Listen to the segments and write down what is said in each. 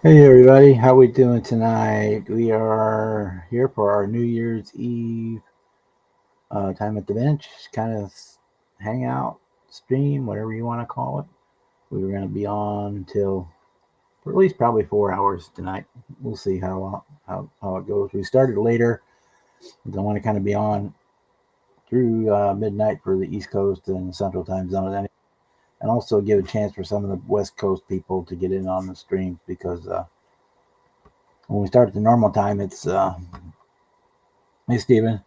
Hey everybody, how we doing tonight? We are here for our New Year's Eve time at the bench, kind of hang out, stream, whatever you want to call it. We were going to be on till for at least probably 4 hours tonight. We'll see how it goes. We started later. I want to kind of be on through midnight for the East Coast and Central Time Zone, and also give a chance for some of the West Coast people to get in on the stream because when we start at the normal time, it's hey Steven.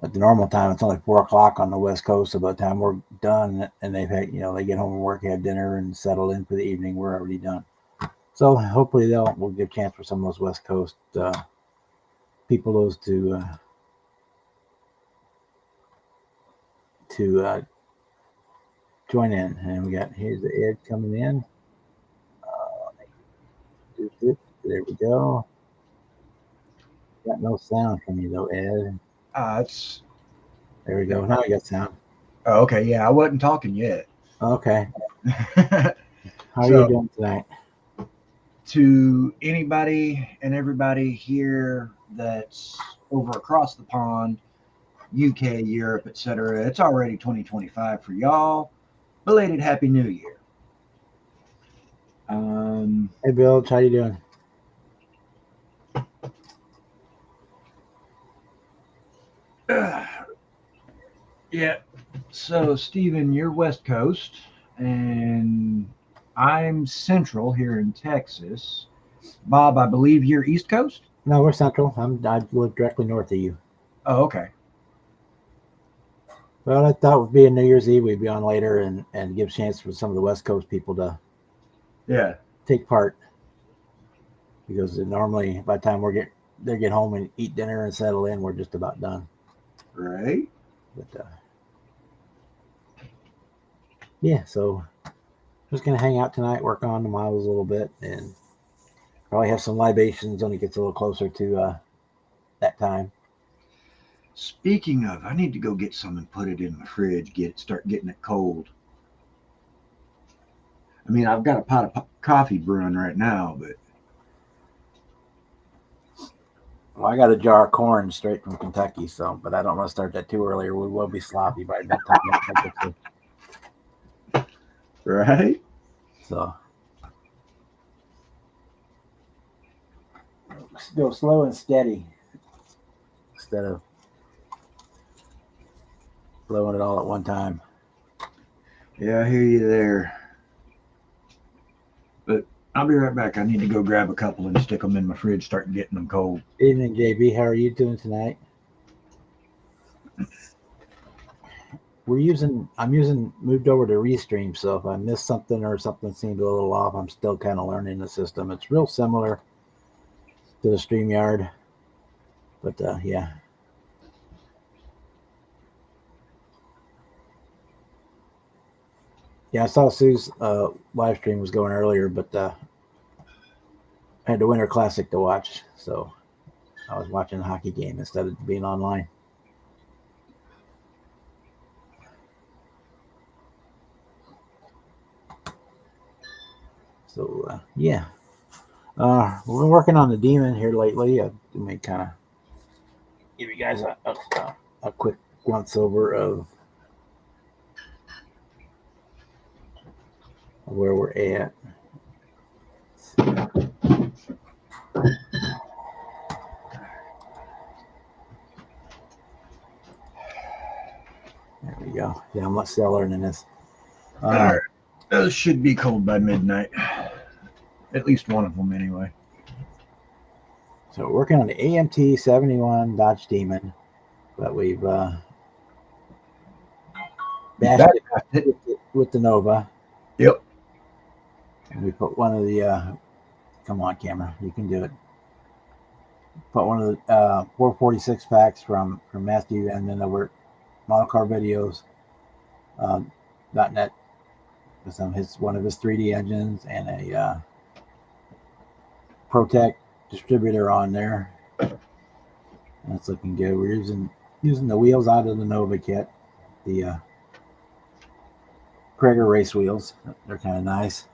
At the normal time, it's only 4 o'clock on the West Coast. So by the time we're done and they've had, they get home from work, have dinner, and settle in for the evening, we're already done. So hopefully we'll give a chance for some of those West Coast people those to join in. And we got here's the Ed coming in. There we go. Got no sound from you though, Ed. It's There we go. Now we got sound. okay. Yeah, I wasn't talking yet. Okay. How are you So, doing tonight? to anybody and everybody here that's over across the pond, UK, Europe, etc., it's already 2025 for y'all. Belated Happy New Year. Um, Hey Bill, how you doing? yeah. So, Stephen, you're West Coast, and I'm Central here in Texas. Bob, I believe you're East Coast. No, we're central. I live directly north of you. Oh, okay. Well, I thought would be a New Year's Eve. We'd be on later and give a chance for some of the West Coast people to Yeah. take part because normally by the time they get home and eat dinner and settle in, we're just about done. Right. But yeah, so just gonna hang out tonight, work on the models a little bit, and probably have some libations when it gets a little closer to that time. Speaking of, I need to go get some and put it in the fridge. Start getting it cold. I mean, I've got a pot of coffee brewing right now, but Well, I got a jar of corn straight from Kentucky, so but I don't want to start that too early, or we will be sloppy by that time. right. So go slow and steady instead of blowing it all at one time. Yeah, I hear you there. But I'll be right back. I need to go grab a couple and stick them in my fridge. Start getting them cold. Evening, JB. How are you doing tonight? I'm using moved over to Restream, so if I miss something or something seemed a little off, I'm still kind of learning the system. It's real similar to the StreamYard, but yeah. Yeah, I saw Sue's live stream was going earlier, but I had the Winter Classic to watch, so I was watching the hockey game instead of being online. So yeah, we've been working on the demon here lately. I may kind of give you guys a quick once over of where we're at. There we go. Yeah, I'm still learning this. All right. Those should be cold by midnight. At least one of them, anyway. So we're working on the AMT 71 Dodge Demon, but we've bashed it with the Nova. Yep. And we put one of the come on camera, you can do it. Put one of the 446 packs from Matthew, and then over Model Car Videos .net with one of his 3D engines and a Protec distributor on there. That's looking good. We're using the wheels out of the Nova kit, the Krager race wheels. They're kind of nice.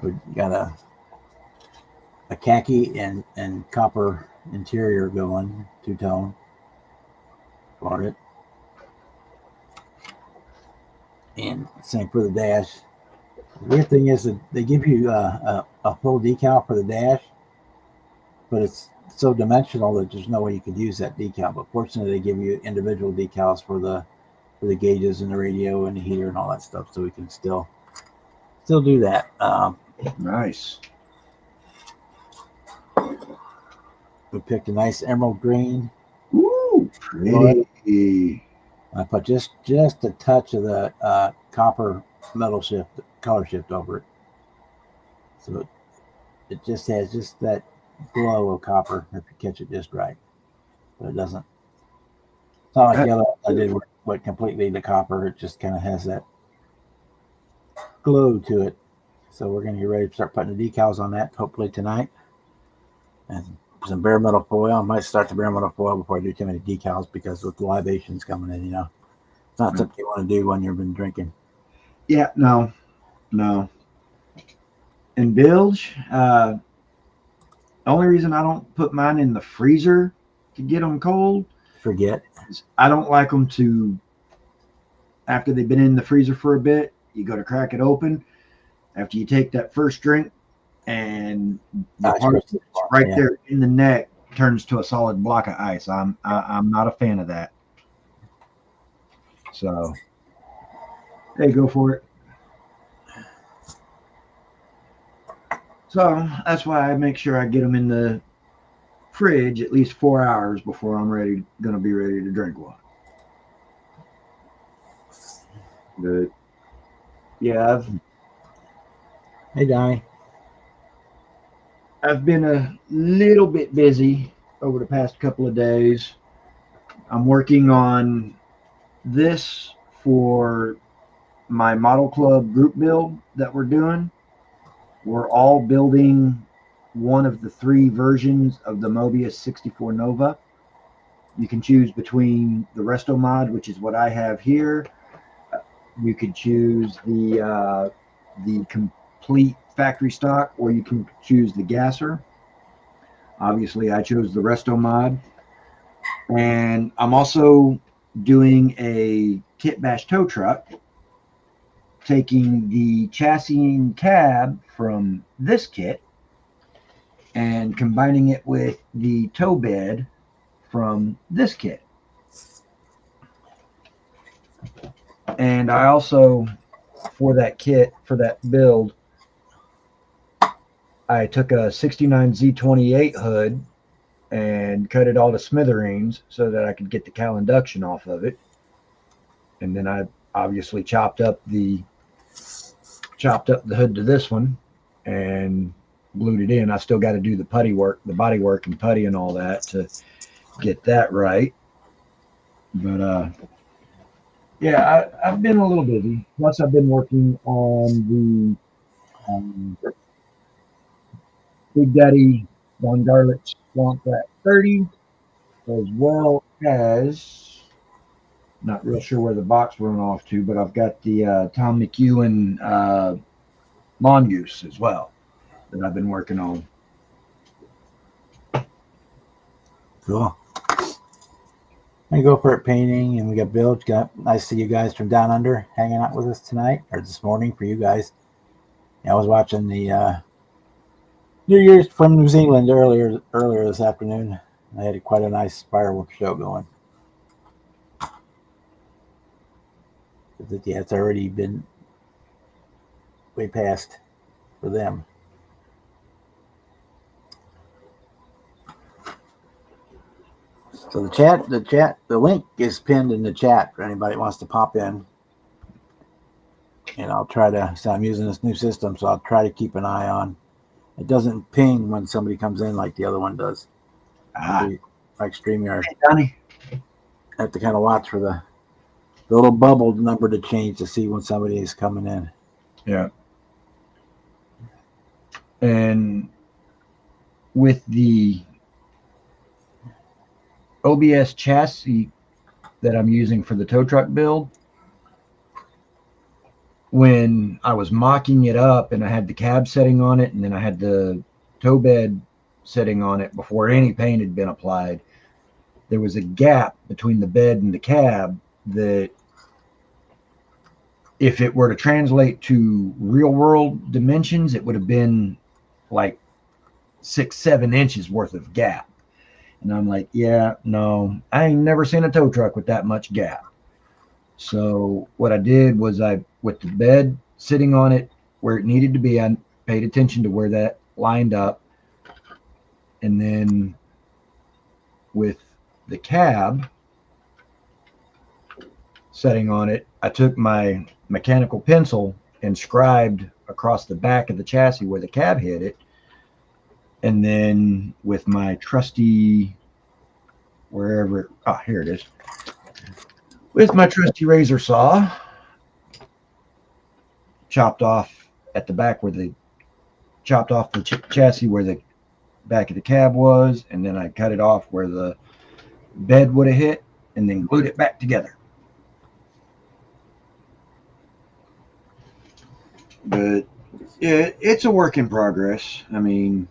We got a khaki and copper interior going, two-tone for it. And same for the dash. The weird thing is that they give you a full decal for the dash, but it's so dimensional that there's no way you could use that decal. But fortunately, they give you individual decals for the gauges and the radio and the heater and all that stuff, so we can still do that. Nice. We picked a nice emerald green. Ooh, pretty. I put just a touch of the copper metal shift color shift over it, so it just has just that glow of copper if you catch it just right. But it doesn't. It's not like the other I did what completely the copper. It just kind of has that glow to it. So we're going to get ready to start putting the decals on that hopefully tonight. And some bare metal foil. I might start the bare metal foil before I do too many decals because with the libations coming in, it's not something you want to do when you've been drinking. Yeah, no. And bilge, the only reason I don't put mine in the freezer to get them cold, forget, is I don't like them to, after they've been in the freezer for a bit, you go to crack it open. After you take that first drink, and the part right there in the neck turns to a solid block of ice. I'm not a fan of that. So, hey, go for it. So that's why I make sure I get them in the fridge at least 4 hours before I'm going to be ready to drink one. But yeah, hey Donnie, I've been a little bit busy over the past couple of days. I'm working on this for my model club group build that we're doing. We're all building one of the 3 versions of the Mobius 64 Nova. You can choose between the Resto mod, which is what I have here. You could choose the complete factory stock, or you can choose the gasser. Obviously, I chose the Resto mod. And I'm also doing a kit bash tow truck, taking the chassis and cab from this kit and combining it with the tow bed from this kit. And I also, for that kit, for that build, I took a 69 Z28 hood and cut it all to smithereens so that I could get the cowl induction off of it. And then I obviously chopped up the hood to this one and glued it in. I still got to do the putty work, the body work and putty and all that to get that right. But yeah, I've been a little busy. Plus, I've been working on the Big Daddy Von Garlic Swamp Rat 30, as well as, not real sure where the box went off to, but I've got the Tom McEwen Mongoose as well that I've been working on. Cool. I go for it painting, and we got Bill. Nice to see you guys from down under hanging out with us tonight, or this morning for you guys. I was watching the New Year's from New Zealand earlier this afternoon. I had quite a nice fireworks show going. Yeah, it's already been way past for them. So the link is pinned in the chat for anybody that wants to pop in. And I'll try to, so I'm using this new system, so I'll try to keep an eye on. It doesn't ping when somebody comes in like the other one does. Like StreamYard. Hey, Donnie. I have to kind of watch for the little bubble number to change to see when somebody is coming in. Yeah. And with the OBS chassis that I'm using for the tow truck build, when I was mocking it up and I had the cab setting on it and then I had the tow bed setting on it before any paint had been applied, there was a gap between the bed and the cab that, if it were to translate to real world dimensions, it would have been like 6-7 inches worth of gap. And I'm like, yeah, no, I ain't never seen a tow truck with that much gap. So what I did was, I, with the bed sitting on it where it needed to be, I paid attention to where that lined up. And then with the cab setting on it, I took my mechanical pencil and scribed across the back of the chassis where the cab hit it. And then with my trusty, wherever, here it is. With my trusty razor saw, chopped off at the back where the, chopped off the chassis where the back of the cab was, and then I cut it off where the bed would have hit, and then glued it back together. But yeah, it's a work in progress. I mean,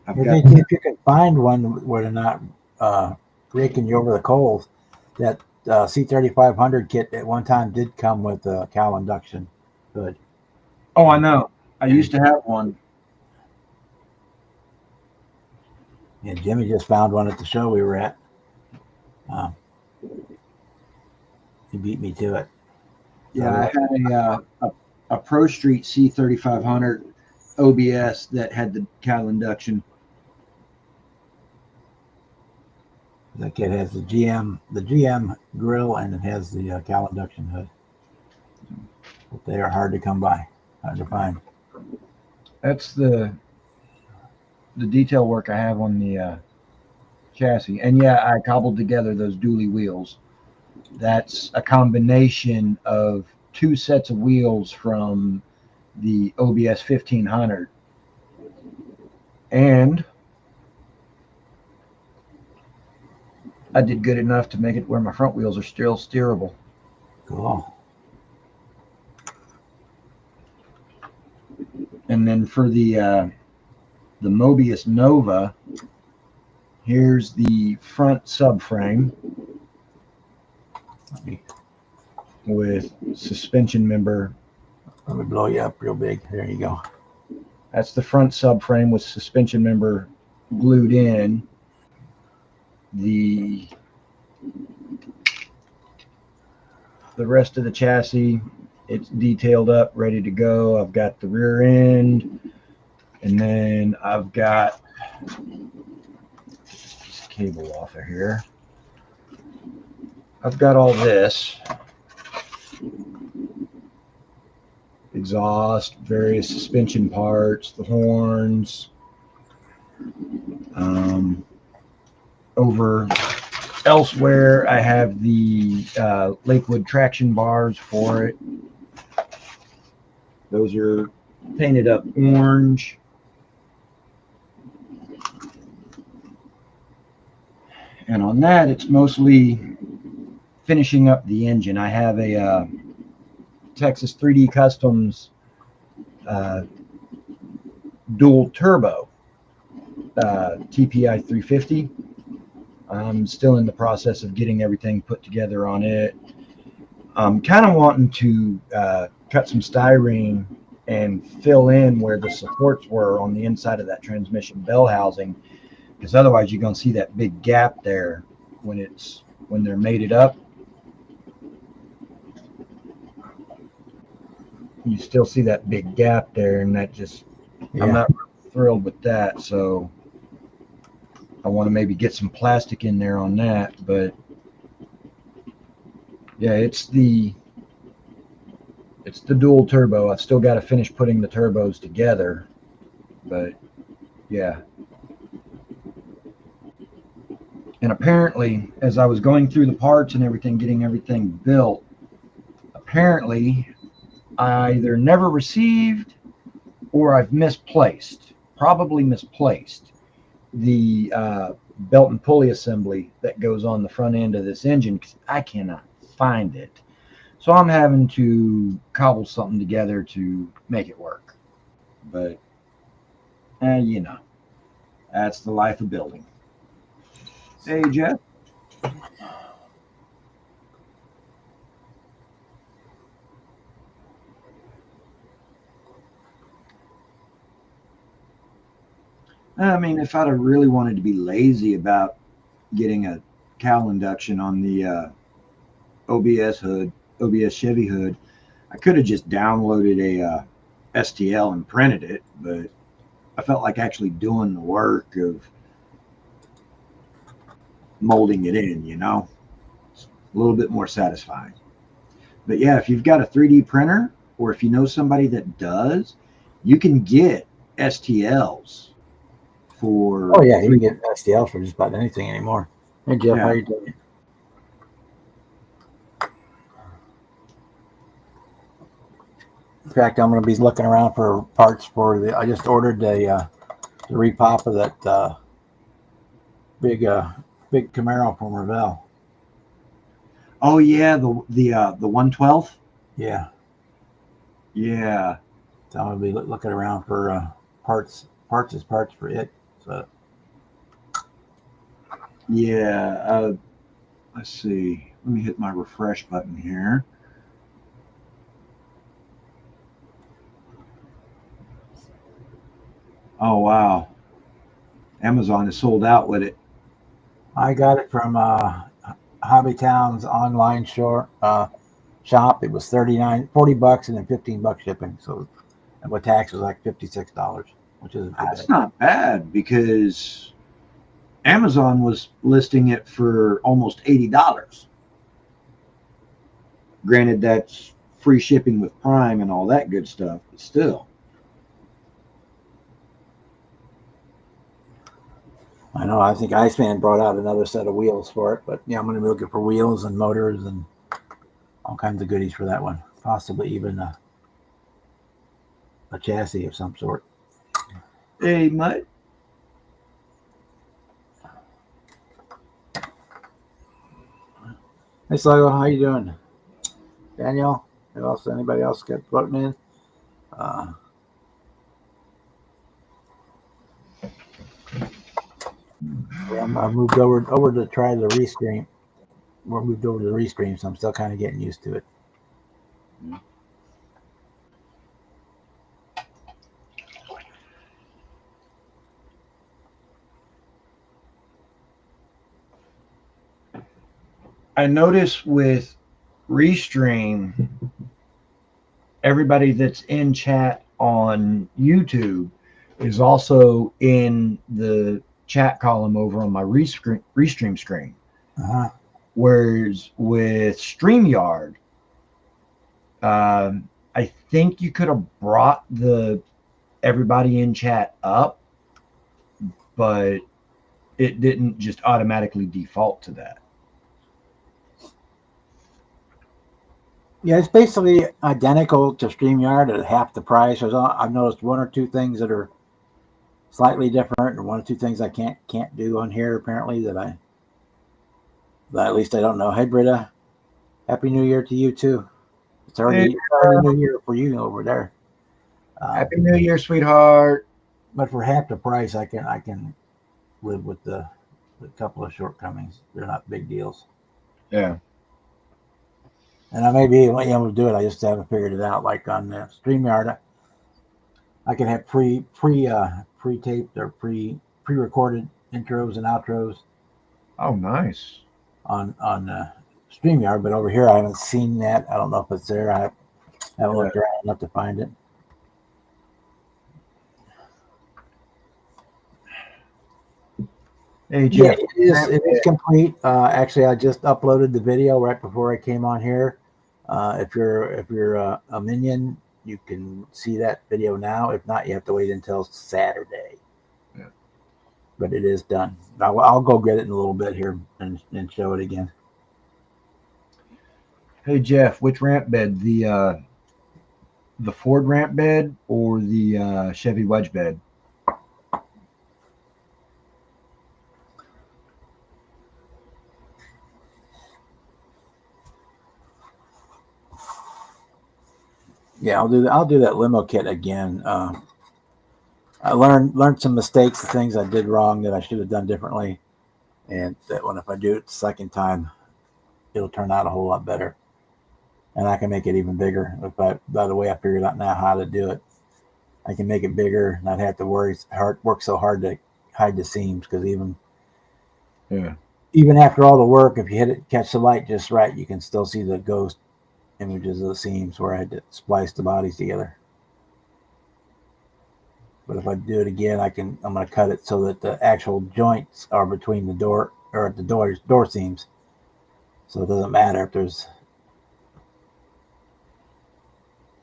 If you can find one where they're not raking you over the coals, that C3500 kit at one time did come with a cowl induction hood. Oh, I know. I used to have one. And Jimmy just found one at the show we were at. He beat me to it. Yeah, I had a Pro Street C3500 OBS that had the cowl induction. That kit has the GM grill, and it has the cowl induction hood. But they are hard to come by, hard to find. That's the detail work I have on the chassis. And yeah, I cobbled together those dually wheels. That's a combination of two sets of wheels from the OBS 1500. And I did good enough to make it where my front wheels are still steerable. Cool. And then for the Mobius Nova, here's the front subframe with suspension member. Let me blow you up real big. There you go. That's the front subframe with suspension member glued in. The rest of the chassis, it's detailed up, ready to go. I've got the rear end, and then I've got this cable off of here. I've got all this. Exhaust, various suspension parts, the horns. Over elsewhere, I have the Lakewood traction bars for it. Those are painted up orange. And on that, it's mostly finishing up the engine. I have a Texas 3D Customs dual turbo TPI 350. I'm still in the process of getting everything put together on it. I'm kind of wanting to cut some styrene and fill in where the supports were on the inside of that transmission bell housing, because otherwise you're going to see that big gap there when they're mated up. You still see that big gap there, and that just, yeah. I'm not thrilled with that, so I want to maybe get some plastic in there on that. But yeah, it's the dual turbo. I've still got to finish putting the turbos together, but yeah. And apparently, as I was going through the parts and everything, getting everything built, apparently I either never received or I've probably misplaced the belt and pulley assembly that goes on the front end of this engine, because I cannot find it. So I'm having to cobble something together to make it work. But, you know, that's the life of building. Hey, Jeff. I mean, if I'd have really wanted to be lazy about getting a cowl induction on the OBS hood, OBS Chevy hood, I could have just downloaded a STL and printed it, but I felt like actually doing the work of molding it in, it's a little bit more satisfying. But yeah, if you've got a 3D printer or if you know somebody that does, you can get STLs for Oh yeah, you can 3. get STL for just about anything anymore. Hey Jeff, how Yeah. you doing? In fact, I'm going to be looking around for parts for the. I just ordered the repop of that big big Camaro from Revell. Oh yeah, the 112th. Yeah, Yeah. so I'm going to be looking around for parts for it. So Yeah. Let's see. Let me hit my refresh button here. Oh wow, Amazon is sold out with it. I got it from Hobbytown's online shop. It was 40 bucks and then $15 shipping. So and with tax it was like $56, which isn't too That's bad. not bad because Amazon was listing it for almost $80. Granted, that's free shipping with Prime and all that good stuff, but still. I know. I think Iceman brought out another set of wheels for it, but yeah, I'm going to be looking for wheels and motors and all kinds of goodies for that one. Possibly even a chassis of some sort. Hey, Mutt. Hey, Sluggo, how you doing? Daniel? Anybody else get floating in? Uh, I moved over to try the restream. We're moved over to the restream, so I'm still kind of getting used to it. I notice with Restream, everybody that's in chat on YouTube is also in the chat column over on my Restream screen. Uh-huh. Whereas with StreamYard, I think you could have brought the everybody in chat up, but it didn't just automatically default to that. Yeah, it's basically identical to StreamYard at half the price. I've noticed one or two things that are slightly different, and one or two things I can't do on here apparently that at least I don't know. Hey Britta, Happy New Year to you too. It's Hey, already New Year for you over there. Happy New Year, sweetheart. But for half the price, I can live with the couple of shortcomings. They're not big deals. Yeah. And I may be able to do it. I just haven't figured it out. Like on StreamYard, I can have pre-taped or pre-recorded intros and outros Oh, nice. on StreamYard, but over here I haven't seen that. I don't know if it's there. I haven't looked around enough to find it. Hey, Jeff. Yeah, it is complete. Actually, I just uploaded the video right before I came on here. If you're a minion, you can see that video now. If not, you have to wait until Saturday. Yeah. But it is done. I'll go get it in a little bit here and show it again. Hey, Jeff, which ramp bed? The Ford ramp bed or the Chevy wedge bed? Yeah, I'll do that limo kit again. I learned some mistakes, the things I did wrong that I should have done differently, and that when if I do it the second time, it'll turn out a whole lot better, and I can make it even bigger. If I, by the way, I figured out now how to do it. I can make it bigger, not have to work so hard to hide the seams. Because Yeah. even after all the work, if you hit it, catch the light just right, you can still see the ghost images of the seams where I had to splice the bodies together. But if I do it again, I'm going to cut it so that the actual joints are between the door or the door seams. So it doesn't matter if there's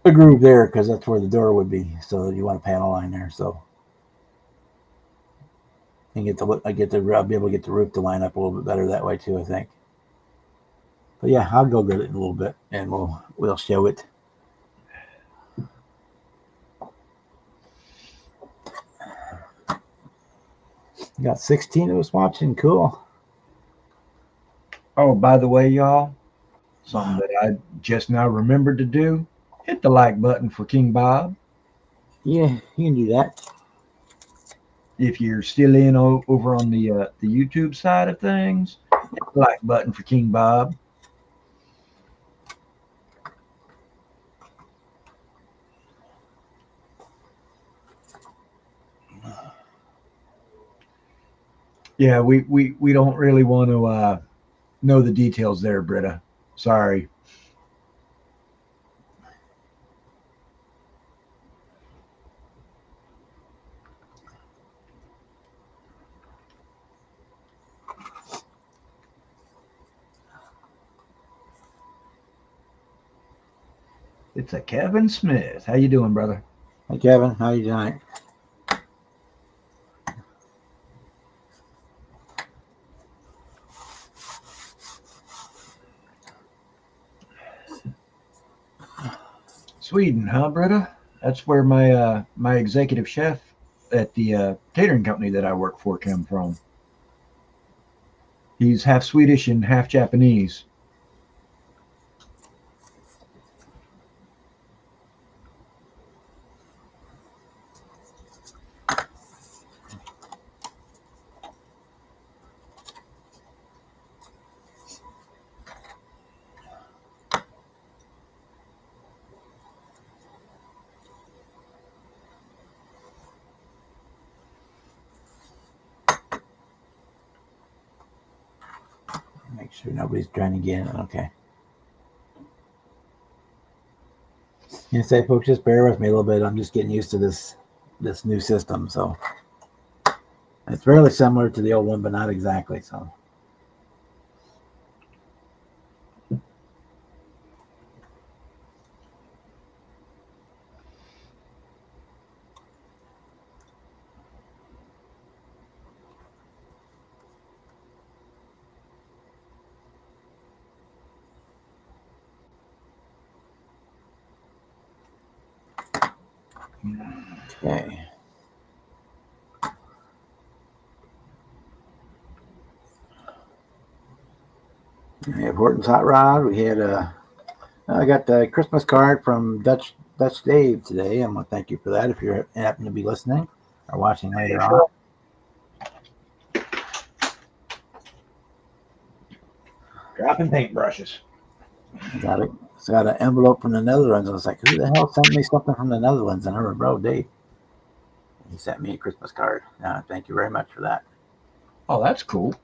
a groove there because that's where the door would be. So you want a panel line there. So and I'll be able to get the roof to line up a little bit better that way too, I think. But yeah, I'll go get it in a little bit and we'll show it. You got 16 of us watching. Cool. Oh, by the way, y'all, something that I just now remembered to do: hit the like button for King Bob. Yeah, you can do that. If you're still in over on the YouTube side of things, hit the like button for King Bob. Yeah, we don't really want to know the details there, Britta. Sorry. It's a Kevin Smith. How you doing, brother? Hey Kevin, how you doing? Sweden, huh, Britta? That's where my executive chef at the catering company that I work for came from. He's half Swedish and half Japanese. Make sure nobody's trying to get in. Okay. You say, folks, just bear with me a little bit. I'm just getting used to this new system, so it's fairly similar to the old one, but not exactly. So okay. We have Horton's Hot Rod. I got the Christmas card from Dutch Dave today. I'm gonna thank you for that. If you happen to be listening or watching later on, Dropping paintbrushes. I got an envelope from the Netherlands. I was like, who the hell sent me something from the Netherlands? And I remember, bro, Dave. He sent me a Christmas card. Thank you very much for that. Oh, that's cool.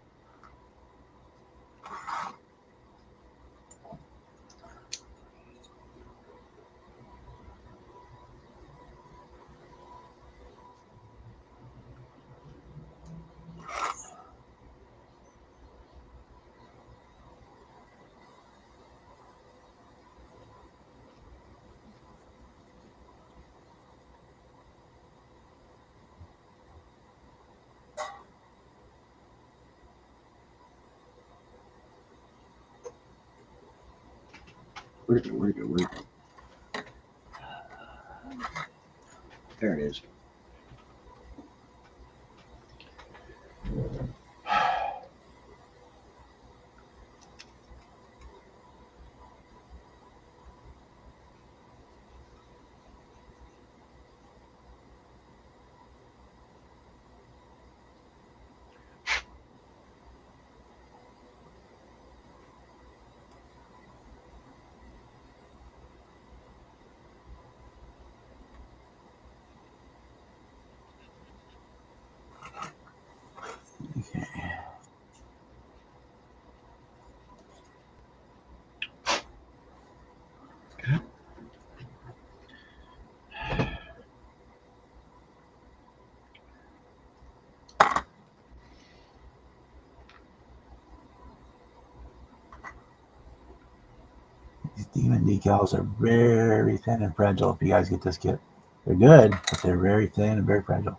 Where's it? There it is. These demon decals are very thin and fragile if you guys get this kit. They're good, but they're very thin and very fragile.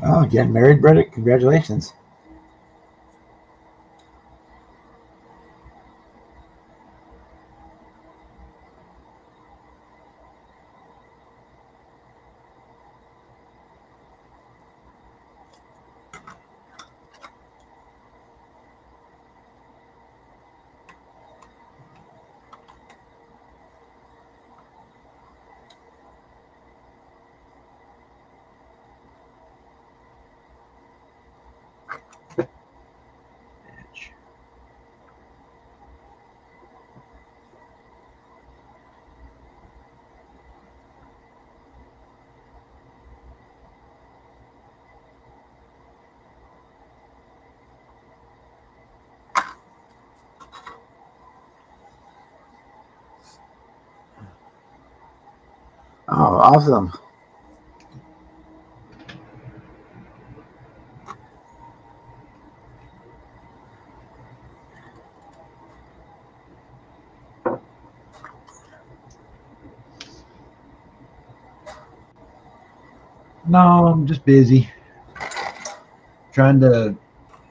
Oh, getting married, Brett? Congratulations. Oh, awesome. No, I'm just busy trying to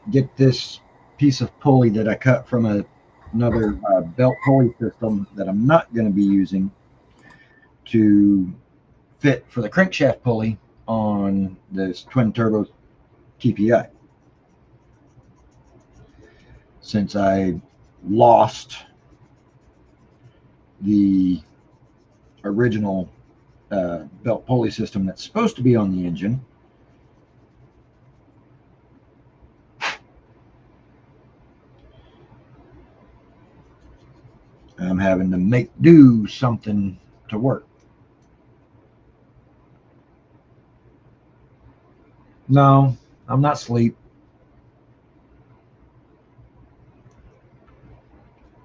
get this piece of pulley that I cut from another belt pulley system that I'm not going to be using to fit for the crankshaft pulley on this twin turbo TPI. Since I lost the original belt pulley system that's supposed to be on the engine, I'm having to make do something to work. No, I'm not asleep.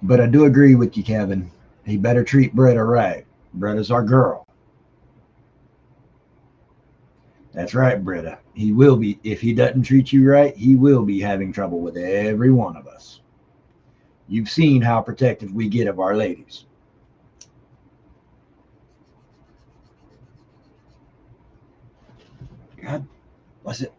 But I do agree with you, Kevin. He better treat Britta right. Britta's our girl. That's right, Britta. He will be, if he doesn't treat you right, he will be having trouble with every one of us. You've seen how protective we get of our ladies. God bless it.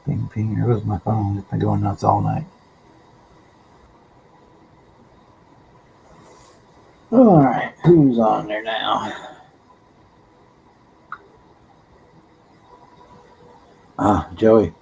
Ping, ping. There goes my phone. It's been going nuts all night. All right, who's on there now? Joey.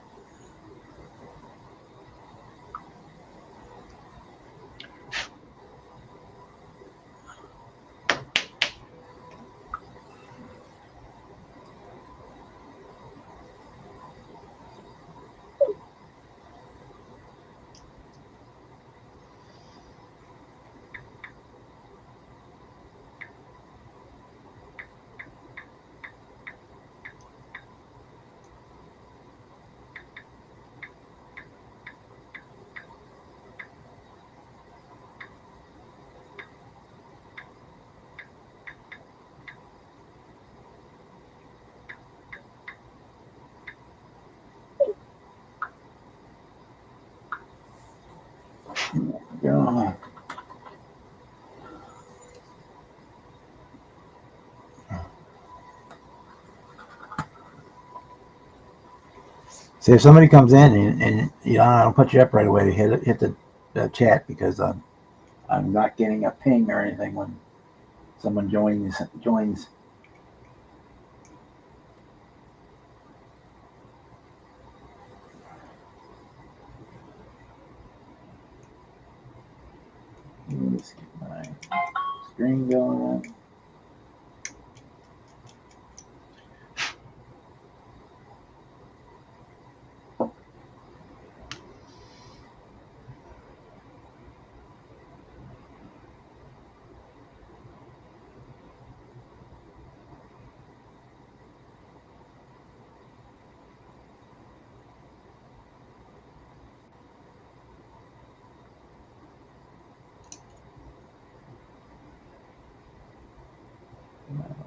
Yeah. See, if somebody comes in and you know, I don't put you up right away, hit the chat because I'm not getting a ping or anything when someone joins. Let's get my screen going.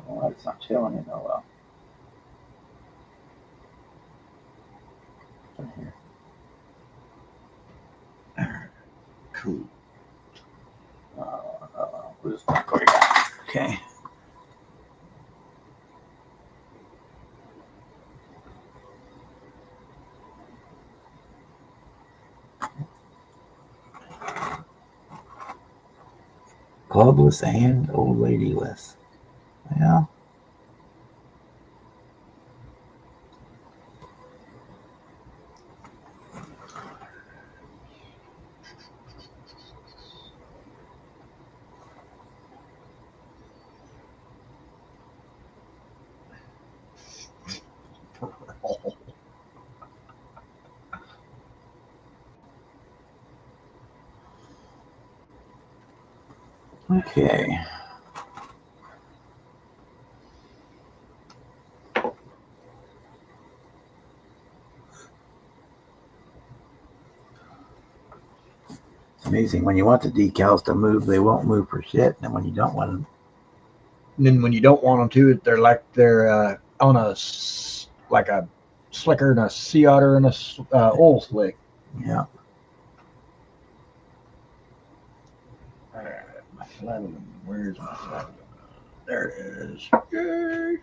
Well, it's not showing it. Oh well. Right here. Cool. We'll just record that. Okay. Clubless and old ladyless. Yeah. Okay. It's amazing when you want the decals to move, they won't move for shit, and when you don't want them, And then when you don't want them to, they're on like a slicker and a sea otter and a oil slick. yeah. My flatlum. Where's my flatlum? There it is. Yay!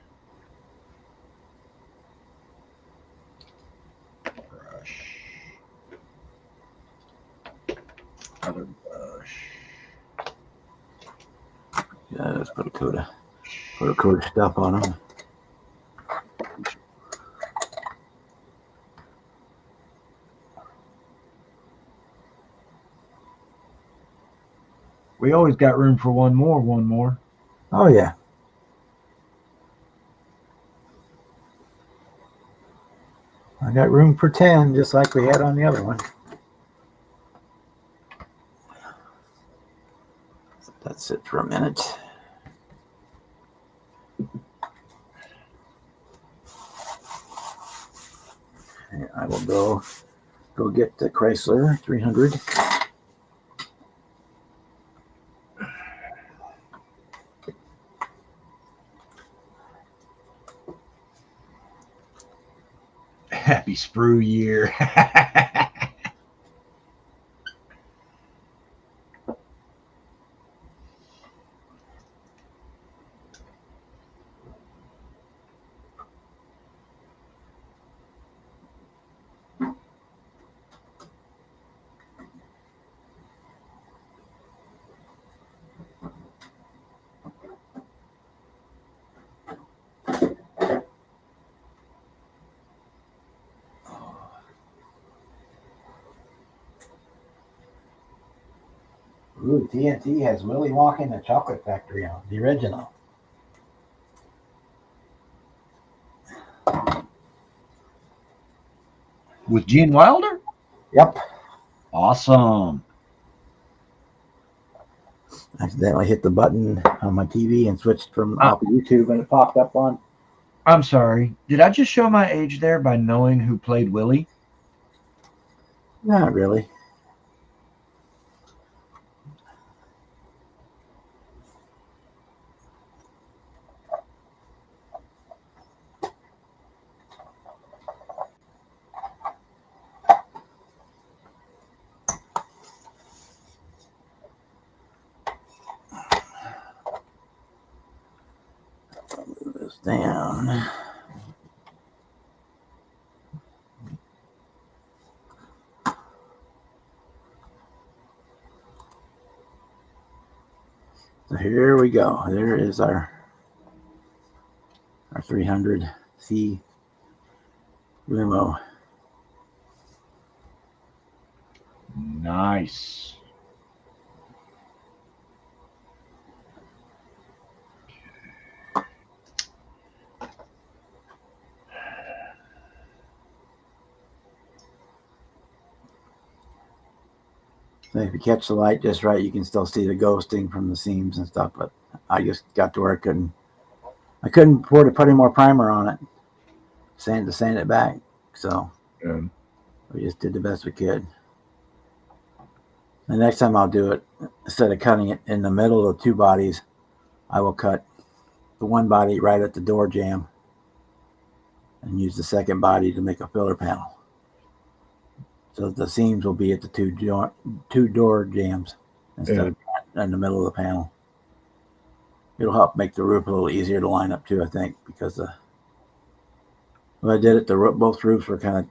Brush. Other brush. Yeah, let's put a coat of stuff on them. We always got room for one more. Oh yeah. I got room for 10, just like we had on the other one. That's it for a minute. Okay, I will go get the Chrysler 300. Happy sprue year. Ooh, TNT has Willy Wonka and the Chocolate Factory on the original. With Gene Wilder? Yep. Awesome. I accidentally hit the button on my TV and switched from Uh, off of YouTube, and it popped up on. I'm sorry. Did I just show my age there by knowing who played Willie? Not really. Move this down. So here we go. There is our 300C limo. Nice. So if you catch the light just right, you can still see the ghosting from the seams and stuff. But I just got to where I couldn't afford to put any more primer on it, to sand it back. So we just did the best we could. The next time I'll do it, instead of cutting it in the middle of the two bodies, I will cut the one body right at the door jamb and use the second body to make a filler panel. So the seams will be at the two door jambs instead of in the middle of the panel. It'll help make the roof a little easier to line up too, I think, because when I did it, both roofs were kind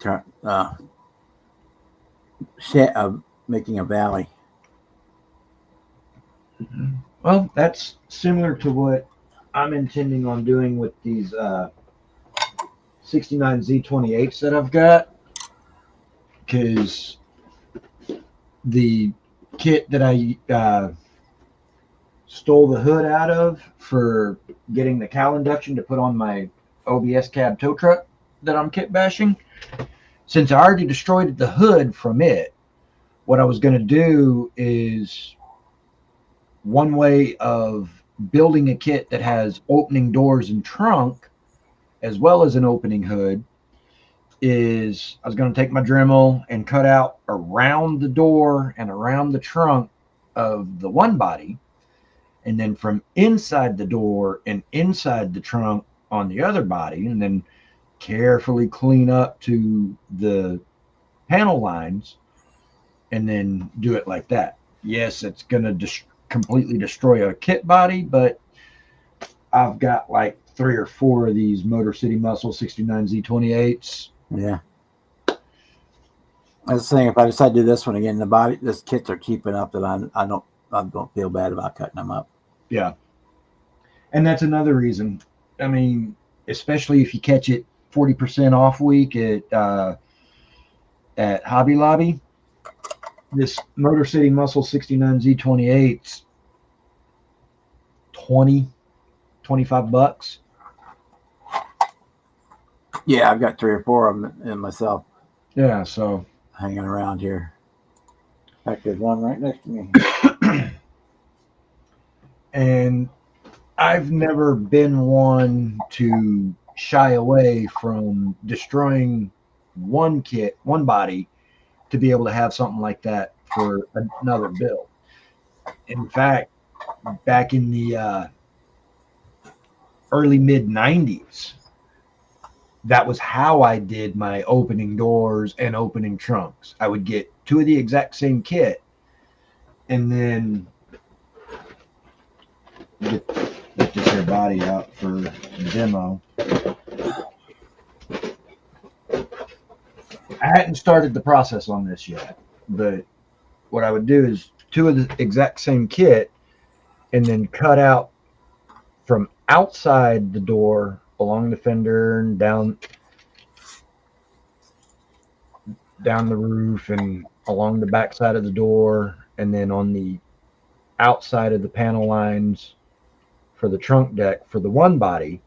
of making a valley. Well, that's similar to what I'm intending on doing with these 69Z28s that I've got, because the kit that I stole the hood out of for getting the cowl induction to put on my OBS cab tow truck that I'm kit bashing, since I already destroyed the hood from it, what I was going to do is one way of building a kit that has opening doors and trunk as well as an opening hood is I was going to take my Dremel and cut out around the door and around the trunk of the one body, and then from inside the door and inside the trunk on the other body, and then carefully clean up to the panel lines and then do it like that. Yes, it's going to completely destroy a kit body, but I've got like 3 or 4 of these Motor City Muscle 69Z28s. Yeah. I was saying, if I decide to do this one again, this kits are cheap enough that I don't feel bad about cutting them up. Yeah. And that's another reason. I mean, especially if you catch it 40% off week at Hobby Lobby, this Motor City Muscle 69Z28's $25. Yeah, I've got 3 or 4 of them in myself. Yeah, so hanging around here. In fact, there's one right next to me. And I've never been one to shy away from destroying one body to be able to have something like that for another build. In fact, back in the early mid 90s, that was how I did my opening doors and opening trunks. I would get 2 of the exact same kit and then get this here body out for demo. I hadn't started the process on this yet, but what I would do is 2 of the exact same kit and then cut out from outside the door along the fender and down the roof and along the back side of the door, and then on the outside of the panel lines for the trunk deck for the one body.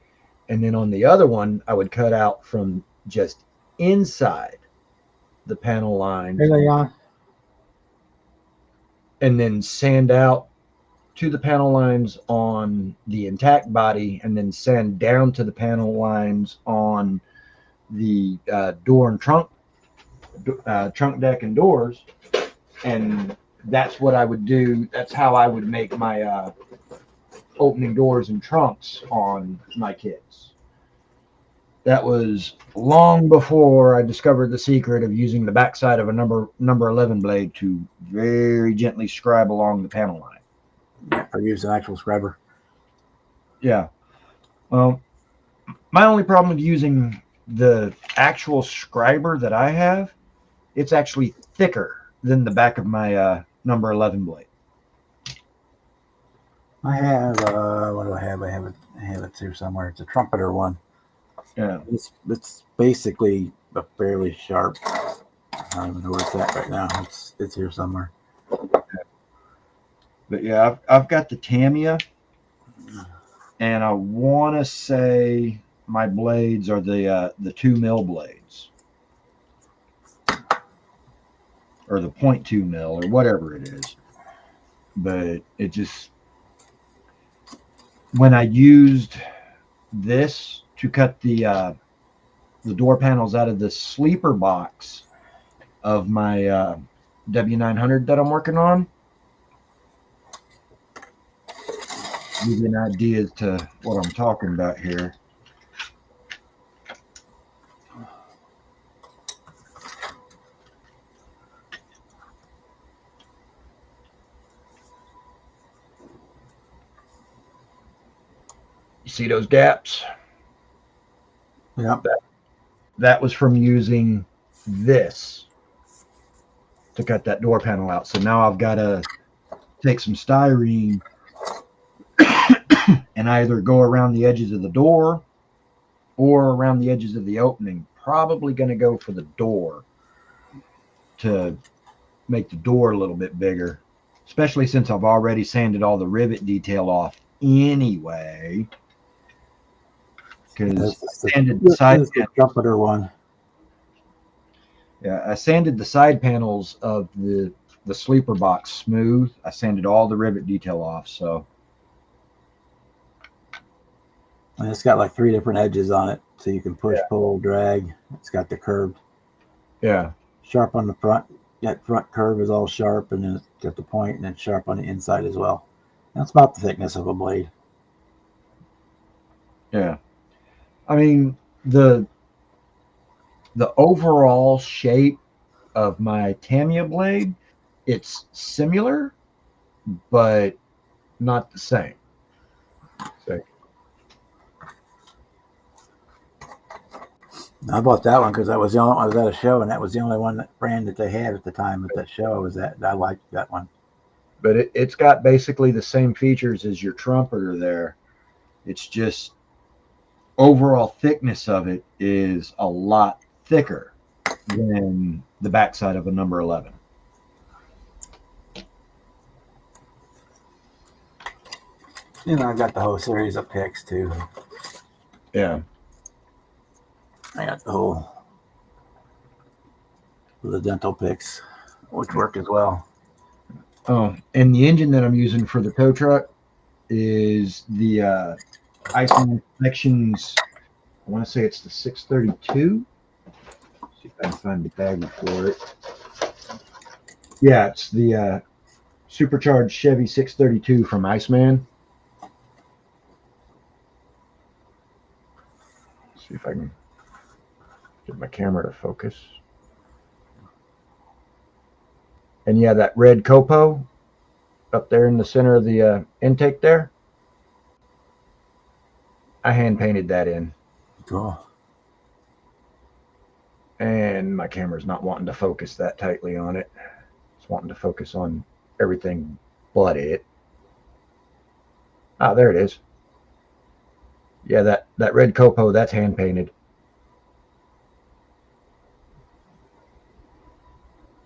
And then on the other one, I would cut out from just inside the panel lines. Hey, Leon. And then sand out to the panel lines on the intact body, and then sand down to the panel lines on the door and trunk deck and doors. And that's what I would do. That's how I would make my opening doors and trunks on my kits. That was long before I discovered the secret of using the backside of a number 11 blade to very gently scribe along the panel line. Yeah, or use an actual scriber. Yeah. Well, my only problem with using the actual scriber that I have, it's actually thicker than the back of my number 11 blade. I have, what do I have? I have it here somewhere. It's a trumpeter one. Yeah. It's basically a fairly sharp. I don't even know where it's at right now. It's here somewhere. But yeah, I've got the Tamiya, and I want to say my blades are the 2 mil blades, or the 0.2 mil, or whatever it is. But it just, when I used this to cut the door panels out of the sleeper box of my W900 that I'm working on, give you an idea as to what I'm talking about here. You see those gaps? Yeah. That was from using this to cut that door panel out. So now I've got to take some styrene and either go around the edges of the door or around the edges of the opening. Probably going to go for the door to make the door a little bit bigger, especially since I've already sanded all the rivet detail off anyway. Because I sanded the side trumpeter one. Yeah, I sanded the side panels of the sleeper box smooth. I sanded all the rivet detail off. So, and it's got like 3 different edges on it, so you can push, pull, drag. It's got the curved. Yeah. Sharp on the front. That front curve is all sharp, and then it's got the point, and then sharp on the inside as well. That's about the thickness of a blade. Yeah. I mean, the overall shape of my Tamiya blade, it's similar, but not the same. So, I bought that one because I was at a show, and that was the only one brand that they had at the time at that show. Was that I liked that one. But it's got basically the same features as your trumpeter there. It's just overall thickness of it is a lot thicker than the backside of a number 11. You know, I got the whole series of picks too. Yeah. I got the dental picks, which work as well. Oh, and the engine that I'm using for the tow truck is the Iceland Connections. I want to say it's the 632. Let's see if I can find the baggie for it. Yeah, it's the supercharged Chevy 632 from Iceman. Let's see if I can get my camera to focus. And yeah, that red Copo up there in the center of the intake there, I hand painted that in. Cool. And my camera's not wanting to focus that tightly on it. It's wanting to focus on everything but it. Ah, there it is. Yeah, that red Copo, that's hand painted.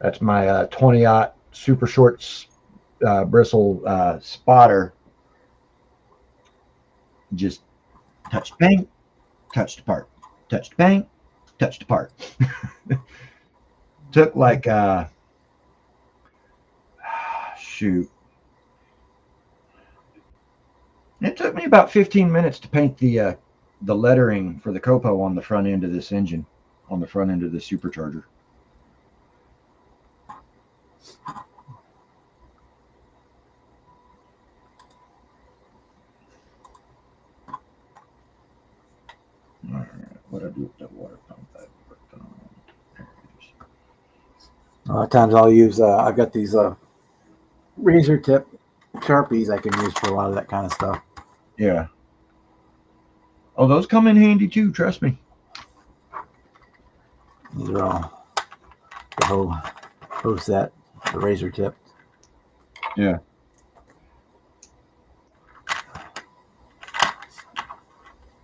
That's my 20-aught super short bristle spotter. Just touched paint, touched apart, touched paint, touched apart. Took like shoot. It took me about 15 minutes to paint the lettering for the copo on the front end of this engine, on the front end of the supercharger. All right, what I do with that water pump? That worked on. There it is. A lot of times I'll use, I've got these razor tip Sharpies I can use for a lot of that kind of stuff. Yeah. Oh, those come in handy too. Trust me. These are all the whole set, the razor tip. Yeah.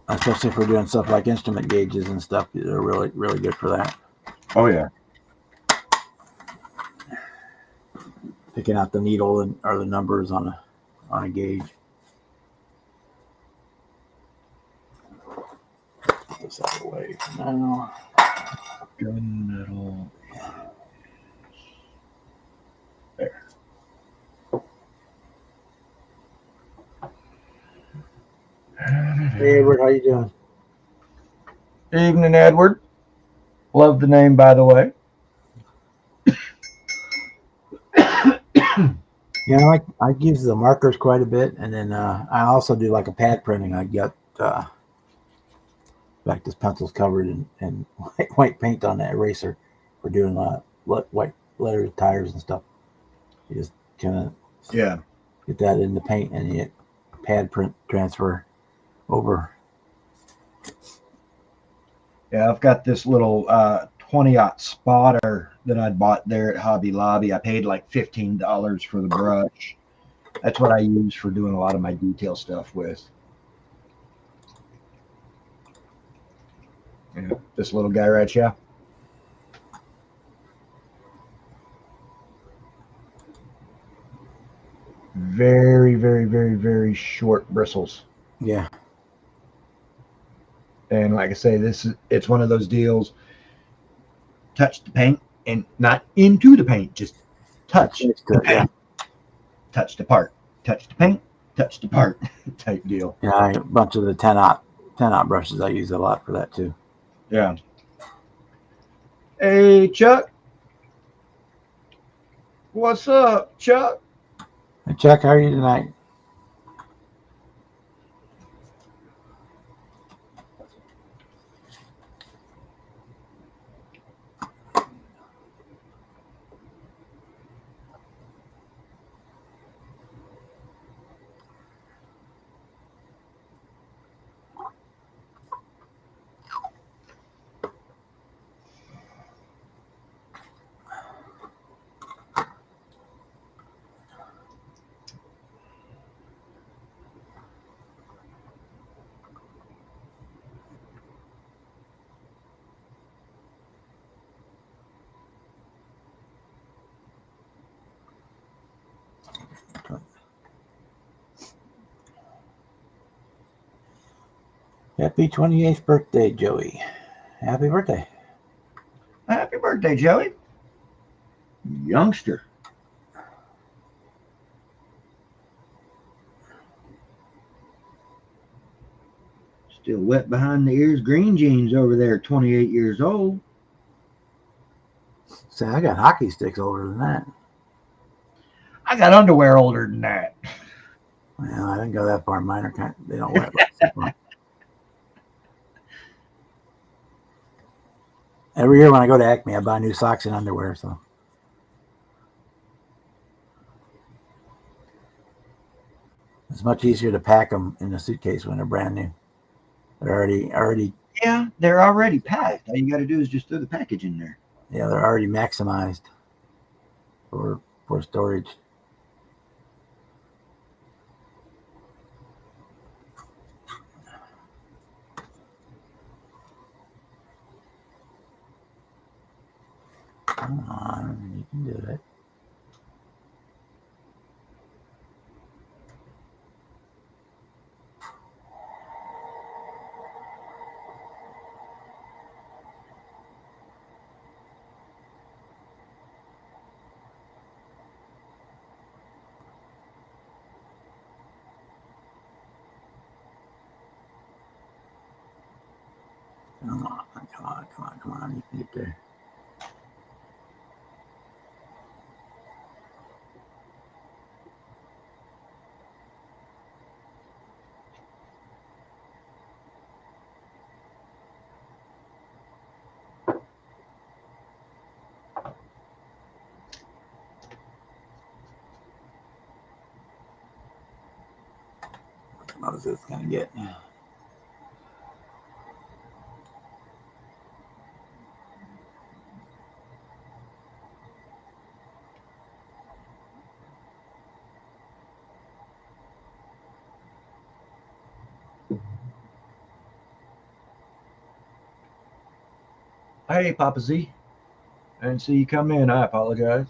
Especially if we're doing stuff like instrument gauges and stuff, they're really, really good for that. Oh yeah. Picking out the needle or the numbers on a gauge. Put this out of the way for now. Gunmetal. There. Hey Edward, how you doing? Evening, Edward. Love the name, by the way. You know, I use the markers quite a bit, and then I also do like a pad printing. I got in fact, this pencil's covered in white paint on that eraser. We're doing white letters, tires, and stuff. You just kind of Yeah. get that in the paint, and you pad print transfer over. Yeah, I've got this little 20-aught spotter that I bought there at Hobby Lobby. I paid like $15 for the brush. That's what I use for doing a lot of my detail stuff with. Yeah, this little guy right here. Very, very, very, very short bristles. Yeah. And like I say, it's one of those deals. Touch the paint and not into the paint, just touch the paint. Yeah. Touch the part, touch the paint, touch the part type deal. Yeah, a bunch of the 10-aught brushes. I use a lot for that too. Yeah. Hey, Chuck. What's up, Chuck? Hey, Chuck, how are you tonight? Happy 28th birthday, Joey. Happy birthday. Happy birthday, Joey. Youngster. Still wet behind the ears. Green jeans over there, 28 years old. See, I got hockey sticks older than that. I got underwear older than that. Well, I didn't go that far. Mine are they don't wet so far. Every year when I go to Acme, I buy new socks and underwear. So it's much easier to pack them in a suitcase when they're brand new. They're already. Yeah, they're already packed. All you got to do is just throw the package in there. Yeah, they're already maximized for storage. Come on, you can do it. Come on, come on, come on, come on. You can get there. What is this going to get? Hey, Papa Z. I didn't see you come in. I apologize.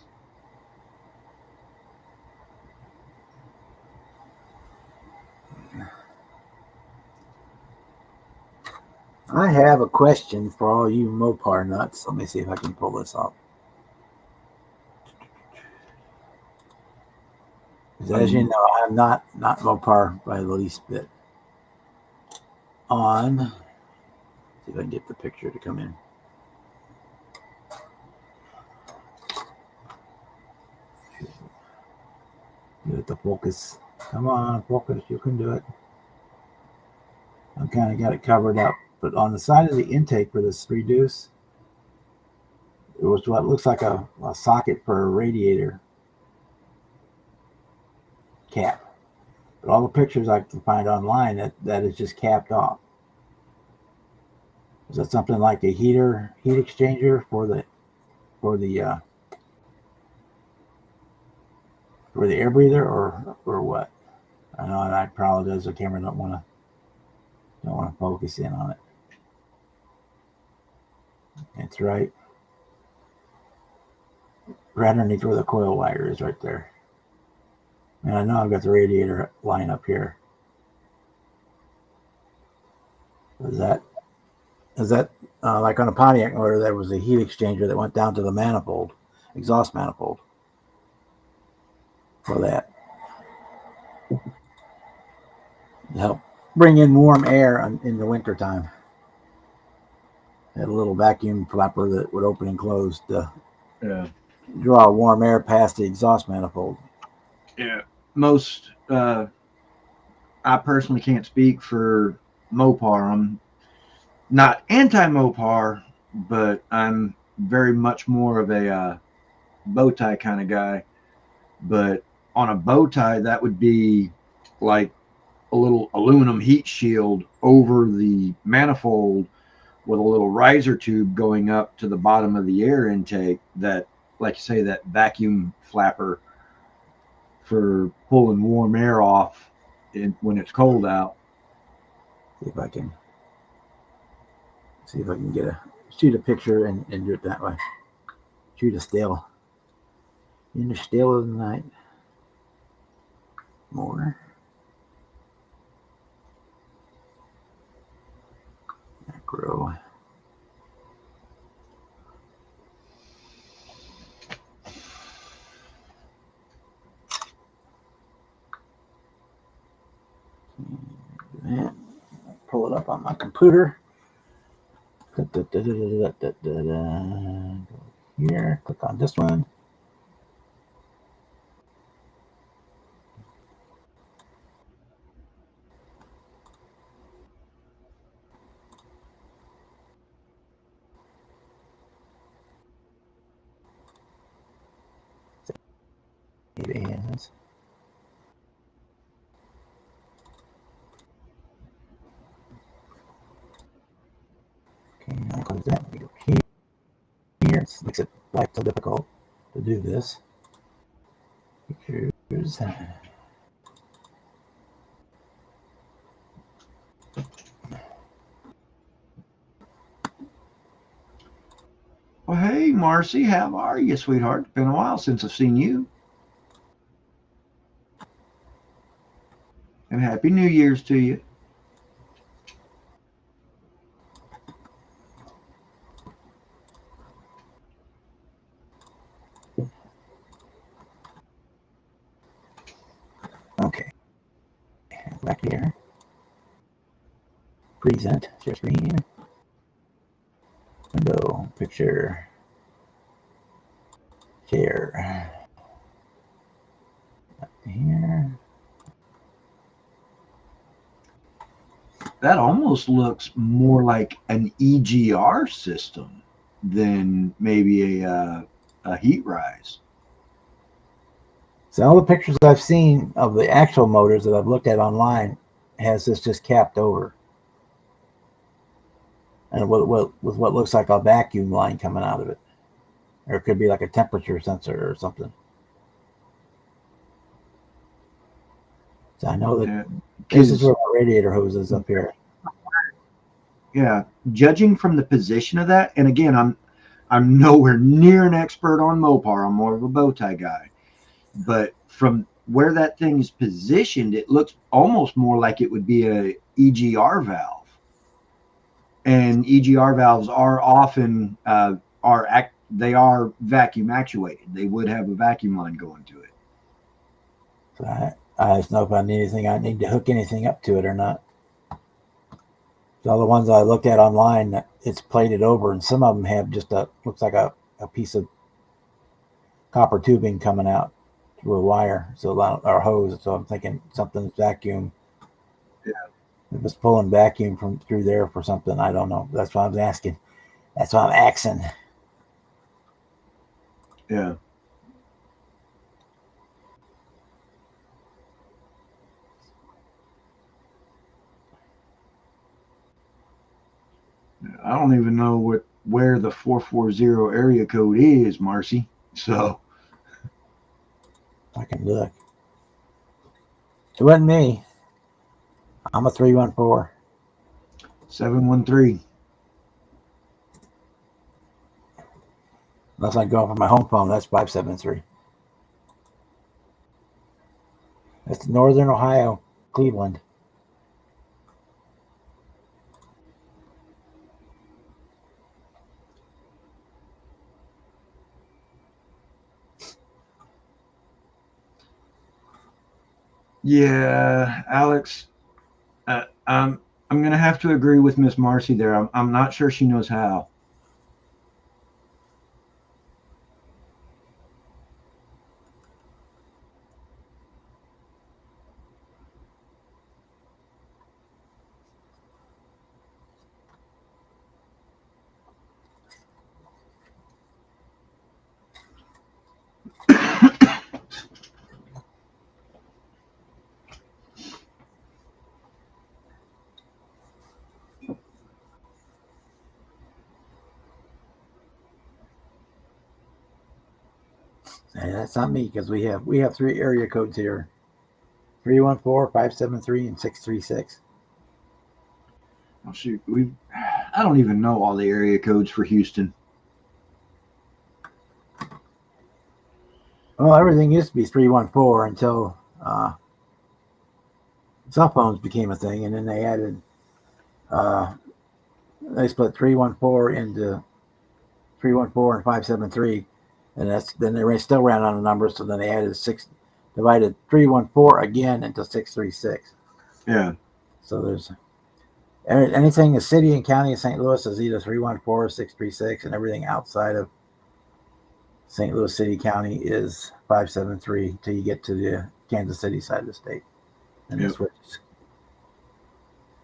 I have a question for all you Mopar nuts. Let me see if I can pull this off. As you know, I'm not Mopar by the least bit. On, see if I can get the picture to come in. Get the focus. Come on, focus. You can do it. I've kind of got it covered up, but on the side of the intake for this 3-deuce, it was what looks like a socket for a radiator cap. But all the pictures I can find online, that is just capped off. Is that something like a heat exchanger for the air breather or what? I know, and I apologize. The camera don't want to focus in on it. It's right underneath where the coil wire is, right there. And I know I've got the radiator line up here. Is that like on a Pontiac motor? There was a heat exchanger that went down to the manifold, exhaust manifold, for that. To help bring in warm air in the wintertime. Had a little vacuum flapper that would open and close to draw warm air past the exhaust manifold. Yeah. Most, I personally can't speak for Mopar. I'm not anti-Mopar, but I'm very much more of a bow tie kind of guy. But on a bow tie, that would be like a little aluminum heat shield over the manifold with a little riser tube going up to the bottom of the air intake that, like you say, that vacuum flapper for pulling warm air off when it's cold out. See if I can shoot a picture and do it that way. Shoot a still. In the still of the night. More. Macro. That. Pull it up on my computer. Here, click on this one. It is. Okay, now close that. We go here. It makes it life so difficult to do this. Pictures. Well, hey, Marcy, how are you, sweetheart? It's been a while since I've seen you. And Happy New Year's to you. Okay. Back here. Present. Share screen. picture. Share. Here. That almost looks more like an EGR system than maybe a heat rise. So all the pictures I've seen of the actual motors that I've looked at online has this just capped over, and with what looks like a vacuum line coming out of it, or it could be like a temperature sensor or something. So I know that this is where my radiator hose is up here. Yeah, judging from the position of that, and again, I'm nowhere near an expert on Mopar. I'm more of a bow tie guy, but from where that thing is positioned, it looks almost more like it would be a EGR valve. And EGR valves are often they are vacuum actuated. They would have a vacuum line going to it. So I just know if I need to hook anything up to it or not. So the ones I looked at online, it's plated over, and some of them have just looks like a piece of copper tubing coming out through a wire, or hose. So I'm thinking something's vacuum. Yeah. It was pulling vacuum from through there for something. I don't know. That's why I was asking. That's why I'm asking. Yeah. I don't even know where the 440 area code is, Marcy. So I can look. It wasn't me. I'm a 314. 713. Unless I'm going for my home phone, that's 573. That's Northern Ohio, Cleveland. Yeah, Alex, I'm gonna have to agree with Miss Marcy there. I'm not sure she knows how. And that's not me because we have three area codes here: 314, 573, and 636. Oh, shoot, I don't even know all the area codes for Houston. Well, everything used to be 314 until cell phones became a thing, and then they added they split 314 into 314 and 573, and then they still ran on the numbers. So then they added divided 314 again into 636. Yeah. So there's anything the city and county of St. Louis is either 314 or 636, and everything outside of St. Louis City County is 573 till you get to the Kansas City side of the state, and it switches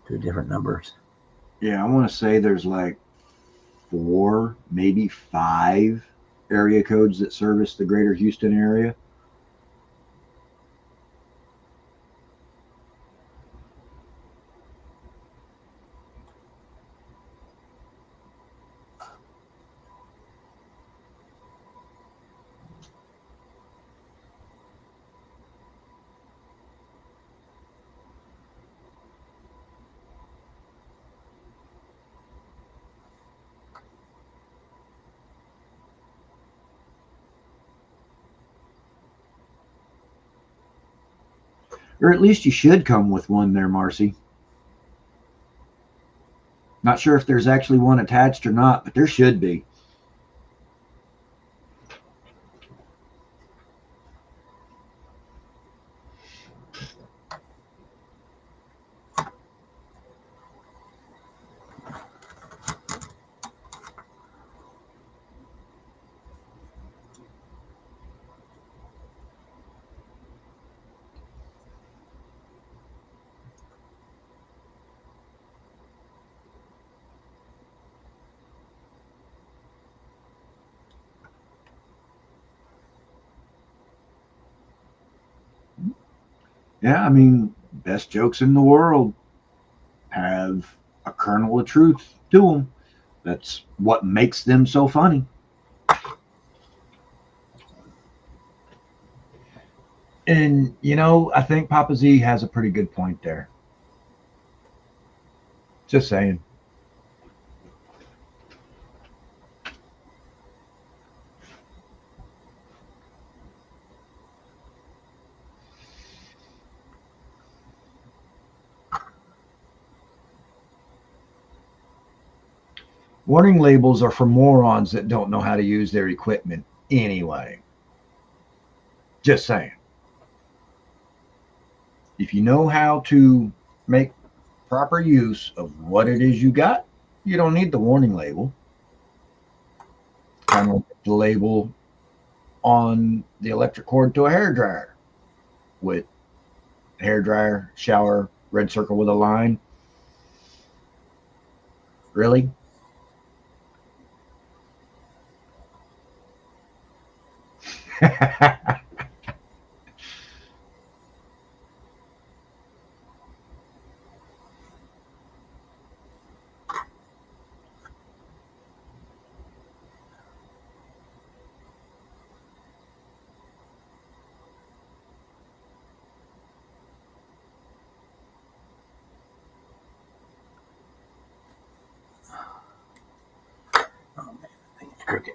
to different numbers. Yeah, I want to say there's like 4, maybe 5 area codes that service the greater Houston area. Or at least you should come with one there, Marcy. Not sure if there's actually one attached or not, but there should be. Yeah, I mean, best jokes in the world have a kernel of truth to them. That's what makes them so funny. And, I think Papa Z has a pretty good point there. Just saying. Warning labels are for morons that don't know how to use their equipment anyway. Just saying. If you know how to make proper use of what it is you got, you don't need the warning label. Kind of like the label on the electric cord to a hair dryer with hair dryer, shower, red circle with a line. Really? Oh man, that thing is crooked.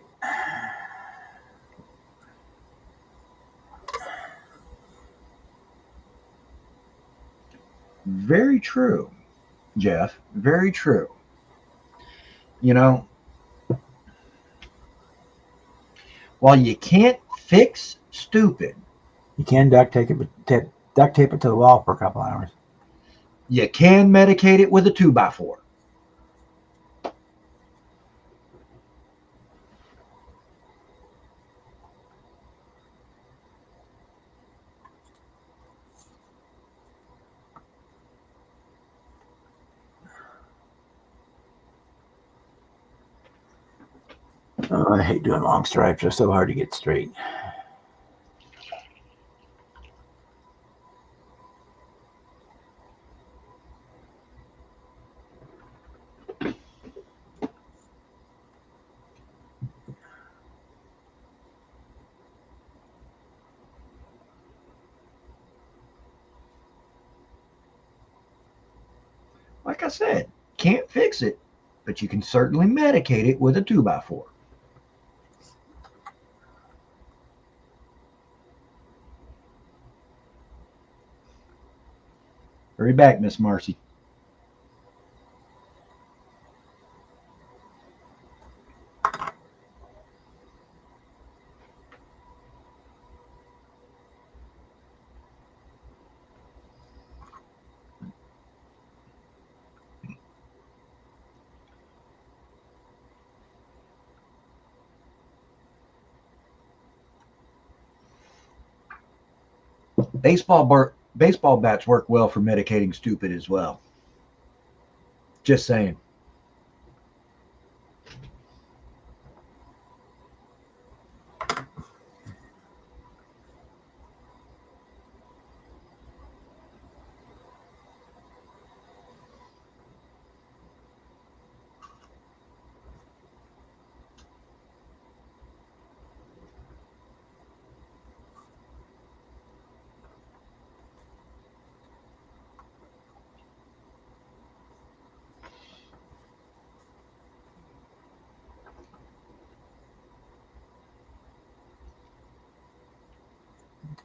Very true, Jeff. Very true. You know, while you can't fix stupid, You can duct tape it to the wall for a couple hours. you can medicate it with a 2x4. Oh, I hate doing long stripes. They're so hard to get straight. Like I said, can't fix it, but you can certainly medicate it with a 2x4. Hurry back, Miss Marcy. Baseball bats work well for medicating stupid as well. Just saying.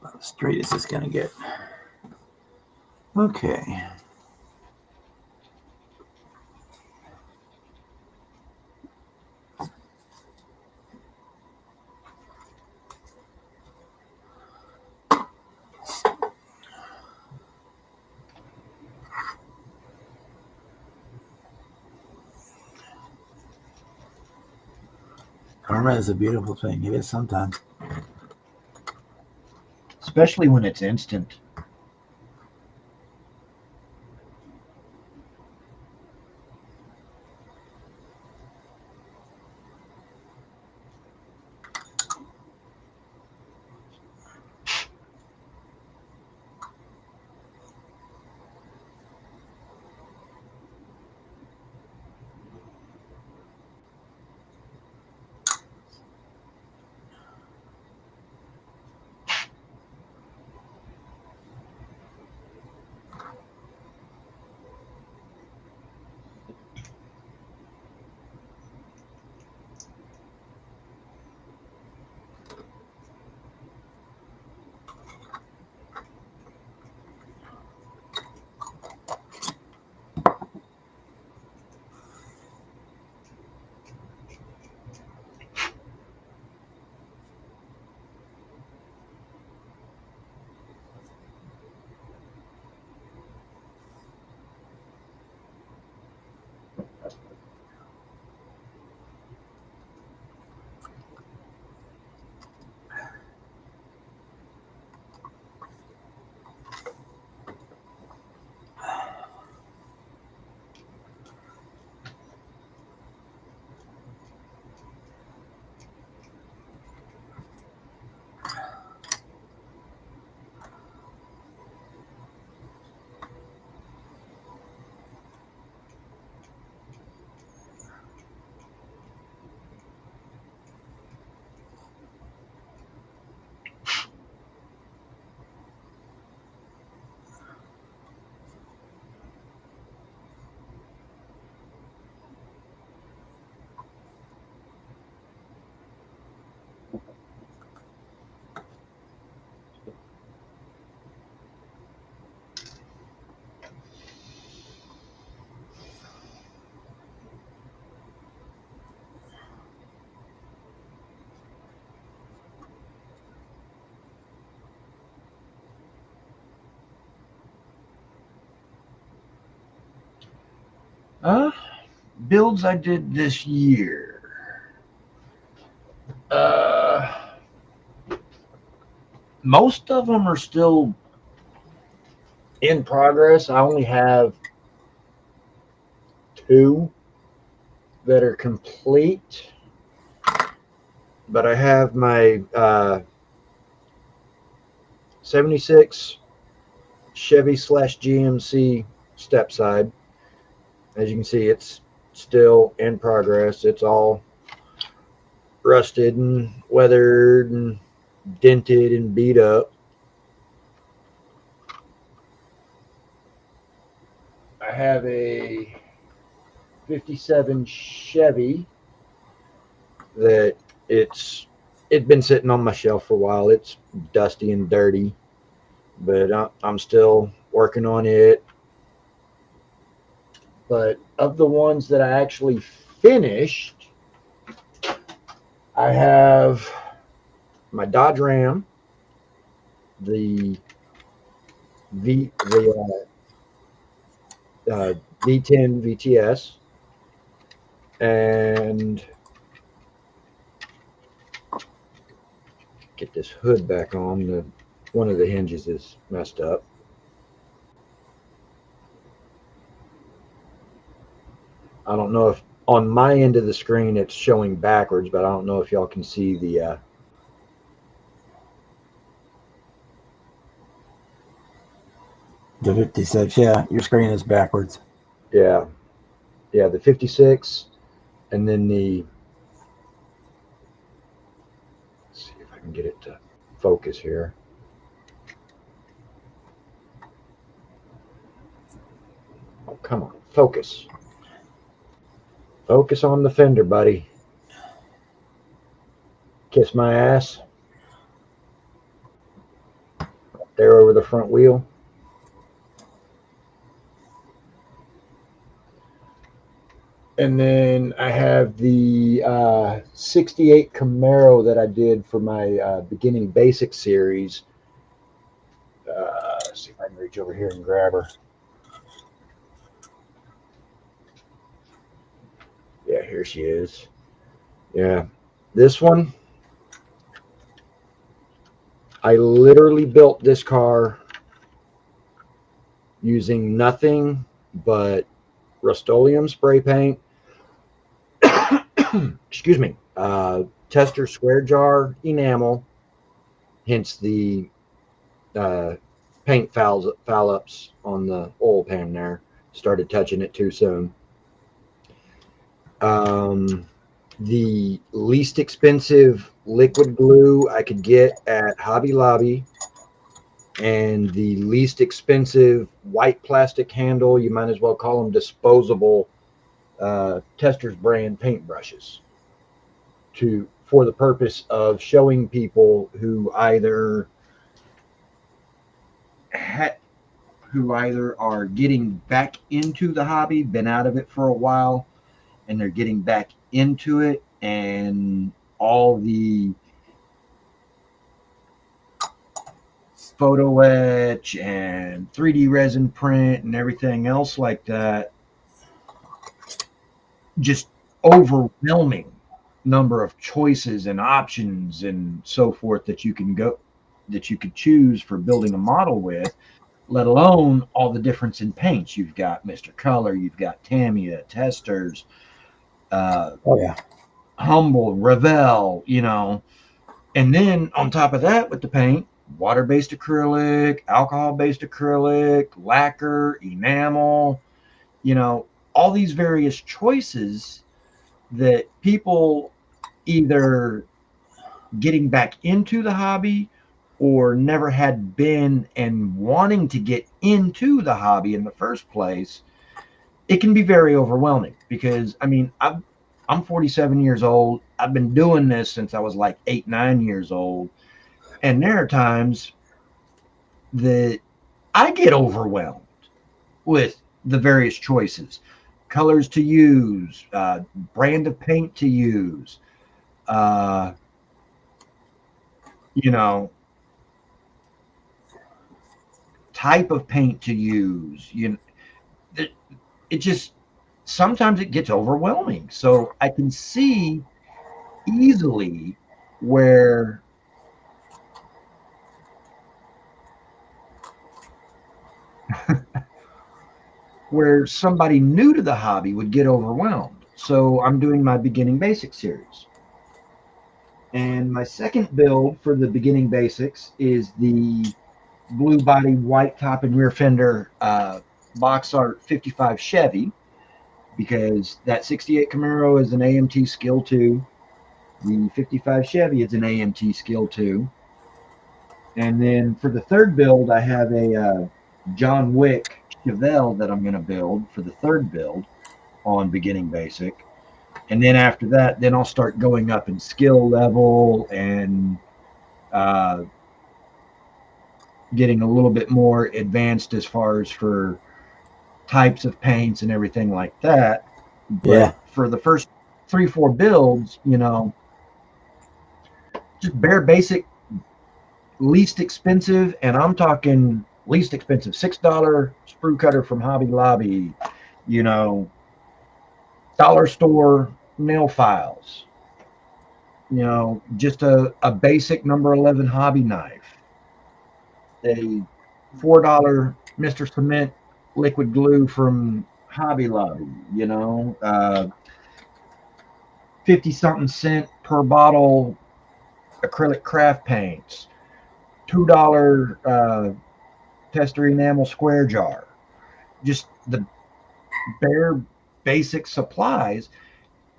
About as straight as it's going to get. Okay. Karma is a beautiful thing. It is sometimes. Especially when it's instant. Uh, Builds I did this year. Uh, Most of them are still in progress. I only have two that are complete, but I have my 76 Chevy slash GMC step side. As you can see, it's still in progress. It's all rusted and weathered and dented and beat up. I have a 57 Chevy that it's been sitting on my shelf for a while. It's dusty and dirty, but I'm still working on it. But of the ones that I actually finished, I have my Dodge Ram, the V10 VTS, and get this hood back on. One of the hinges is messed up. I don't know if on my end of the screen it's showing backwards, but I don't know if y'all can see The 56, yeah, your screen is backwards. yeah, the 56, and then let's see if I can get it to focus here. Oh, come on, focus. Focus on the fender, buddy. Kiss my ass. There over the front wheel. And then I have the 68 Camaro that I did for my beginning basic series. Let's see if I can reach over here and grab her. Yeah, here she is. Yeah, this one, I literally built this car using nothing but Rust-Oleum spray paint. Excuse me. Tester square jar enamel, hence the uh, paint foul ups on the oil pan there. Started touching it too soon. The least expensive liquid glue I could get at Hobby Lobby, and the least expensive white plastic handle, you might as well call them disposable Testors brand paintbrushes, for the purpose of showing people who either are getting back into the hobby, been out of it for a while, and they're getting back into it, and all the photo etch and 3D resin print and everything else like that, just overwhelming number of choices and options and so forth that you could choose for building a model with, let alone all the difference in paints. You've got Mr. Color, you've got Tamiya, Testors, Oh, yeah. Humble, Revell, and then on top of that with the paint, water-based acrylic, alcohol-based acrylic, lacquer, enamel, all these various choices that people either getting back into the hobby or never had been and wanting to get into the hobby in the first place, it can be very overwhelming because I'm 47 years old. I've been doing this since I was like 8, 9 years old. And there are times that I get overwhelmed with the various choices, colors to use, brand of paint to use, uh, you know, type of paint to use. It just sometimes it gets overwhelming. So I can see easily where somebody new to the hobby would get overwhelmed. So I'm doing my beginning basics series. And my second build for the beginning basics is the blue body, white top and rear fender box art 55 Chevy, because that 68 Camaro is an AMT Skill 2. The 55 Chevy is an AMT Skill 2. And then for the third build, I have a John Wick Chevelle that I'm going to build for the third build on beginning basic. And then after that, then I'll start going up in skill level and getting a little bit more advanced as far as for types of paints and everything like that. Yeah. But for the first 3-4 builds, just bare basic, least expensive, and I'm talking least expensive, $6 sprue cutter from Hobby Lobby, dollar store nail files, just a basic number 11 hobby knife, a $4 Mr. Cement liquid glue from Hobby Lobby, 50 something cent per bottle acrylic craft paints, $2 tester enamel square jar, just the bare basic supplies,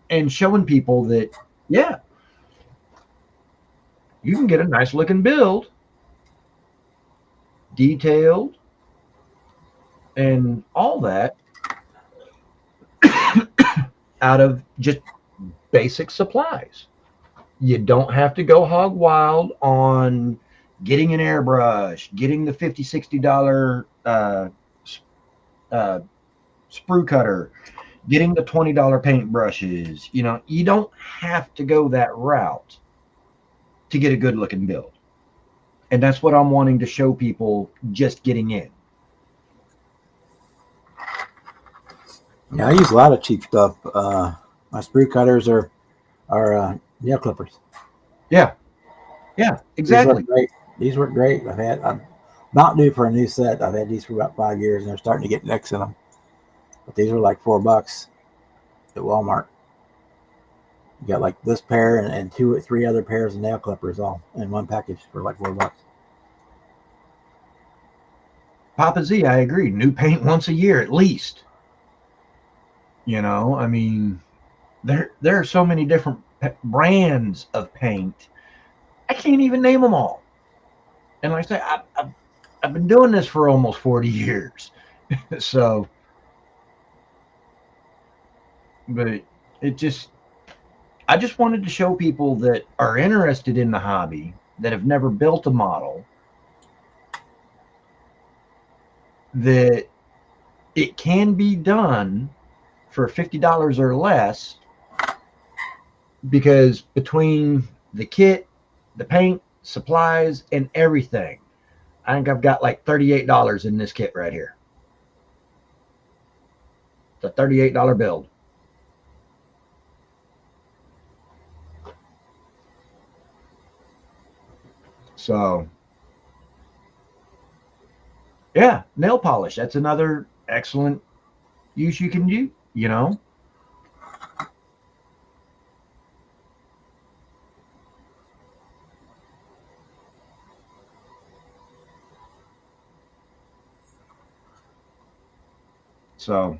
and showing people that, yeah, you can get a nice looking build, detailed, and all that out of just basic supplies. You don't have to go hog wild on getting an airbrush, getting the $50, $60 sprue cutter, getting the $20 paint brushes. You don't have to go that route to get a good looking build. And that's what I'm wanting to show people just getting in. Yeah, I use a lot of cheap stuff. My sprue cutters are nail clippers. Yeah, exactly. These work great. I'm not due for a new set. I've had these for about 5 years, and they're starting to get nicks in them. But these were like $4 at Walmart. You got like this pair and 2 or 3 other pairs of nail clippers all in one package for like $4. Papa Z, I agree. New paint once a year at least. I mean, there are so many different brands of paint. I can't even name them all. And like I say, I've been doing this for almost 40 years. So, but I just wanted to show people that are interested in the hobby, that have never built a model, that it can be done for $50 or less, because between the kit, the paint, supplies, and everything, I think I've got like $38 in this kit right here. It's a $38 build. So, yeah, nail polish. That's another excellent use you can do, So,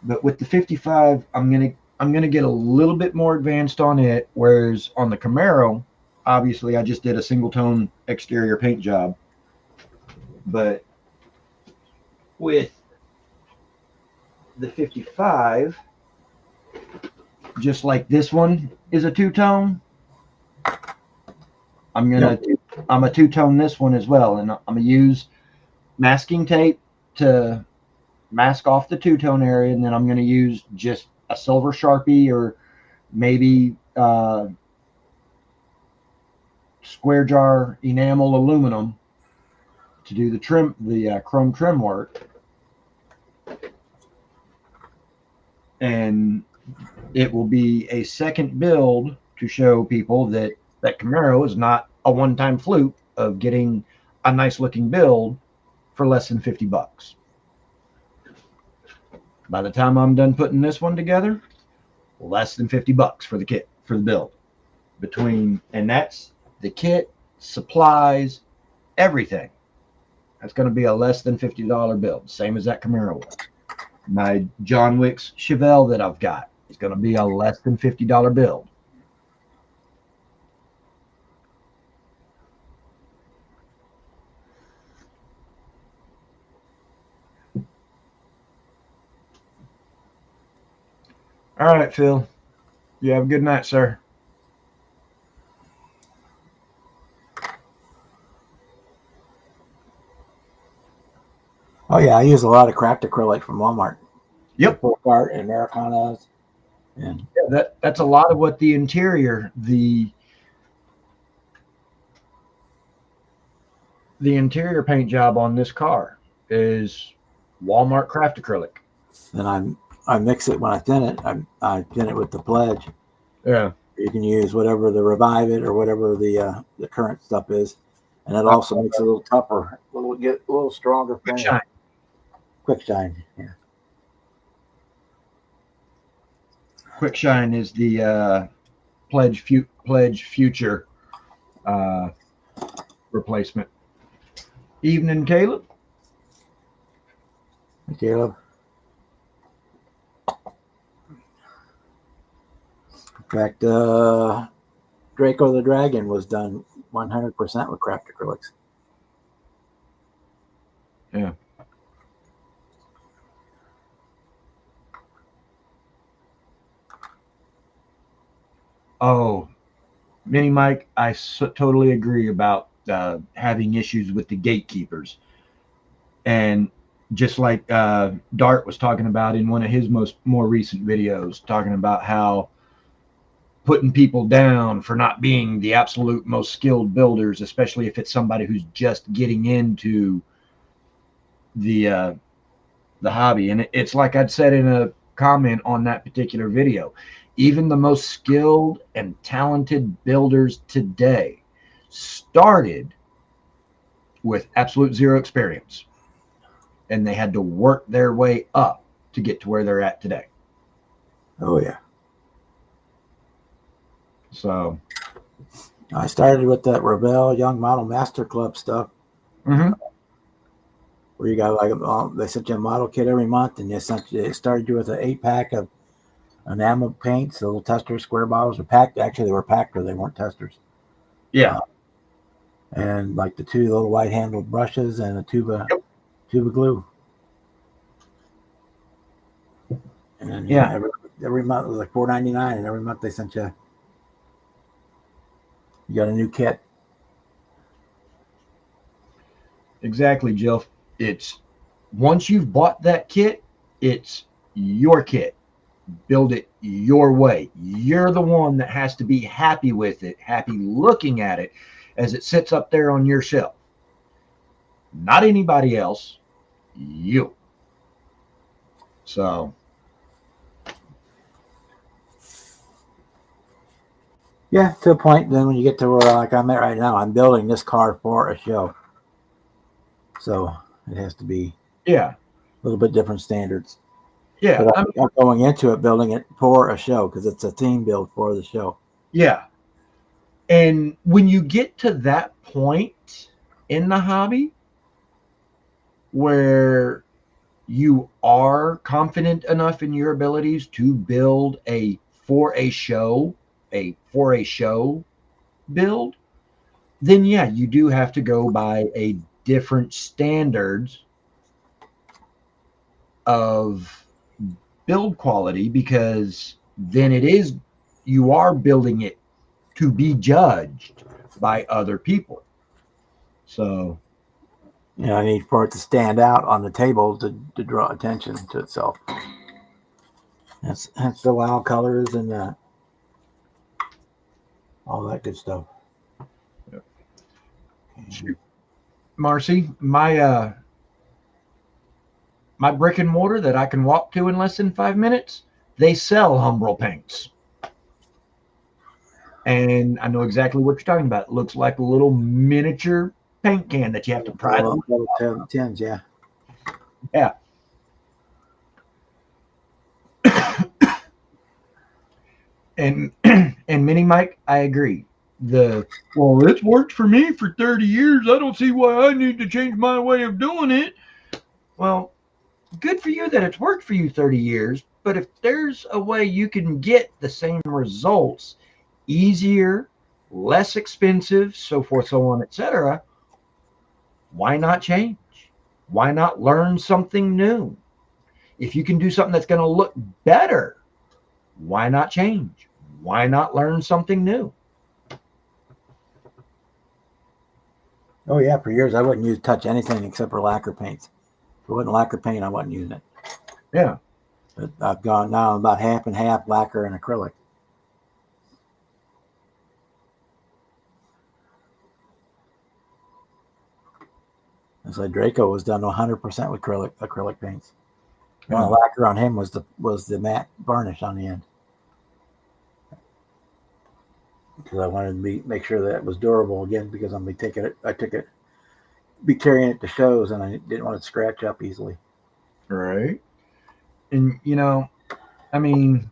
but with the 55, I'm gonna get a little bit more advanced on it. Whereas on the Camaro, obviously I just did a single tone exterior paint job. But with the 55, just like this one is a two-tone, I'm a two-tone this one as well, and I'm gonna use masking tape to mask off the two-tone area, and then I'm gonna use just a silver Sharpie or maybe square jar enamel aluminum to do the chrome trim work. and it will be a second build to show people that Camaro is not a one-time fluke of getting a nice looking build for less than $50. By the time I'm done putting this one together, less than $50 for the kit, for the build. And that's the kit, supplies, everything. That's going to be a less than $50 build, same as that Camaro was. My John Wick's Chevelle that I've got is going to be a less than $50 build. All right, Phil. You have a good night, sir. Oh yeah, I use a lot of cracked acrylic from Walmart. Yep. Folk art and Americanas. And yeah, that's a lot of what the interior paint job on this car is Walmart craft acrylic. then I mix it when I thin it. I thin it with the Pledge. Yeah. You can use whatever the Revive It or whatever the current stuff is, and it also makes it a little tougher, get a little stronger. Quick shine. Quick shine. Yeah. Quick shine is the Pledge Future replacement. Evening, Caleb. Hey, Caleb. In fact, Draco the Dragon was done 100% with craft acrylics. Yeah. Oh, Mini Mike, I totally agree about having issues with the gatekeepers. And just like Dart was talking about in one of his more recent videos, talking about how putting people down for not being the absolute most skilled builders, especially if it's somebody who's just getting into the hobby. And it's like I'd said in a comment on that particular video, even the most skilled and talented builders today started with absolute zero experience, and they had to work their way up to get to where they're at today. Oh yeah. So I started with that Rebel Young Model Master Club stuff, where you got like they sent you a model kit every month, and they started you with an 8-pack of enamel paints, the little tester square bottles. Are packed. Actually, they were packed, or they weren't testers. Yeah. And like the 2 little white handled brushes and a tube of glue. And then, yeah, every month it was like $4.99, and every month they sent you got a new kit. Exactly, Jill. It's once you've bought that kit, it's your kit. Build it your way. You're the one that has to be happy with it, happy looking at it as it sits up there on your shelf. Not anybody else, you. So yeah, to a point. Then when you get to where like I'm at right now, I'm building this car for a show, so it has to be a little bit different standards. Yeah, but I'm going into it building it for a show because it's a team build for the show. Yeah, and when you get to that point in the hobby where you are confident enough in your abilities to build for a show build, then yeah, you do have to go by a different standards of build quality, because then you are building it to be judged by other people. So I need for it to stand out on the table to draw attention to itself. That's the wow colors and all that good stuff. Yep. Marcy, my brick and mortar that I can walk to in less than 5 minutes, they sell Humbrol paints. And I know exactly what you're talking about. It looks like a little miniature paint can that you have to pry the Little tins, yeah. yeah. And and Mini Mike, I agree. Well, it's worked for me for 30 years. I don't see why I need to change my way of doing it. Well, good for you that it's worked for you 30 years, but if there's a way you can get the same results easier, less expensive, so forth, so on, etc., why not change? Why not learn something new? If you can do something that's going to look better, why not change? Why not learn something new? Oh yeah, for years I wouldn't touch anything except for lacquer paints. If it wasn't lacquer paint, I wasn't using it. Yeah. But I've gone now about half and half lacquer and acrylic. It's like Draco was done 100% with acrylic paints. The only lacquer on him was the matte varnish on the end. Because I wanted to make sure that it was durable again, because I'm be carrying it to shows, and I didn't want it to scratch up easily. Right. And I mean,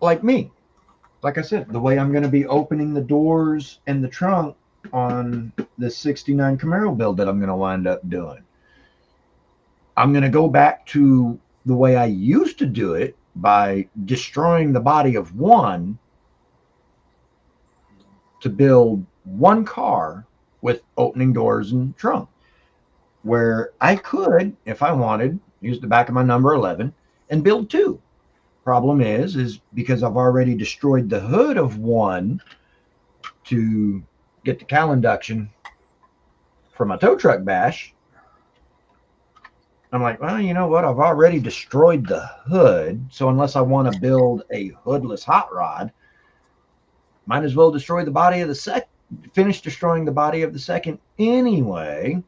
like me, like I said, the way I'm going to be opening the doors and the trunk on the 69 Camaro build that I'm going to wind up doing, I'm going to go back to the way I used to do it by destroying the body of one to build one car with opening doors and trunk, where I could, if I wanted, use the back of my number 11 and build two. Problem is because I've already destroyed the hood of one to get the cowl induction for my tow truck bash, I'm like, well, you know what? I've already destroyed the hood. So unless I want to build a hoodless hot rod, might as well destroy the body of the second, finish destroying the body of the second anyway.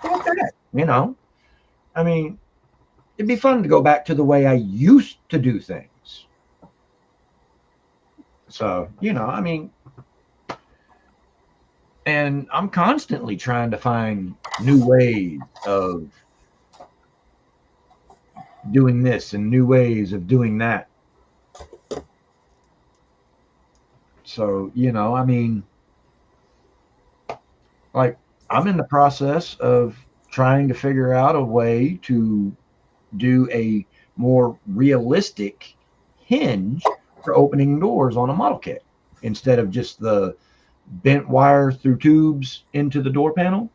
Okay. I mean, it'd be fun to go back to the way I used to do things. So, I mean, and I'm constantly trying to find new ways of doing this and new ways of doing that. So, I mean, like, I'm in the process of trying to figure out a way to do a more realistic hinge for opening doors on a model kit instead of just the bent wire through tubes into the door panel.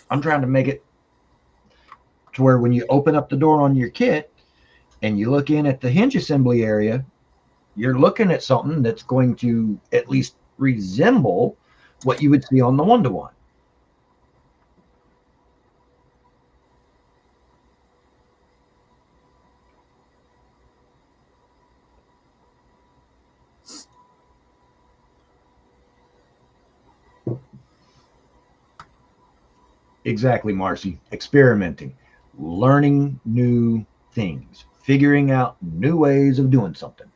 I'm trying to make it to where when you open up the door on your kit and you look in at the hinge assembly area, you're looking at something that's going to at least resemble what you would see on the one-to-one. Exactly, Marcy. Experimenting, learning new things, figuring out new ways of doing something.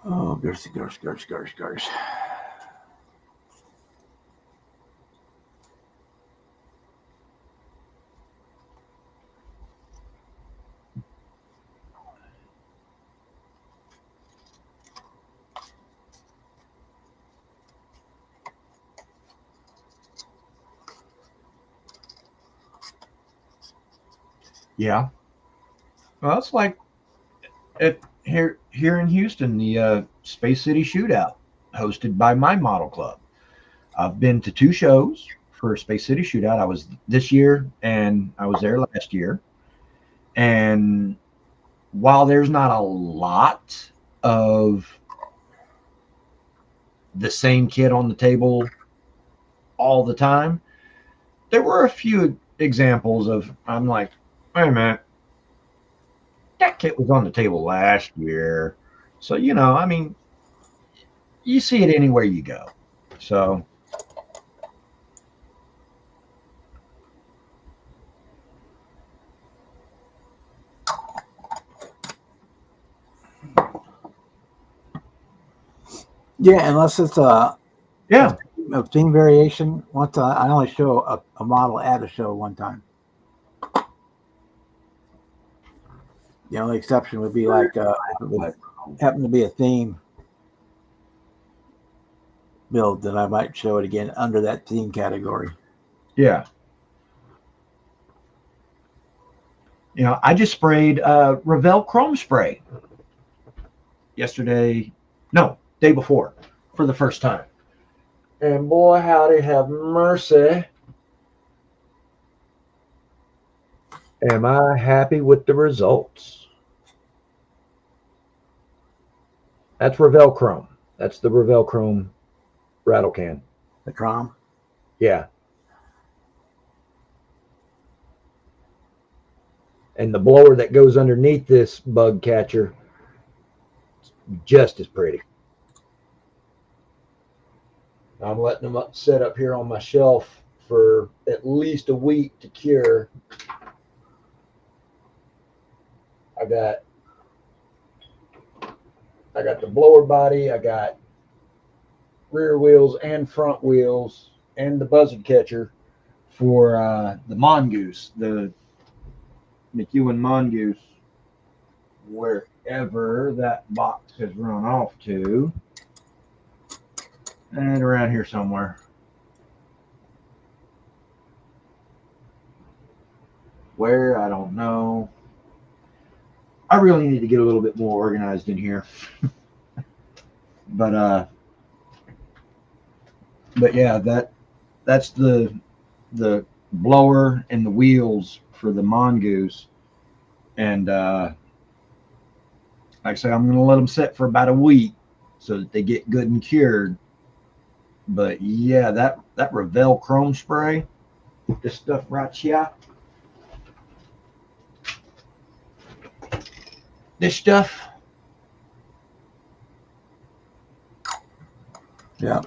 Oh, gosh. Yeah. Well, it's like here in Houston, the Space City Shootout, hosted by my model club. I've been to two shows for Space City Shootout. I was this year and I was there last year. And while there's not a lot of the same kit on the table all the time. There were a few examples of, I'm like, wait a minute, that kit was on the table last year. So, I mean, you see it anywhere you go. So, Yeah, unless it's yeah, a theme variation. Once I only show a model at a show one time. The only exception would be like if it would happen to be a theme build, then I might show it again under that theme category. yeah. I just sprayed Revell Chrome spray yesterday. No, day before, for the first time. And boy, howdy, have mercy. Am I happy with the results? That's Revell Chrome. That's the Revell Chrome rattle can. The Crom. Yeah. And the blower that goes underneath this bug catcher, just as pretty. I'm letting them sit up here on my shelf for at least a week to cure. I got the blower body, I got rear wheels and front wheels, and the buzzard catcher for the Mongoose, the McEwen Mongoose, wherever that box has run off to. And around here somewhere. Where, I don't know. I really need to get a little bit more organized in here. But yeah, that's the blower and the wheels for the Mongoose. And like I say, I'm going to let them sit for about a week so that they get good and cured. But yeah, that Revell Chrome spray, this stuff right here, this stuff. Yeah.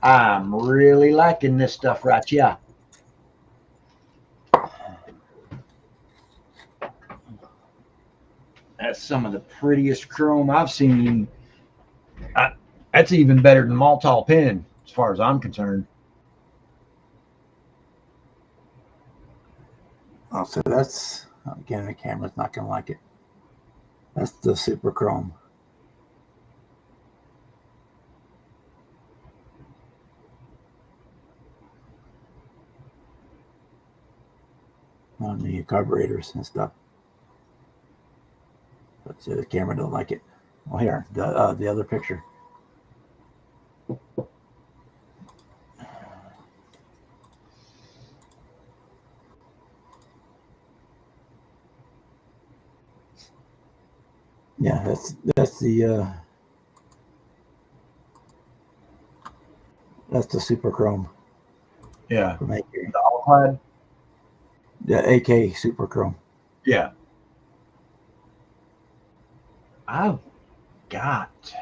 I'm really liking this stuff right here. That's some of the prettiest chrome I've seen. That's even better than Maltol Pen, as far as I'm concerned. Oh, so that's again the camera's not gonna like it. That's the Super Chrome. On the carburetors and stuff. But the camera don't like it. Well, here, the other picture. Yeah, that's the Super Chrome. Yeah. From AK. The Alclad? The AK Super Chrome. Yeah. I've got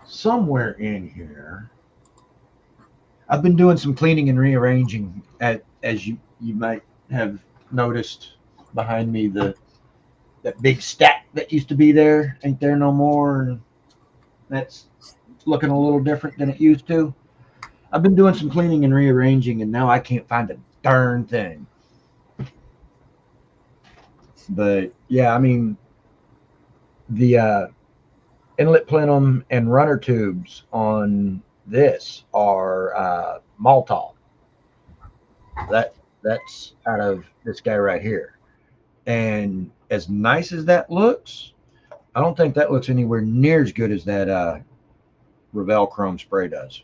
somewhere in here. I've been doing some cleaning and rearranging, as you might have noticed behind me. That big stack that used to be there ain't there no more, and that's looking a little different than it used to. I've been doing some cleaning and rearranging, and now I can't find a darn thing. But yeah, I mean, the inlet plenum and runner tubes on this are Maltol. That's out of this guy right here. And as nice as that looks, I don't think that looks anywhere near as good as that Revell Chrome spray does.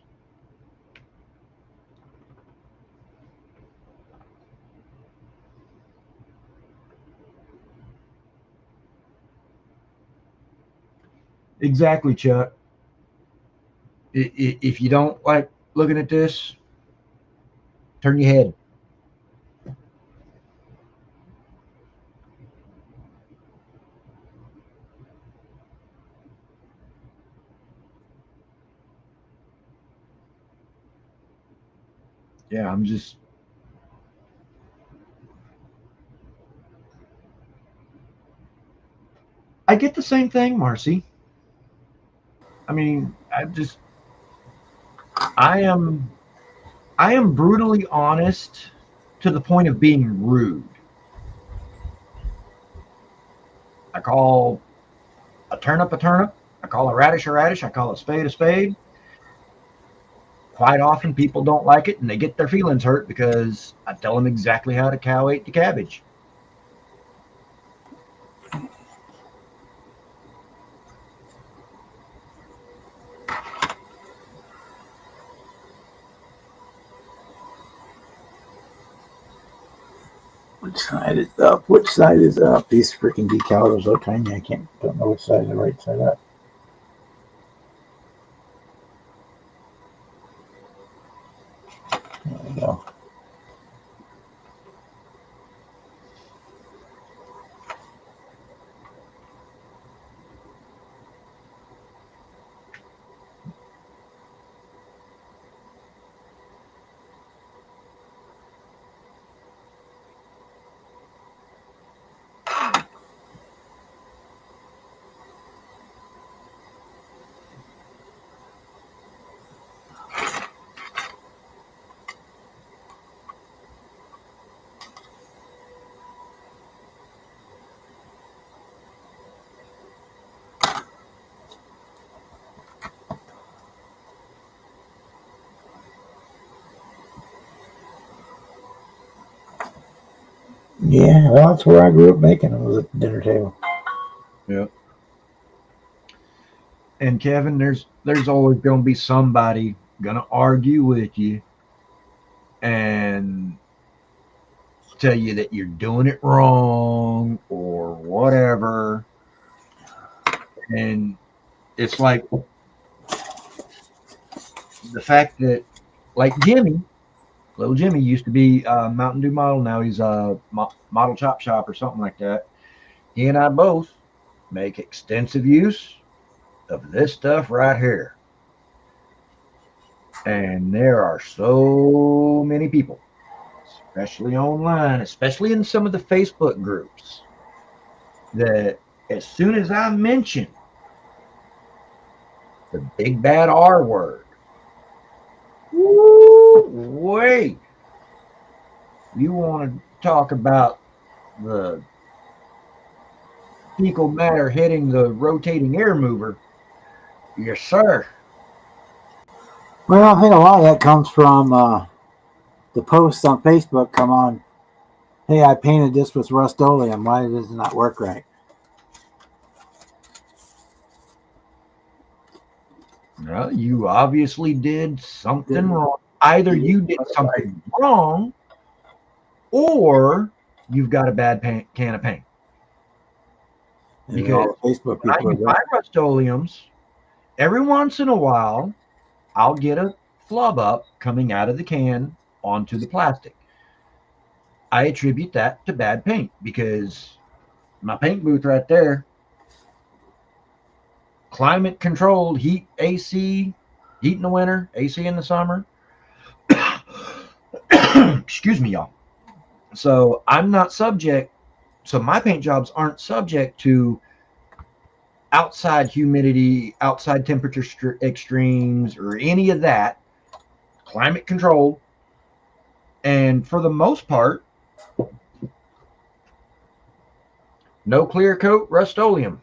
Exactly, Chuck. If you don't like looking at this, turn your head. Yeah, I'm just. I get the same thing, Marcy. I mean, I am I am brutally honest to the point of being rude. I call a turnip a turnip. I call a radish a radish. I call a spade a spade. Quite often people don't like it and they get their feelings hurt because I tell them exactly how the cow ate the cabbage. Which side is up? Which side is up? These freaking decals are so tiny, don't know which side is the right side up. There we go. Yeah, well, that's where I grew up making them, was at the dinner table. Yeah. And Kevin, there's always going to be somebody going to argue with you and tell you that you're doing it wrong or whatever. And it's like the fact that, like little Jimmy used to be a Mountain Dew model. Now he's a model chop shop or something like that. He and I both make extensive use of this stuff right here. And there are so many people, especially online, especially in some of the Facebook groups, that as soon as I mention the big bad R word, wait, you want to talk about the fecal matter hitting the rotating air mover? Yes, sir. Well, I think a lot of that comes from the posts on Facebook come on, hey, I painted this with Rust-Oleum. Why does it not work right? Well, you obviously did something wrong. Either you did something wrong or you've got a bad can of paint. Because Facebook when I use my Rust-Oleums, every once in a while, I'll get a flub up coming out of the can onto the plastic. I attribute that to bad paint because my paint booth right there, climate controlled, heat AC, heat in the winter, AC in the summer. Excuse me, y'all. So I'm not subject. So my paint jobs aren't subject to outside humidity, outside temperature extremes, or any of that. Climate controlled. And for the most part, no clear coat Rust-Oleum.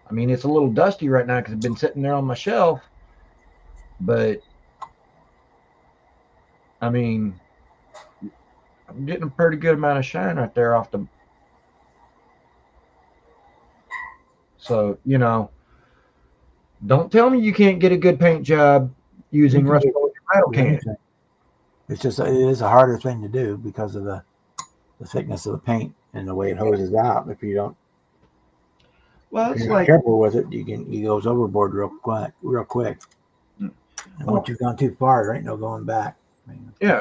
I mean, it's a little dusty right now because it's been sitting there on my shelf. But, I mean, I'm getting a pretty good amount of shine right there off the. So, don't tell me you can't get a good paint job using Rust-Oleum rattle can. It is a harder thing to do because of the thickness of the paint and the way it hoses out. If you don't, well, if you're not careful with it, it goes overboard real quick. And once you've gone too far, there ain't no going back. Yeah.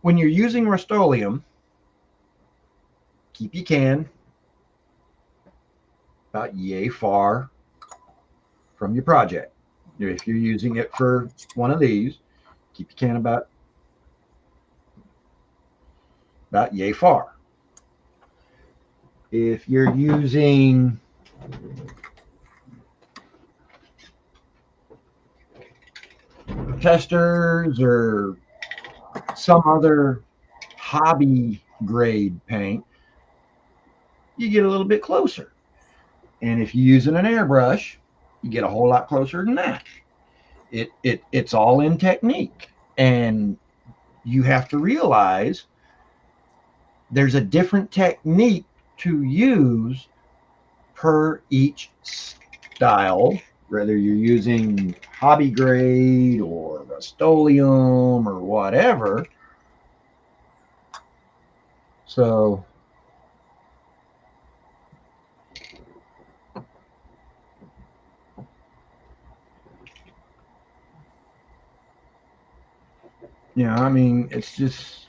When you're using Rust-Oleum, keep your can about yay far from your project. If you're using it for one of these, keep your can about yay far. If you're using testers or some other hobby grade paint, you get a little bit closer. And if you're using an airbrush, you get a whole lot closer than that. It's all in technique. And you have to realize there's a different technique to use per each style, whether you're using hobby grade or Rust-Oleum or whatever. So yeah, I mean, it's just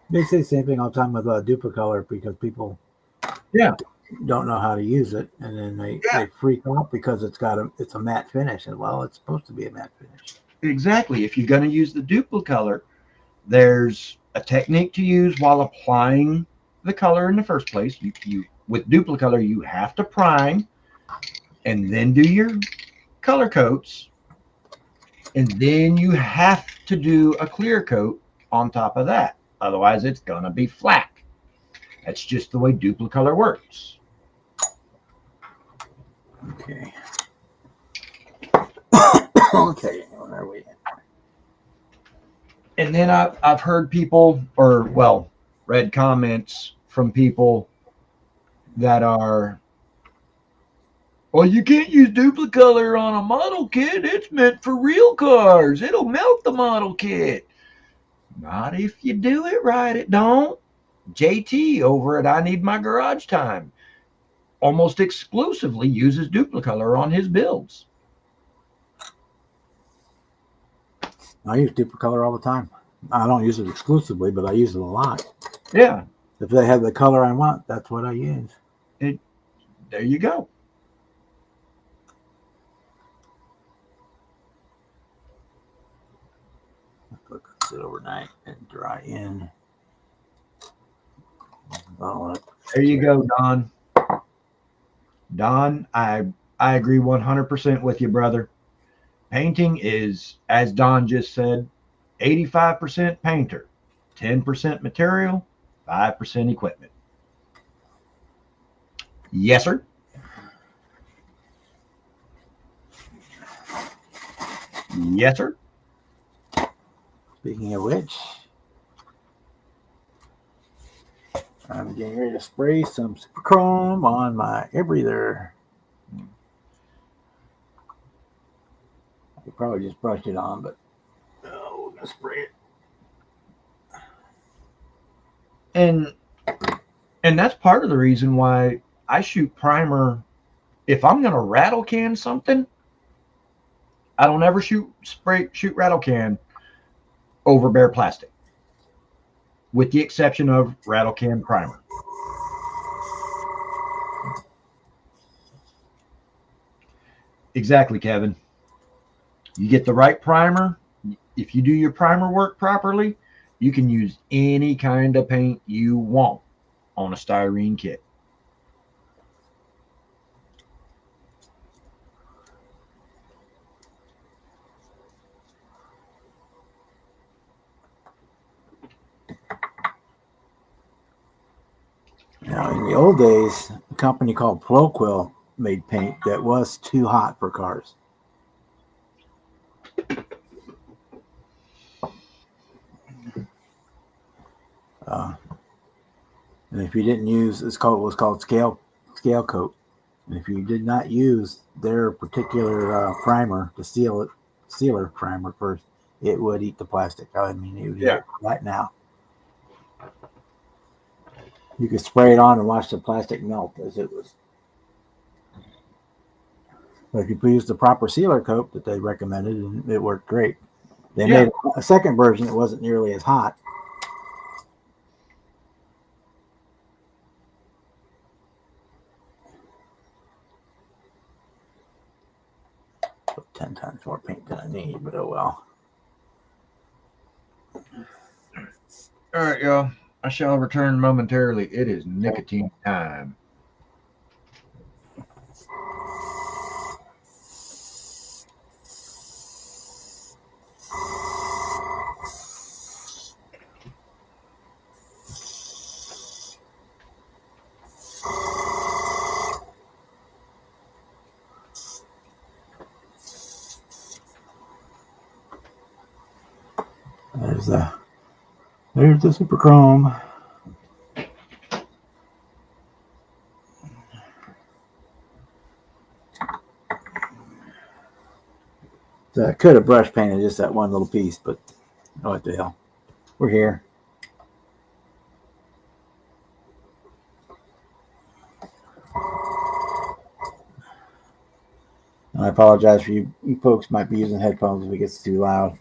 they say the same thing all the time with duplicolor because people don't know how to use it, and then they freak out because it's a matte finish, and well, it's supposed to be a matte finish. Exactly. If you're going to use the duplicolor, there's a technique to use while applying the color in the first place. You with duplicolor, you have to prime and then do your color coats, and then you have to do a clear coat on top of that. Otherwise, it's going to be flat. That's just the way duplicolor works. Okay. Okay, where are we? And then I've heard people, or well, read comments from people that are, well, you can't use duplicolor on a model kit. It's meant for real cars. It'll melt the model kit. Not if you do it right. It don't. JT over at I Need My Garage Time almost exclusively uses duplicolor on his builds. I use duplicolor all the time. I don't use it exclusively, but I use it a lot. Yeah. If they have the color I want, that's what I use. There you go. Let it sit overnight and dry in. There you go, Don. Don, I agree 100% with you, brother. Painting is, as Don just said, 85% painter, 10% material, 5% equipment. Yes, sir. Yes, sir. Speaking of which, I'm getting ready to spray some super chrome on my air breather. I could probably just brush it on, but we're going to spray it. And that's part of the reason why I shoot primer. If I'm going to rattle can something, I don't ever shoot rattle can over bare plastic, with the exception of rattle can primer. Exactly, Kevin. You get the right primer. If you do your primer work properly, you can use any kind of paint you want on a styrene kit. Now, in the old days, a company called Ploquil made paint that was too hot for cars. And if you didn't use, it was called scale coat. And if you did not use their particular primer, the sealer primer first, it would eat the plastic. I mean, it would eat it right now. You could spray it on and watch the plastic melt as it was. But if you use the proper sealer coat that they recommended, it worked great. They Yeah. made a second version that wasn't nearly as hot. Put 10 times more paint than I need, but oh well. All right, y'all. I shall return momentarily. It is nicotine time. There's the super chrome. So I could have brush painted just that one little piece, but oh, what the hell. We're here. And I apologize for you folks might be using headphones if it gets too loud.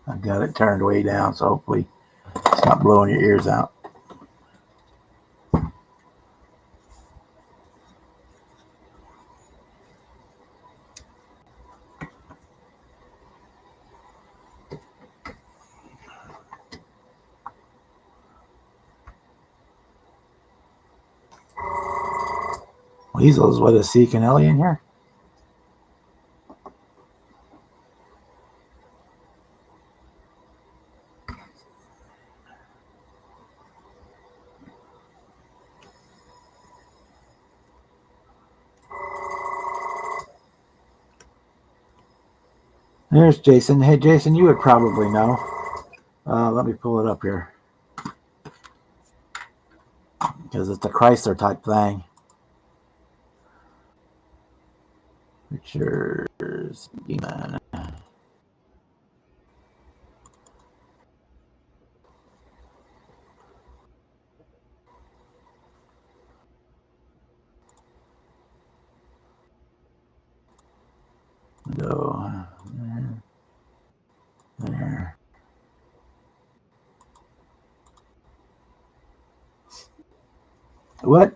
I've got it turned way down, so hopefully it's not blowing your ears out. Weasels with a C Canelli in here. There's Jason. Hey, Jason, you would probably know. Let me pull it up here. Because it's a Chrysler type thing. Pictures. Demon. No. There. What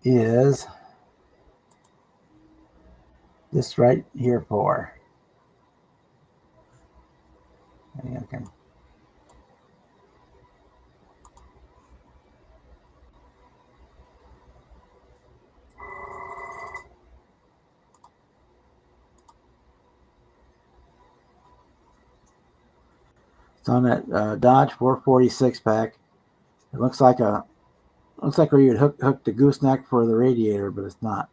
is this right here for? Okay. It's on that Dodge 446 pack. It looks like where you'd hook the gooseneck for the radiator, but it's not.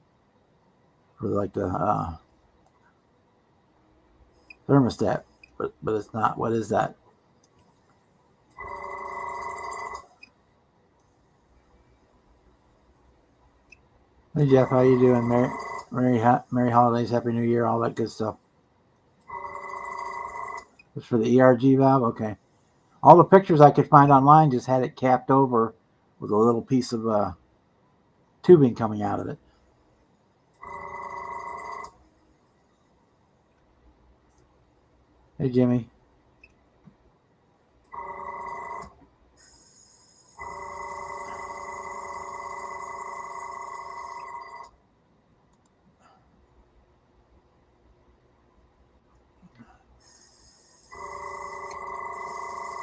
For like the thermostat, but it's not. What is that? Hey Jeff, how you doing? Merry holidays, Happy New Year, all that good stuff. It's for the ERG valve. Okay. All the pictures I could find online just had it capped over with a little piece of tubing coming out of it. Hey Jimmy.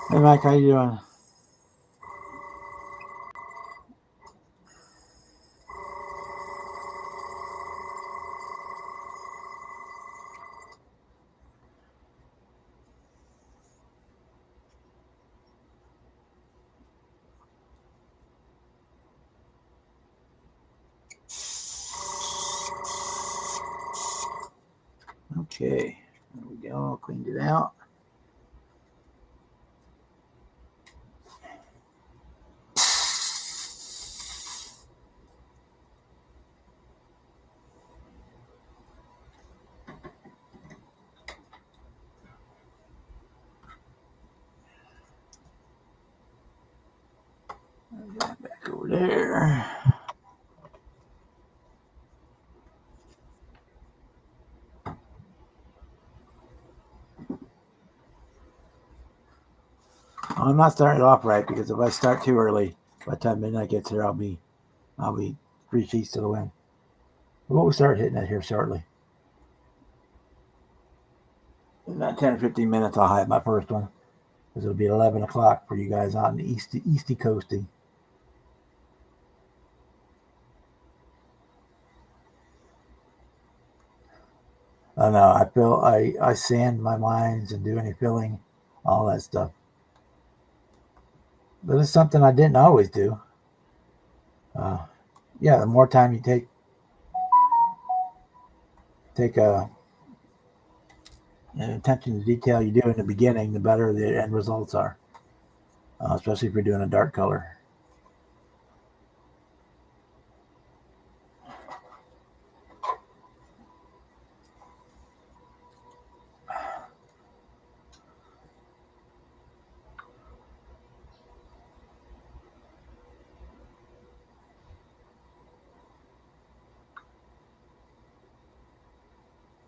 Hey Mike, how you doing? Okay, there we go. Cleaned it out. There. I'm not starting it off right because if I start too early, by the time midnight gets here, I'll be 3 sheets to the wind. But we'll start hitting it here shortly. In about 10 or 15 minutes, I'll have my first one because it'll be 11 o'clock for you guys on the easty coasty. I know. I sand my lines and do any filling, all that stuff. But it's something I didn't always do. Yeah, the more time you take attention to detail you do in the beginning, the better the end results are. Especially if you're doing a dark color.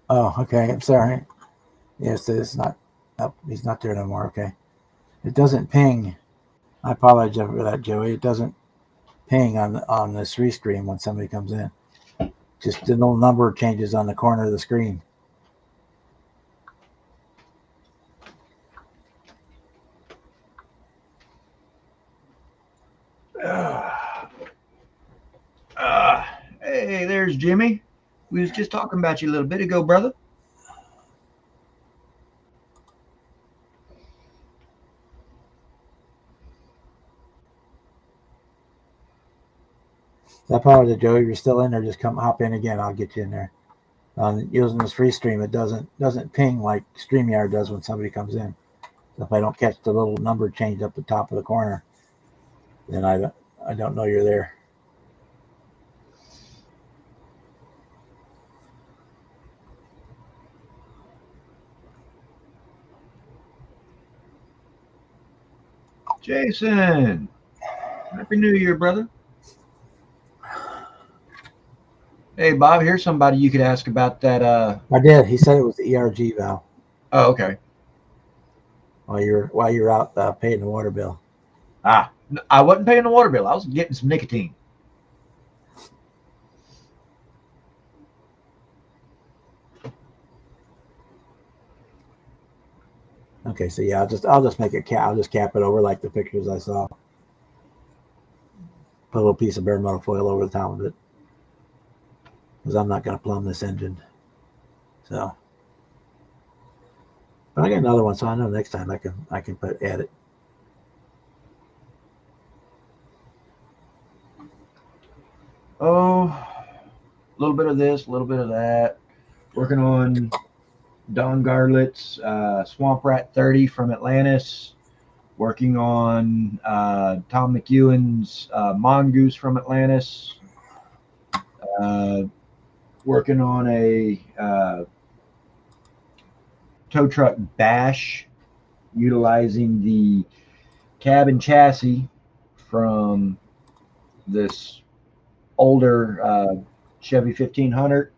Oh, okay. I'm sorry. Yes, it's not. Oh, he's not there no more. Okay. It doesn't ping. I apologize for that, Joey. It doesn't ping on this restream when somebody comes in. Just the little number changes on the corner of the screen. Hey, there's Jimmy. We was just talking about you a little bit ago, brother. I apologize, Joey. If you're still in there, just come hop in again. I'll get you in there. Using this free stream, it doesn't ping like StreamYard does when somebody comes in. So if I don't catch the little number change up the top of the corner, then I don't know you're there. Jason, Happy New Year, brother. Hey, Bob, here's somebody you could ask about that. I did. He said it was the ERG valve. Oh, okay. While you're out paying the water bill. I wasn't paying the water bill. I was getting some nicotine. Okay, so yeah, I'll just make it I'll just cap it over like the pictures I saw. Put a little piece of bare metal foil over the top of it because I'm not going to plumb this engine. So, but I got another one, so I know next time I can add it. Oh, a little bit of this, a little bit of that. Working on Don Garlett's Swamp Rat 30 from Atlantis. Working on Tom McEwen's Mongoose from Atlantis. Working on a tow truck bash utilizing the cabin chassis from this older Chevy 1500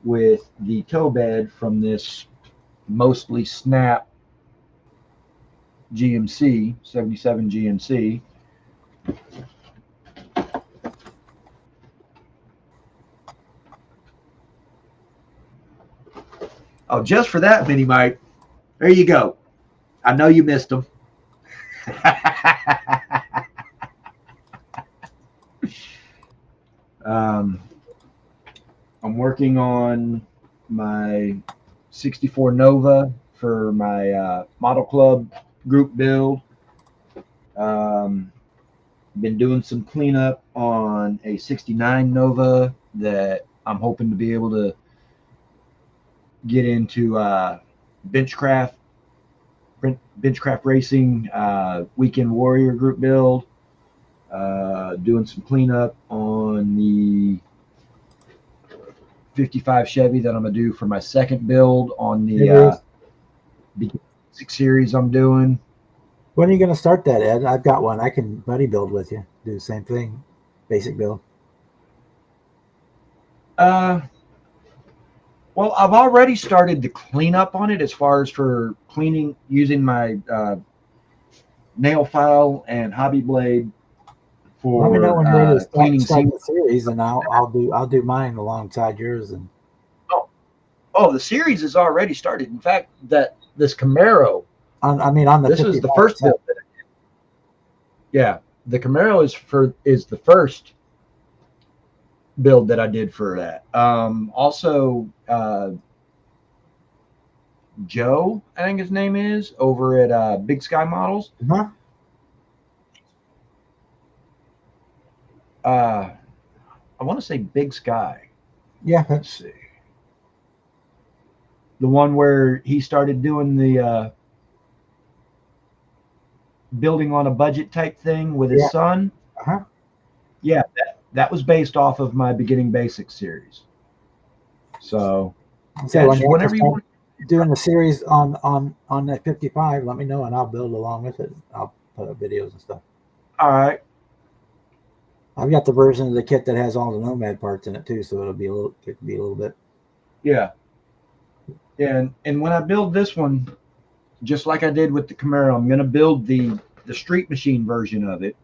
with the tow bed from this mostly snap GMC 77 GMC. Oh, just for that, Mini Mike. There you go. I know you missed them. I'm working on my 64 Nova for my Model Club group build. Been doing some cleanup on a 69 Nova that I'm hoping to be able to get into Benchcraft Racing Weekend Warrior group build. Doing some cleanup on the 55 Chevy that I'm going to do for my second build on the 6 series I'm doing. When are you going to start that, Ed? I've got one. I can buddy build with you. Do the same thing. Basic build. Uh, well, I've already started the cleanup on it as far as for cleaning using my nail file and hobby blade Let me know for when you're ready to cleaning start seam. the series, and I'll do mine alongside yours. And Oh, oh, the series is already started. In fact, that this Camaro, on the this is the 55 first itself. build. Yeah, the Camaro is the first build that I did for that. Also, Joe, I think his name is, over at Big Sky Models. Huh? I want to say Big Sky. Yeah, Let's see. The one where he started doing the building on a budget type thing with his yeah. son. Uh-huh. Yeah, that was based off of my Beginning Basics series. So, So yeah, when just you have to whenever you start want. doing the series on that 55, let me know and I'll build along with it. I'll put up videos and stuff. All right. I've got the version of the kit that has all the Nomad parts in it too, so it can be a little bit. Yeah. Yeah, and when I build this one, just like I did with the Camaro, I'm going to build the street machine version of it.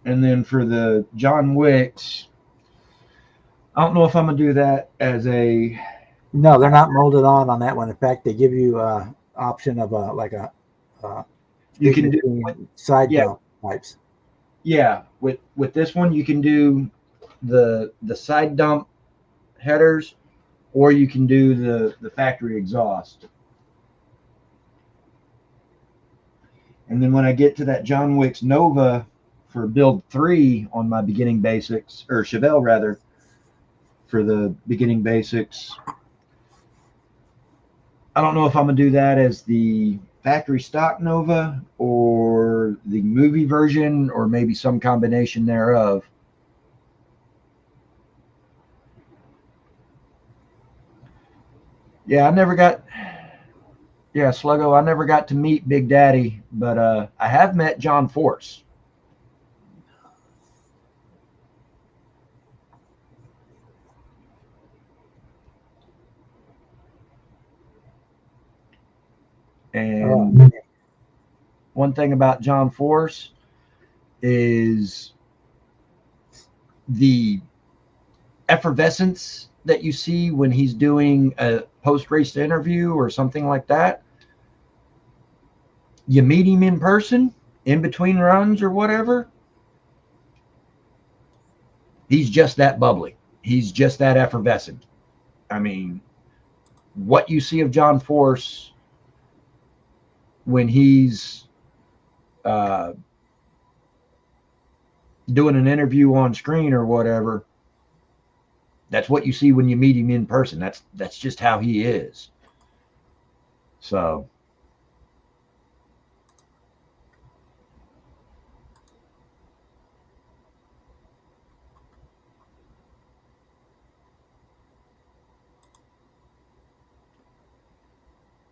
And then for the John Wicks, I don't know if I'm going to do that as a. No, they're not molded on that one. In fact, they give you a option of a You street can do. machine side Yeah, dump types. yeah. With this one, you can do the side dump headers, or you can do the factory exhaust. And then when I get to that John Wicks Nova for build 3 on my beginning basics, or Chevelle rather, for the beginning basics, I don't know if I'm going to do that as the factory stock Nova or the movie version or maybe some combination thereof. Yeah, Sluggo, I never got to meet Big Daddy, but I have met John Force. Oh, And one thing about John Force is the effervescence that you see when he's doing a post race interview or something like that. You meet him in person in between runs or whatever, he's just that bubbly. He's just that effervescent. I mean, what you see of John Force when he's uh, doing an interview on screen or whatever, that's what you see when you meet him in person. That's just how he is. So,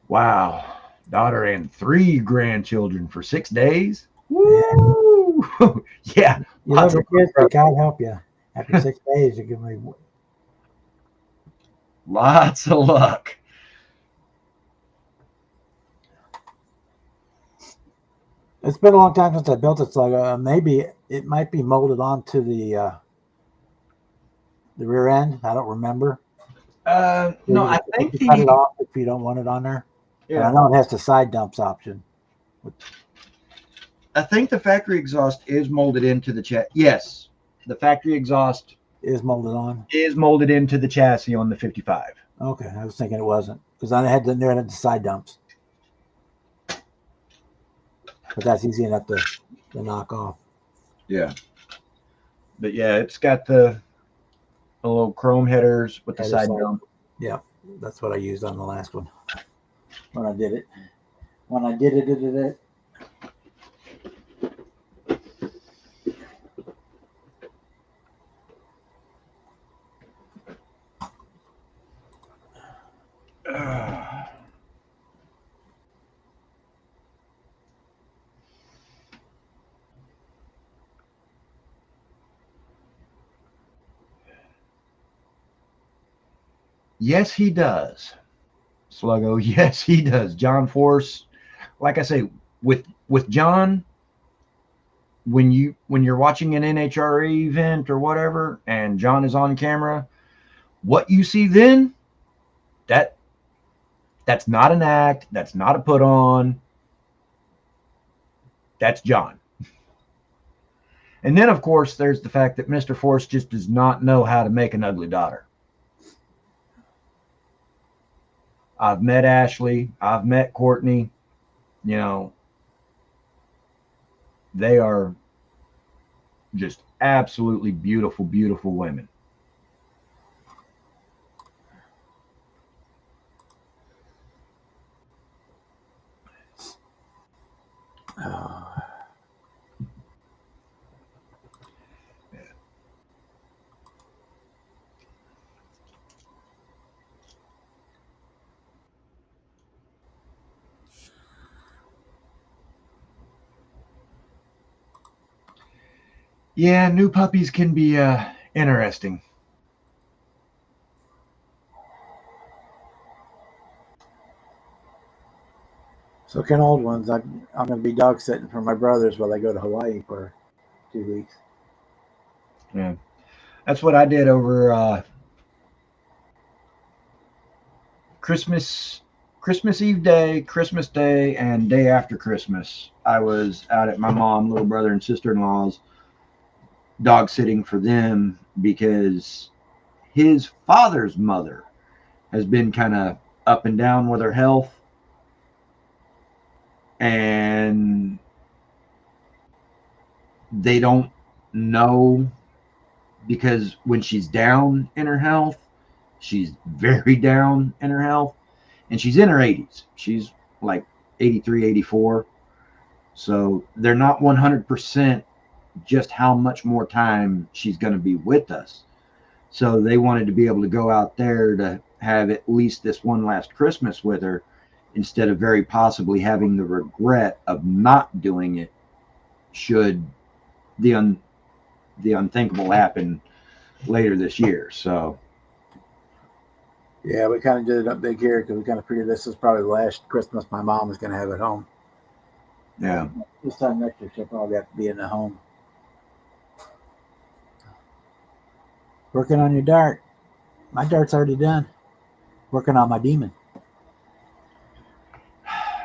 wow, daughter and 3 grandchildren for 6 days. yeah. Woo! Yeah, You lots love of your kids, but God help you. After 6 days, you give me. lots of luck. It's been a long time since I built it, so maybe it might be molded onto the rear end. I don't remember. No, Maybe I if think you cut it the off if you don't want it on there. But I yeah, know it has the side dumps option. I think the factory exhaust is molded into the chassis. Yes, the factory exhaust Is molded on. is molded into the chassis on the 55. Okay, I was thinking it wasn't because I had the side dumps, but that's easy enough to knock off. Yeah, but yeah, it's got the little chrome headers with the Header side side. dump. Yeah, that's what I used on the last one when I did it. When I did it. Yes, he does. Sluggo, yes, he does. John Force, like I say, with John, when you're watching an NHRA event or whatever, and John is on camera, what you see then, that that's not an act, that's not a put on, that's John. And then, of course, there's the fact that Mr. Force just does not know how to make an ugly daughter. I've met Ashley, I've met Courtney. You know, they are just absolutely beautiful, beautiful women. Oh. Yeah, new puppies can be interesting. So can old ones. I'm going to be dog sitting for my brothers while they go to Hawaii for 2 weeks. Yeah, that's what I did over Christmas, Christmas Eve day, Christmas Day, and day after Christmas. I was out at my mom, little brother, and sister in law's, dog sitting for them because his father's mother has been kind of up and down with her health, and they don't know because when she's down in her health, she's very down in her health, and she's in her 80s. She's like 83, 84. So they're not 100% just how much more time she's going to be with us. So they wanted to be able to go out there to have at least this one last Christmas with her instead of very possibly having the regret of not doing it should the the unthinkable happen later this year. So Yeah, we kind of did it up big here because we kind of figured this is probably the last Christmas my mom is going to have at home. yeah, This time next year she'll probably have to be in the home. Working on your dart. My dart's already done. Working on my demon.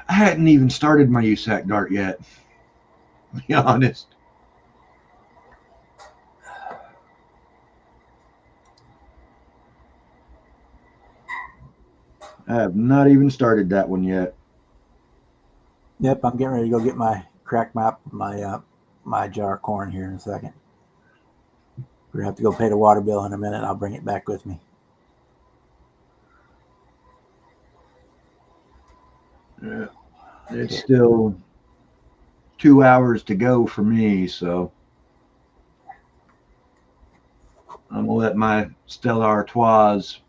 I hadn't even started my USAC dart yet. To be honest. I have not even started that one yet. Yep, I'm getting ready to go get my jar of corn here in a second. We're gonna have to go pay the water bill in a minute. I'll bring it back with me. Yeah, it's still 2 hours to go for me, so I'm gonna let my Stella Artois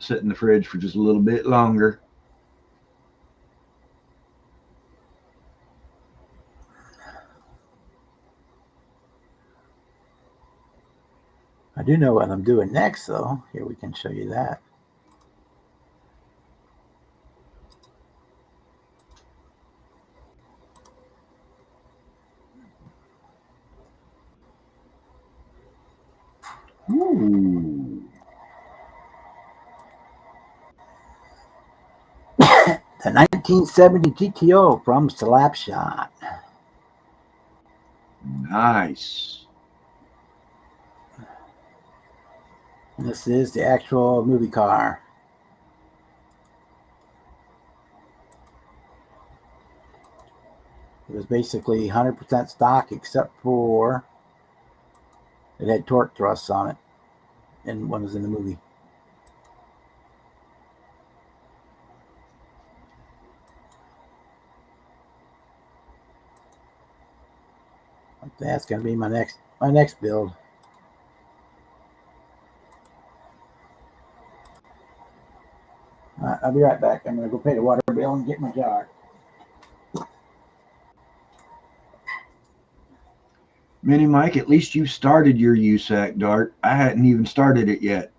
sit in the fridge for just a little bit longer. I do know what I'm doing next, though. Here we can show you that. Ooh. The 1970 GTO from Slapshot. Nice. This is the actual movie car. It was basically 100% stock except for it had torque thrusts on it, and one was in the movie. That's gonna be my next build. I'll be right back. I'm gonna go pay the water bill and get my jar. Mini Mike, at least you started your USAC dart. I hadn't even started it yet.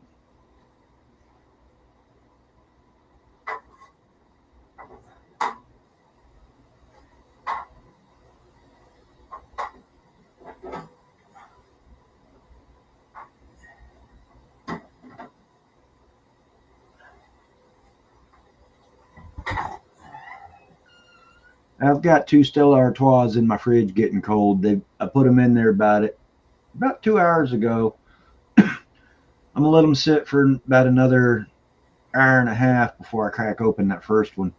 I've got two Stella Artois in my fridge getting cold. I put them in there about 2 hours ago. I'm gonna let them sit for about another hour and a half before I crack open that first one.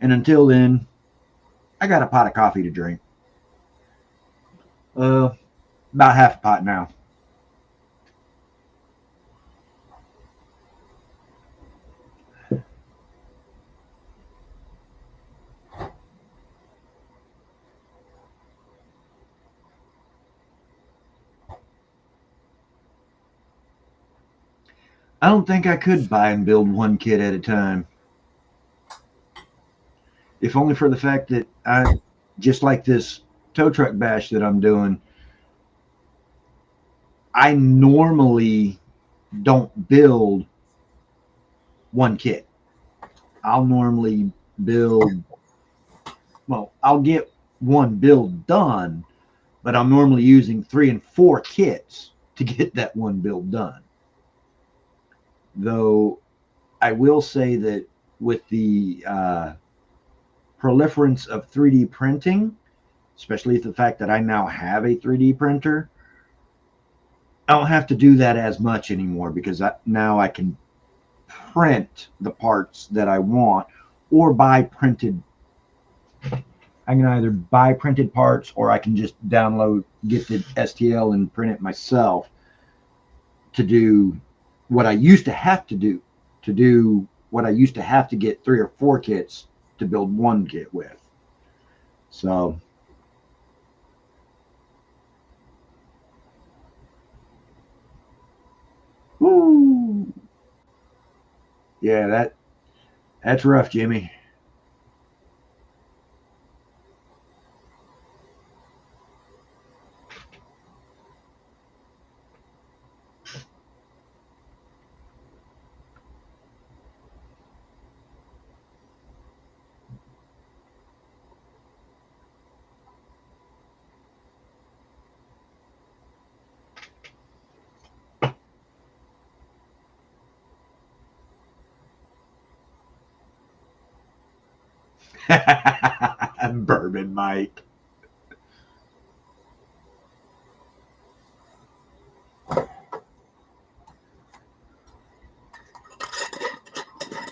And until then, I got a pot of coffee to drink. About half a pot now. I don't think I could buy and build one kit at a time. If only for the fact that just like this tow truck bash that I'm doing, I normally don't build one kit. I'll normally build, well, I'll get one build done, but I'm normally using 3 and 4 kits to get that one build done. Though I will say that with the proliferance of 3D printing, especially the fact that I now have a 3D printer, I don't have to do that as much anymore because now I can print the parts that I want or buy printed. I can either buy printed parts or I can just get the STL and print it myself to do what I used to have to do what I used to have to get 3 or 4 kits to build one kit with. So, woo. Yeah, that's rough, Jimmy. Bourbon Mike.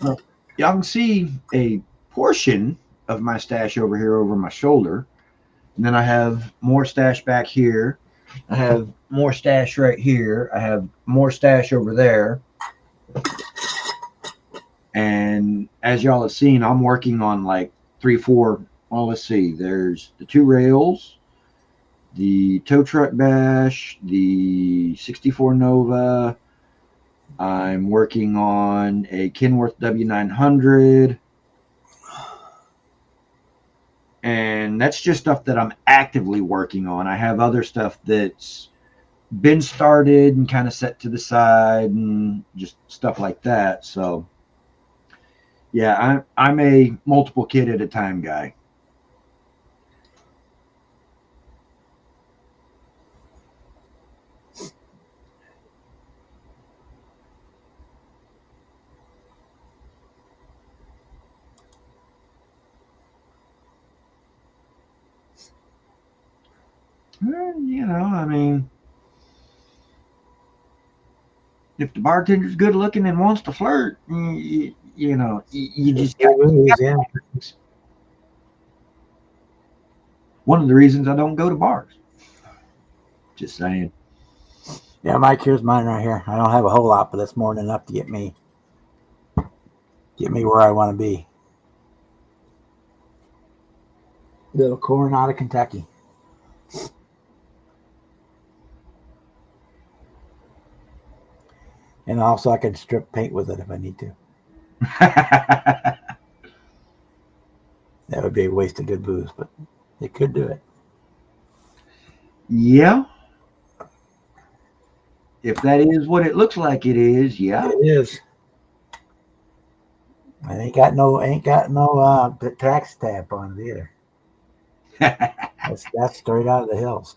Well, y'all can see a portion of my stash over here over my shoulder. And then I have more stash back here. I have more stash right here. I have more stash over there. And as y'all have seen, I'm working on like 3, 4. Well, let's see. There's the 2 rails, the tow truck bash, the 64 Nova. I'm working on a Kenworth W900. And that's just stuff that I'm actively working on. I have other stuff that's been started and kind of set to the side and just stuff like that. So, yeah, I'm a multiple kit at a time guy. I mean, if the bartender's good looking and wants to flirt, you just got. Yeah. One of the reasons I don't go to bars. Just saying. Yeah, Mike, here's mine right here. I don't have a whole lot, but that's more than enough to get me where I want to be. Little corn out of Kentucky. And also I can strip paint with it if I need to. That would be a waste of good booze, but it could do it. Yeah. If that is what it looks like it is, yeah. It is. I ain't got no tax stamp on it either. That's straight out of the hills.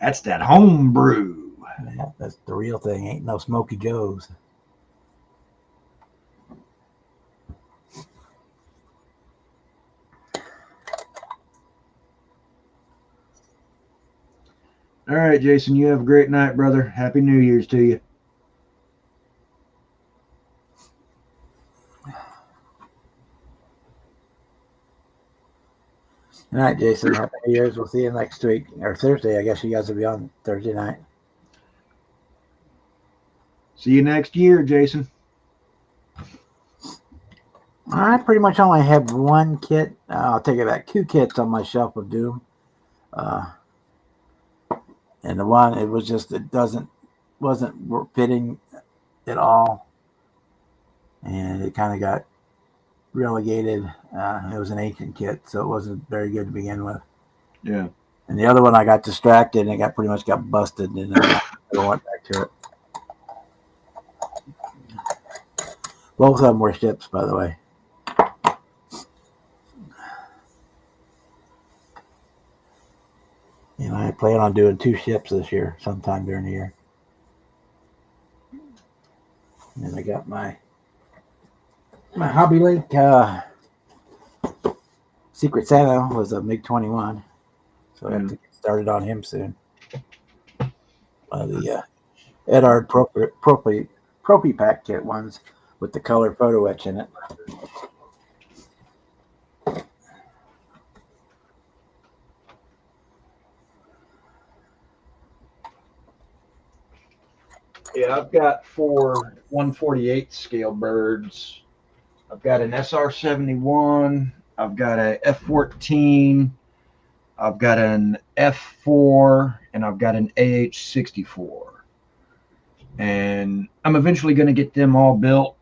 That's that home brew. Yeah, that's the real thing. Ain't no Smoky Joe's. All right, Jason, you have a great night, brother. Happy New Year's to you. All right, Jason. Happy New Year's. We'll see you next week or Thursday. I guess you guys will be on Thursday night. See you next year, Jason. I pretty much only have one kit. I'll take it back. 2 kits on my shelf of Doom. Uh, and the one it was just it wasn't fitting at all, and it kind of got relegated. It was an ancient kit, so it wasn't very good to begin with. Yeah. And the other one I got distracted and it got pretty much got busted, and I never went back to it. Both of them were ships, by the way. And I plan on doing 2 ships this year, sometime during the year. And I got my Hobby Link Secret Santa was a MiG-21, so I have to get started on him soon. The Edard Propy Pack kit ones with the color photo etch in it. Yeah, I've got 4 1/48 scale birds. I've got an SR-71. I've got a F-14. I've got an F-4, and I've got an AH-64. And I'm eventually going to get them all built.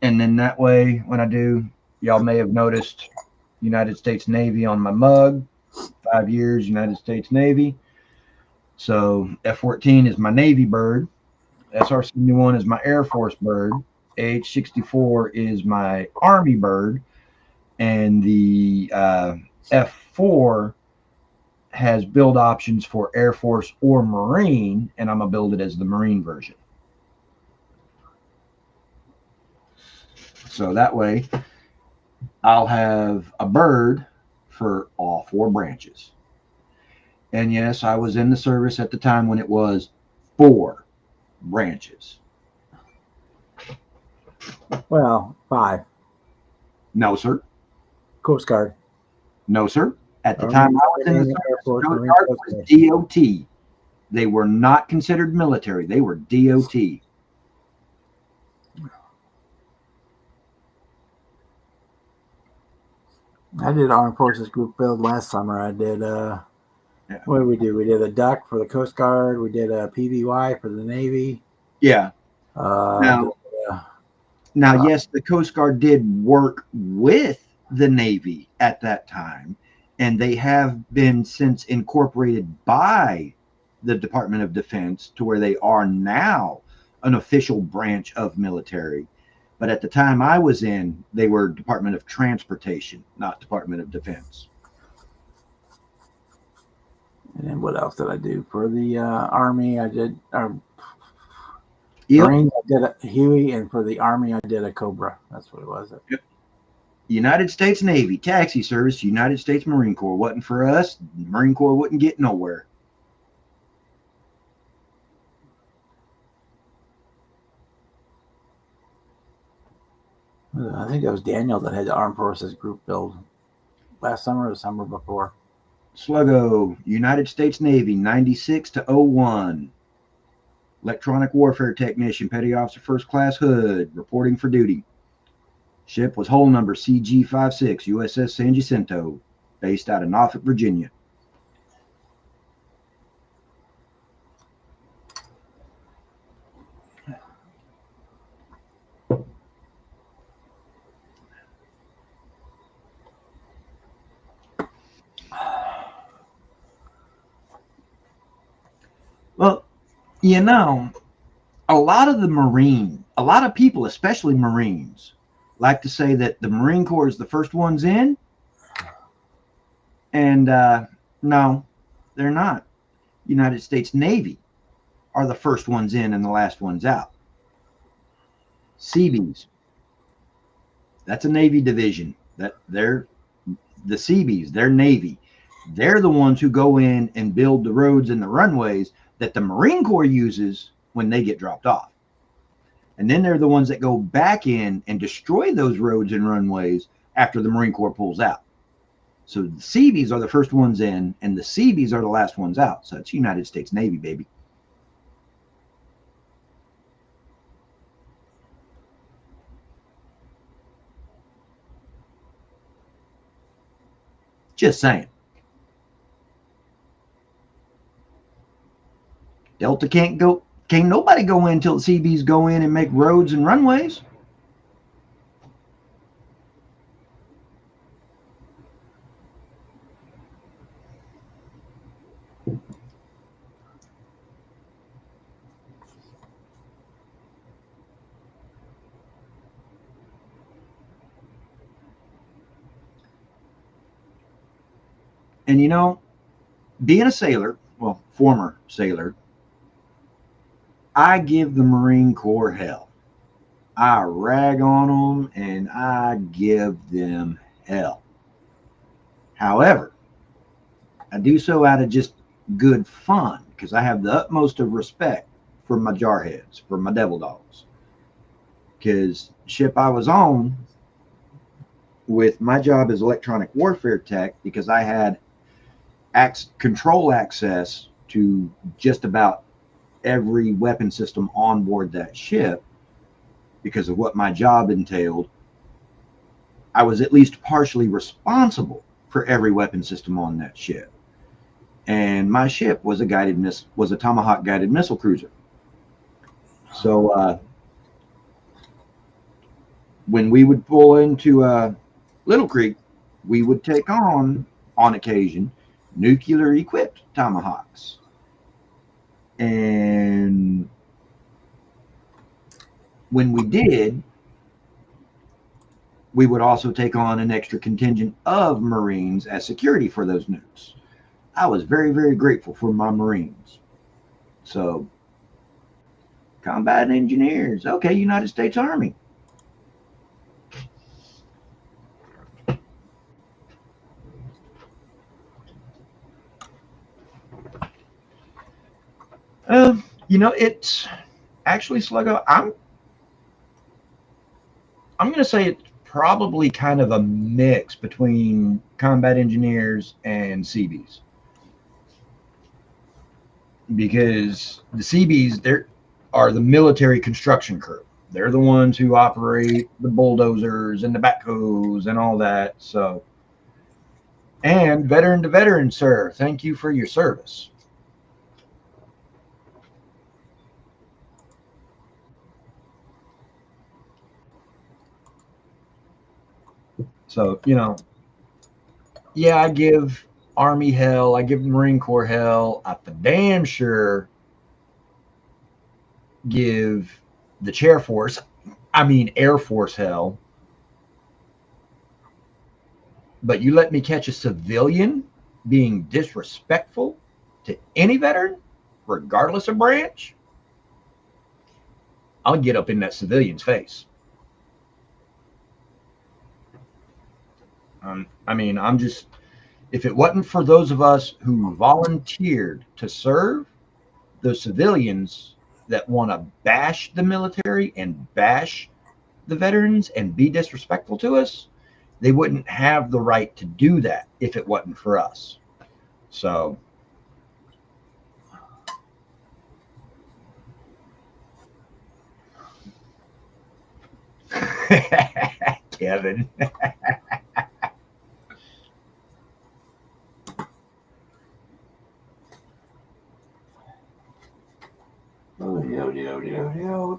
And then that way, when I do, y'all may have noticed United States Navy on my mug. 5 years, United States Navy. So F-14 is my Navy bird. SR-71 is my Air Force bird. AH-64 is my Army bird. And the F-4 has build options for Air Force or Marine, and I'm going to build it as the Marine version. So that way, I'll have a bird for all 4 branches. And yes, I was in the service at the time when it was 4 branches. Well, 5. No, sir. Coast Guard. No, sir. At the time I was in the service, Coast Guard was DOT. They were not considered military. They were DOT. I did Armed Forces Group build last summer. I did what did we do? We did a duck for the Coast Guard. We did a PVY for the Navy. Yeah. Now, yes, the Coast Guard did work with the Navy at that time, and they have been since incorporated by the Department of Defense to where they are now an official branch of military. But at the time I was in, they were Department of Transportation, not Department of Defense. And then what else did I do? For the Army, I did Yep. Marines, I did a Huey, and for the Army, I did a Cobra. That's what it was. Yep. United States Navy, taxi service, United States Marine Corps. Wasn't for us, Marine Corps wouldn't get nowhere. I think it was Daniel that had the Armed Forces Group build last summer or the summer before. Sluggo, United States Navy, 96 to 01. Electronic Warfare Technician, Petty Officer First Class Hood, reporting for duty. Ship was hull number CG-56, USS San Jacinto, based out of Norfolk, Virginia. Well, you know, a lot of people, especially Marines, like to say that the Marine Corps is the first ones in. And no, they're not. United States Navy are the first ones in and the last ones out. Seabees, that's a Navy division. That they're the Seabees, they're Navy. They're the ones who go in and build the roads and the runways that the Marine Corps uses when they get dropped off. And then they're the ones that go back in and destroy those roads and runways after the Marine Corps pulls out. So the Seabees are the first ones in, and the Seabees are the last ones out. So it's United States Navy, baby. Just saying. Delta can't go. Can't nobody go in until the Seabees go in and make roads and runways. And you know, being a sailor, well, former sailor, I give the Marine Corps hell. I rag on them and I give them hell. However, I do so out of just good fun because I have the utmost of respect for my jarheads, for my devil dogs. Because ship I was on with my job as electronic warfare tech, because I had control access to just about every weapon system on board that ship because of what my job entailed. I was at least partially responsible for every weapon system on that ship. And my ship was a Tomahawk guided missile cruiser. So when we would pull into Little Creek, we would take on occasion, nuclear equipped Tomahawks. And when we did, we would also take on an extra contingent of Marines as security for those nukes. I was very, very grateful for my Marines. So, combat engineers, okay, United States Army. You know, it's actually Sluggo. I'm going to say it's probably kind of a mix between combat engineers and Seabees, because the Seabees are the military construction crew. They're the ones who operate the bulldozers and the backhoes and all that. So, and veteran to veteran, sir, thank you for your service. So, you know, yeah, I give Army hell, I give Marine Corps hell. I for damn sure give the Air Force hell. But you let me catch a civilian being disrespectful to any veteran, regardless of branch, I'll get up in that civilian's face. I'm just, if it wasn't for those of us who volunteered to serve, those civilians that want to bash the military and bash the veterans and be disrespectful to us, they wouldn't have the right to do that if it wasn't for us. So, Kevin.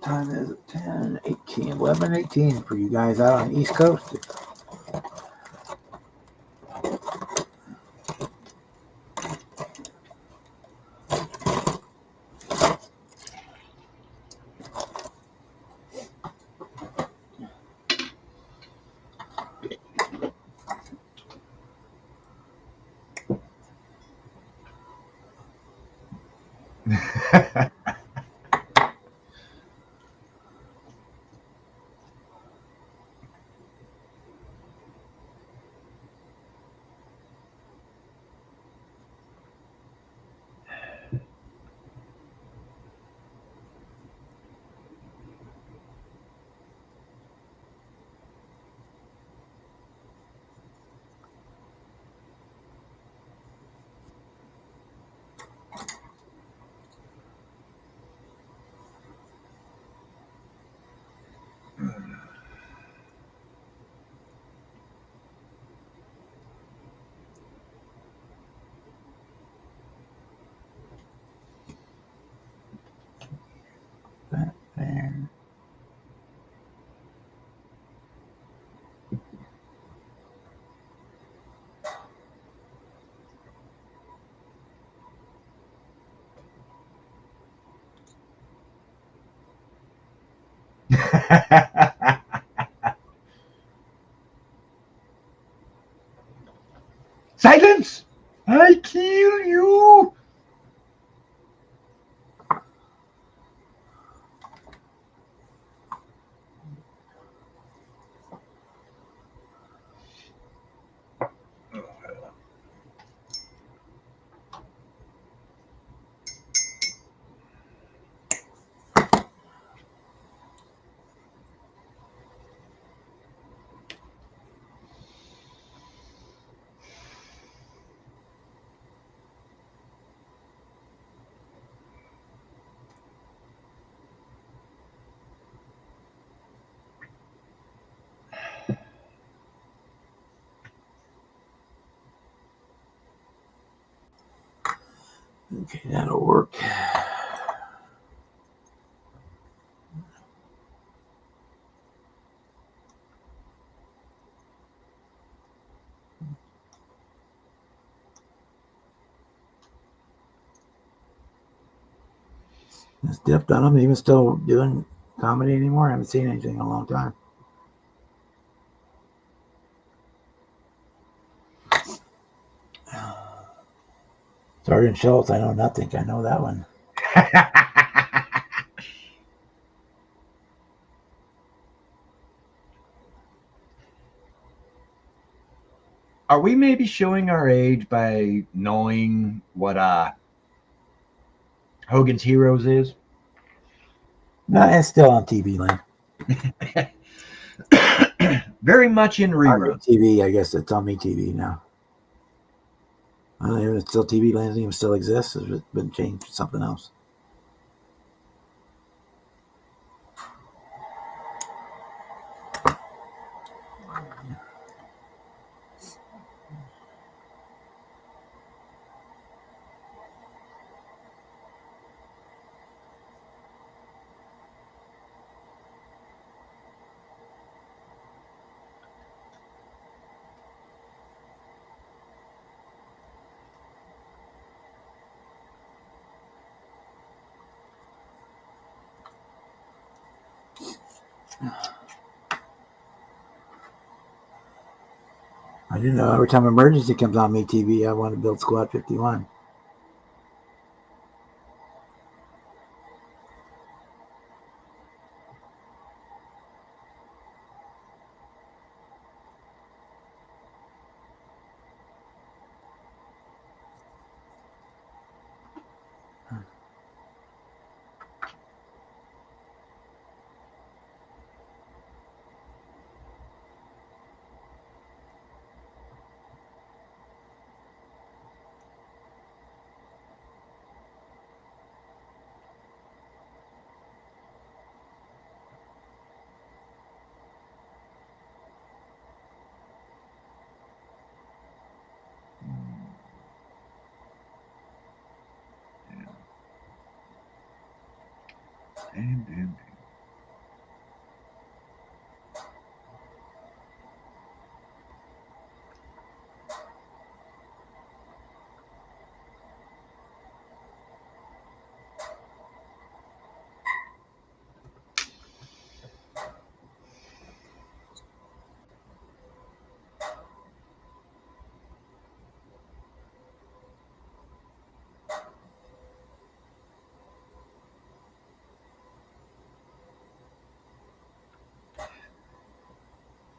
Time is 10:18, 11:18 for you guys out on the East Coast. Silence! I kill you! Okay, that'll work. It's dipped on them. Even still doing comedy anymore? I haven't seen anything in a long time. Sergeant Schultz, I know nothing. I know that one. Are we maybe showing our age by knowing what Hogan's Heroes is? No, it's still on TV land. Very much in rerun. TV, I guess it's on me TV now. I don't even, it's still TV land doesn't even still exists. It's been changed to something else. I didn't know every time emergency comes on me TV, I want to build Squad 51. Damn.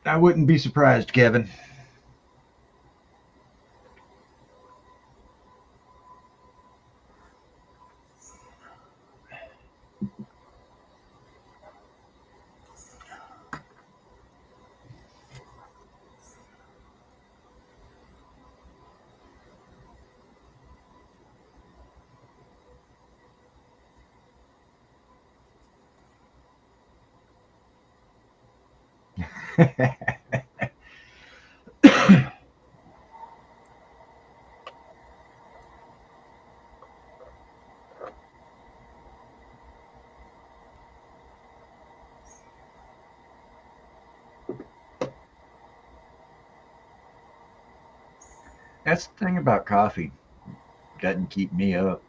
I wouldn't be surprised, Kevin. That's the thing about coffee. Doesn't keep me up.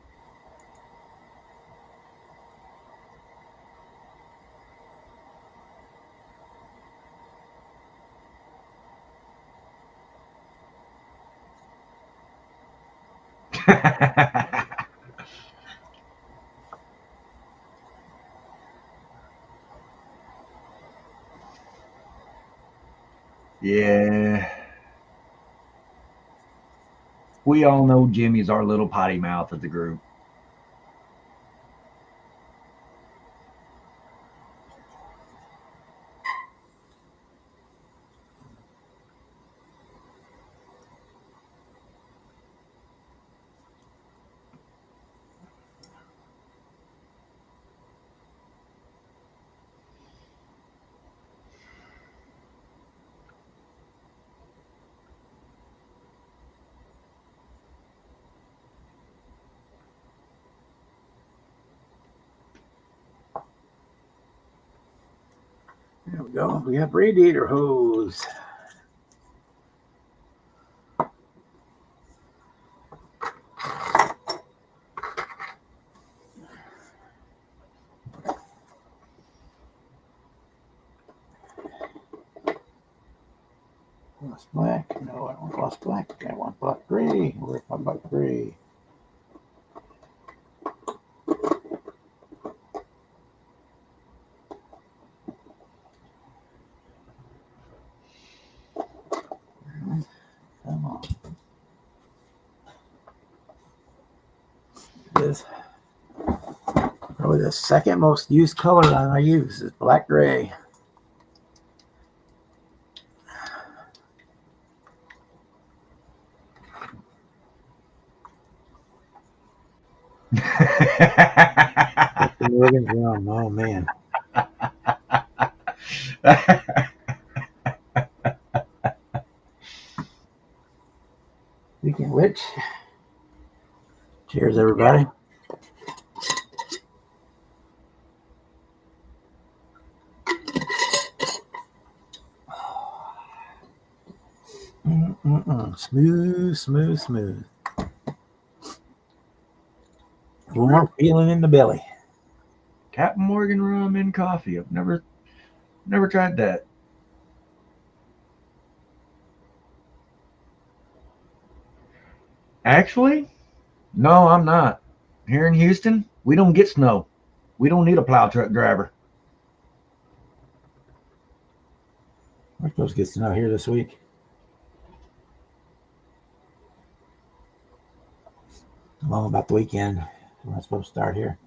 Yeah. We all know Jimmy's our little potty mouth of the group. There we go. We have radiator hose. Gloss black. No, I don't want gloss black. I want black gray. Where's my black gray? Come on. It is probably the second most used color that I use is black gray. Morgan's rum. Oh man. Speaking of which, cheers everybody. Smooth, smooth, smooth. Warm feeling in the belly. Captain Morgan rum and coffee. I've never tried that. Actually, no, I'm not. Here in Houston, we don't get snow. We don't need a plow truck driver. We're supposed to get snow here this week. Well, about the weekend. We're not supposed to start here.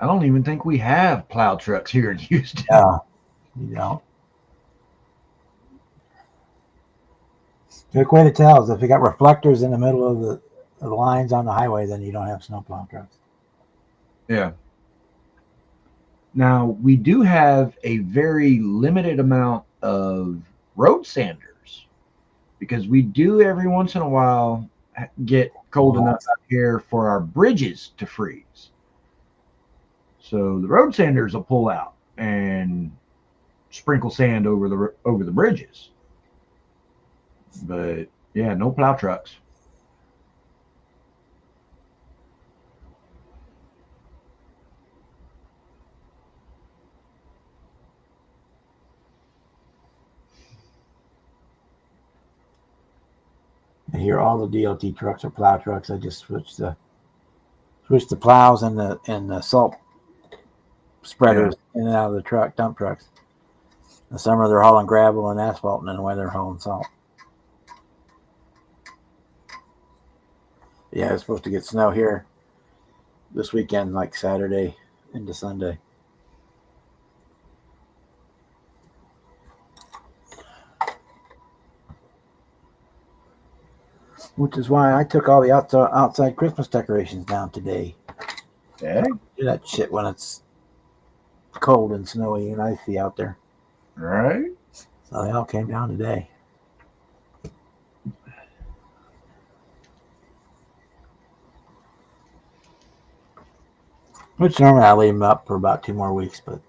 I don't even think we have plow trucks here in Houston. No, you don't. The quick way to tell is if you got reflectors in the middle of the lines on the highway, then you don't have snowplow trucks. Yeah. Now, we do have a very limited amount of road sanders because we do every once in a while get cold enough out here for our bridges to freeze. So the road sanders will pull out and sprinkle sand over the bridges. But yeah, no plow trucks. I hear all the DLT trucks are plow trucks. I just switched the plows and the salt spreaders in and out of the dump trucks. In the summer they're hauling gravel and asphalt, and in the winter they're hauling salt. Yeah, it's supposed to get snow here this weekend, like Saturday into Sunday. Which is why I took all the outside Christmas decorations down today. Okay. Do that shit when it's cold and snowy and icy out there. Right. So they all came down today. Which normally I leave them up for about 2 more weeks, but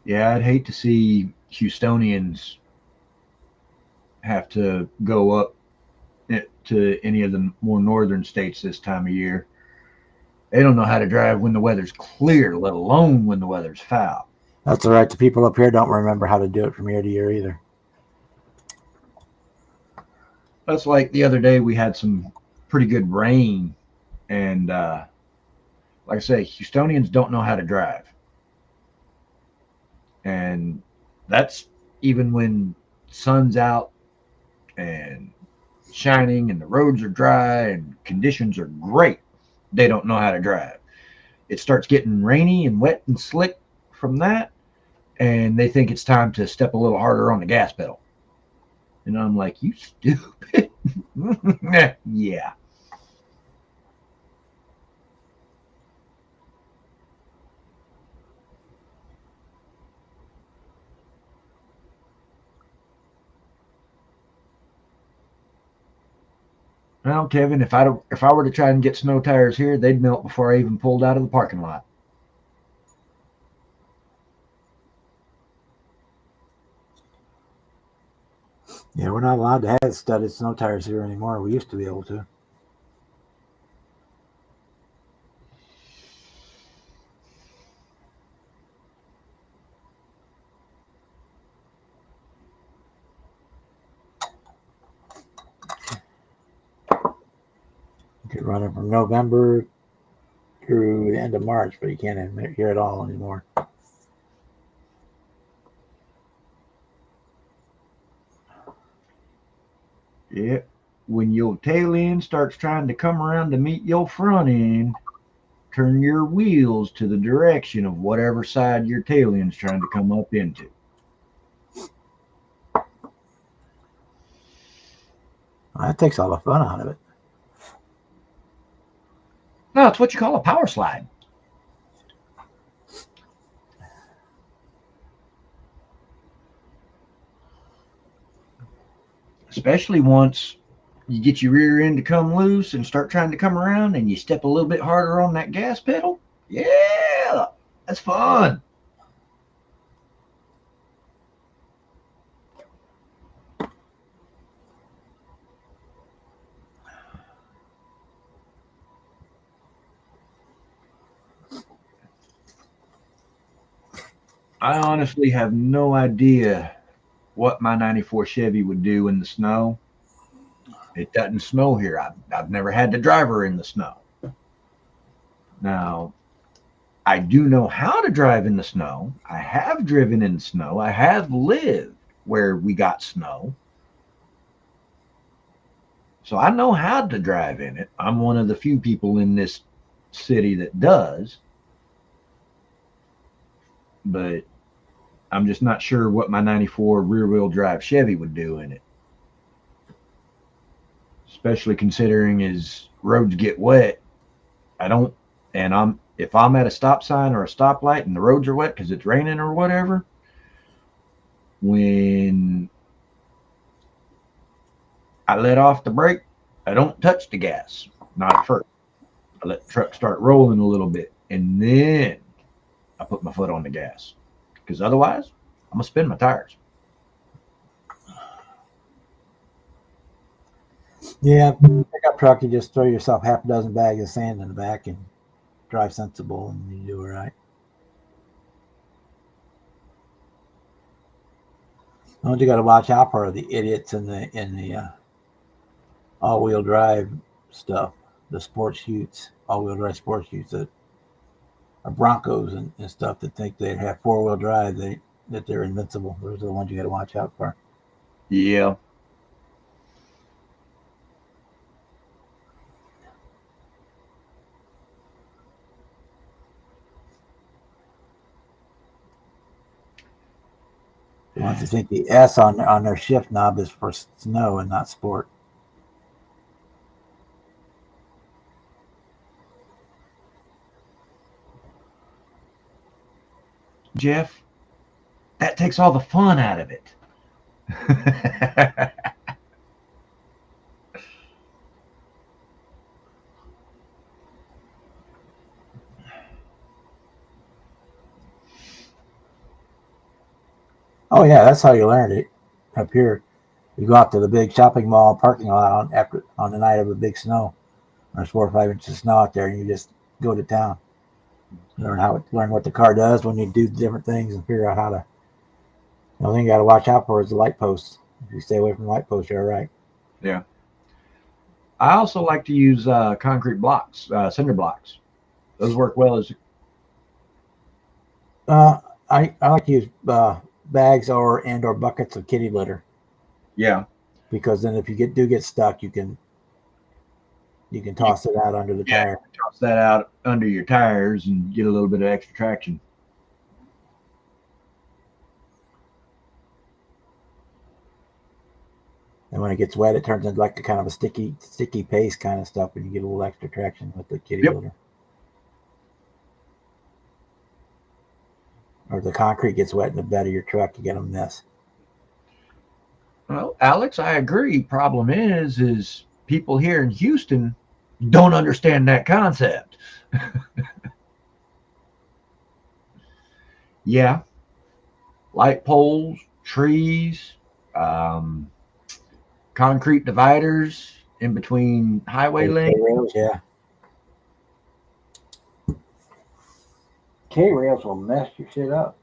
yeah, I'd hate to see Houstonians have to go up to any of the more northern states this time of year. They don't know how to drive when the weather's clear, let alone when the weather's foul. That's all right. The people up here don't remember how to do it from year to year either. That's like the other day we had some pretty good rain, and like I say, Houstonians don't know how to drive, and that's even when sun's out and shining and the roads are dry and conditions are great. They don't know how to drive. It starts getting rainy and wet and slick from that, and they think it's time to step a little harder on the gas pedal. And I'm like, you stupid. Yeah. Well, Kevin, if I were to try and get snow tires here, they'd melt before I even pulled out of the parking lot. Yeah, we're not allowed to have studded snow tires here anymore. We used to be able to. You could run it from November through the end of March, but you can't have it here at all anymore. Yeah. When your tail end starts trying to come around to meet your front end, turn your wheels to the direction of whatever side your tail end's trying to come up into. Well, that takes all the fun out of it. No, it's what you call a power slide. Especially once you get your rear end to come loose and start trying to come around and you step a little bit harder on that gas pedal. Yeah, that's fun. I honestly have no idea what my 94 Chevy would do in the snow. It doesn't snow here. I've never had to drive her in the snow. Now, I do know how to drive in the snow. I have driven in the snow. I have lived where we got snow. So I know how to drive in it. I'm one of the few people in this city that does. But I'm just not sure what my 94 rear wheel drive Chevy would do in it. Especially considering as roads get wet. If I'm at a stop sign or a stoplight and the roads are wet because it's raining or whatever, when I let off the brake, I don't touch the gas. Not at first. I let the truck start rolling a little bit, and then I put my foot on the gas. Because otherwise, I'm going to spin my tires. Yeah, pickup truck, you just throw yourself half a dozen bags of sand in the back and drive sensible, and you do all right. What you got to watch out for are the idiots in the all-wheel drive stuff, the sports utes, all-wheel drive sports utes that are Broncos and stuff that think they have four-wheel drive, that they're invincible. Those are the ones you got to watch out for. Yeah. The ones that think the S on their shift knob is for snow and not sport. Jeff, that takes all the fun out of it. Oh yeah, that's how you learned it. Up here, you go out to the big shopping mall parking lot on the night of a big snow. There's 4 or 5 inches of snow out there, and you just go to town. Learn what the car does when you do different things, and figure out how to. The only thing you got to watch out for is the light posts. If you stay away from the light posts, you're all right. Yeah. I also like to use concrete blocks, cinder blocks. Those work well as. Uh, I like to use bags or buckets of kitty litter, Yeah. because then if you get stuck, you can toss it out under the Yeah. tire. Toss that out under your tires and get a little bit of extra traction. And when it gets wet, it turns into like a kind of a sticky paste kind of stuff, and you get a little extra traction with the kitty Yep. litter. Or the concrete gets wet in the bed of your truck, you get a mess. Well, Alex, I agree. Problem is people here in Houston don't understand that concept. Yeah, light poles, trees, um, concrete dividers in between highway lanes. K-rails, yeah. K-rails will mess your shit up.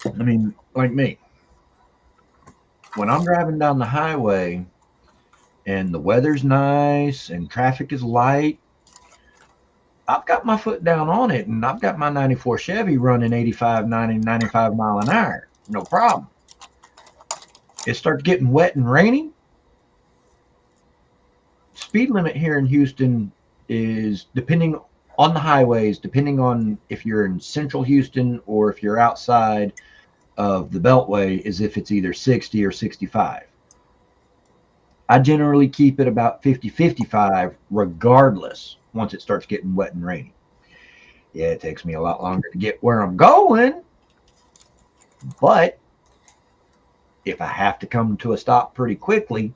I mean, like me, when I'm driving down the highway and the weather's nice and traffic is light, I've got my foot down on it and I've got my 94 Chevy running 85, 90, 95 mile an hour. No problem. It starts getting wet and rainy. Speed limit here in Houston is, depending on the highways, depending on if you're in central Houston or if you're outside of the Beltway, is if it's either 60 or 65. I generally keep it about 50, 55 regardless once it starts getting wet and rainy. Yeah, it takes me a lot longer to get where I'm going, but if I have to come to a stop pretty quickly,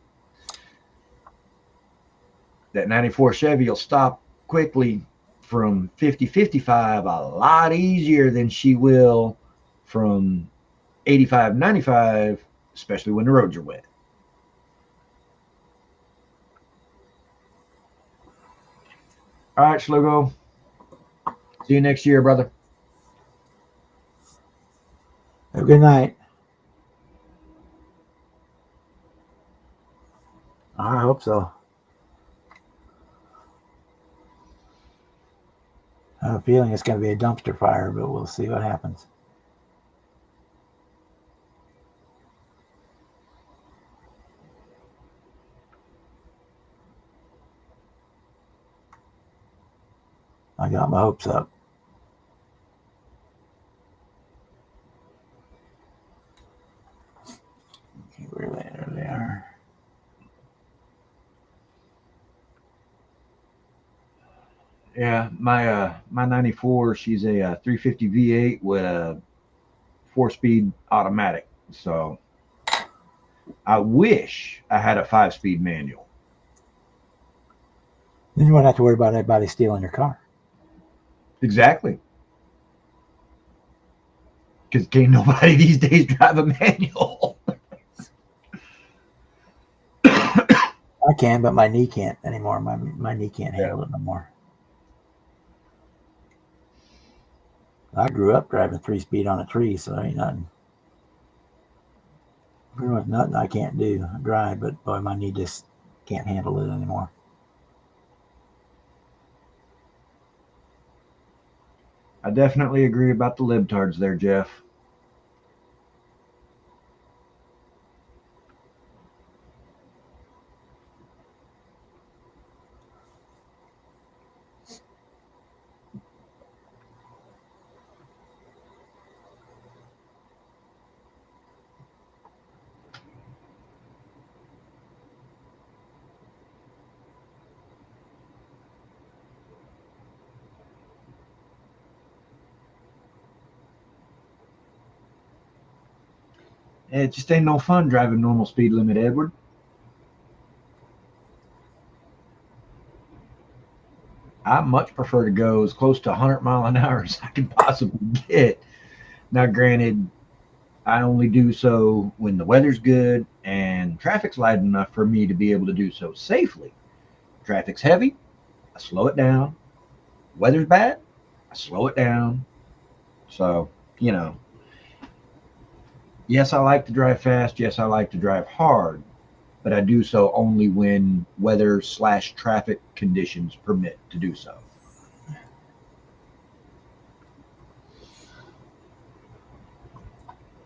that 94 Chevy will stop quickly from 50, 55 a lot easier than she will from 85, 95, especially when the roads are wet. All right, Schlugo. See you next year, brother. Have a good night. I hope so. I have a feeling it's going to be a dumpster fire, but we'll see what happens. I got my hopes up. Okay, there they are. Yeah, my 94, she's a 350 V8 with a 4-speed automatic. So I wish I had a 5-speed manual. Then you won't have to worry about anybody stealing your car. Exactly. Because can't nobody these days drive a manual. I can, but my knee can't anymore. My knee can't handle it no more. I grew up driving 3-speed on a tree, so there ain't nothing. Pretty much nothing I can't do. I drive, but boy, my knee just can't handle it anymore. I definitely agree about the libtards there, Jeff. It just ain't no fun driving normal speed limit, Edward. I much prefer to go as close to 100 mile an hour as I can possibly get. Now, granted, I only do so when the weather's good and traffic's light enough for me to be able to do so safely. Traffic's heavy, I slow it down. Weather's bad, I slow it down. So, you know, yes, I like to drive fast. Yes, I like to drive hard, but I do so only when weather/traffic conditions permit to do so.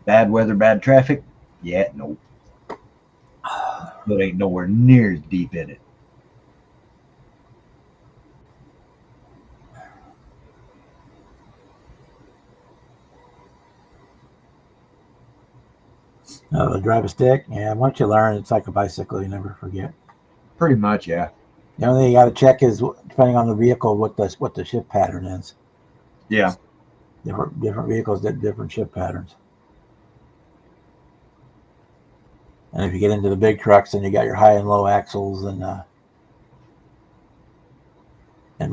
Bad weather, bad traffic? Yeah, no, it ain't nowhere near as deep in it. Drive a stick. Yeah, once you learn, it's like a bicycle. You never forget. Pretty much, yeah. The only thing you got to check is depending on the vehicle what the shift pattern is. Yeah. Different vehicles get different shift patterns. And if you get into the big trucks, then you got your high and low axles and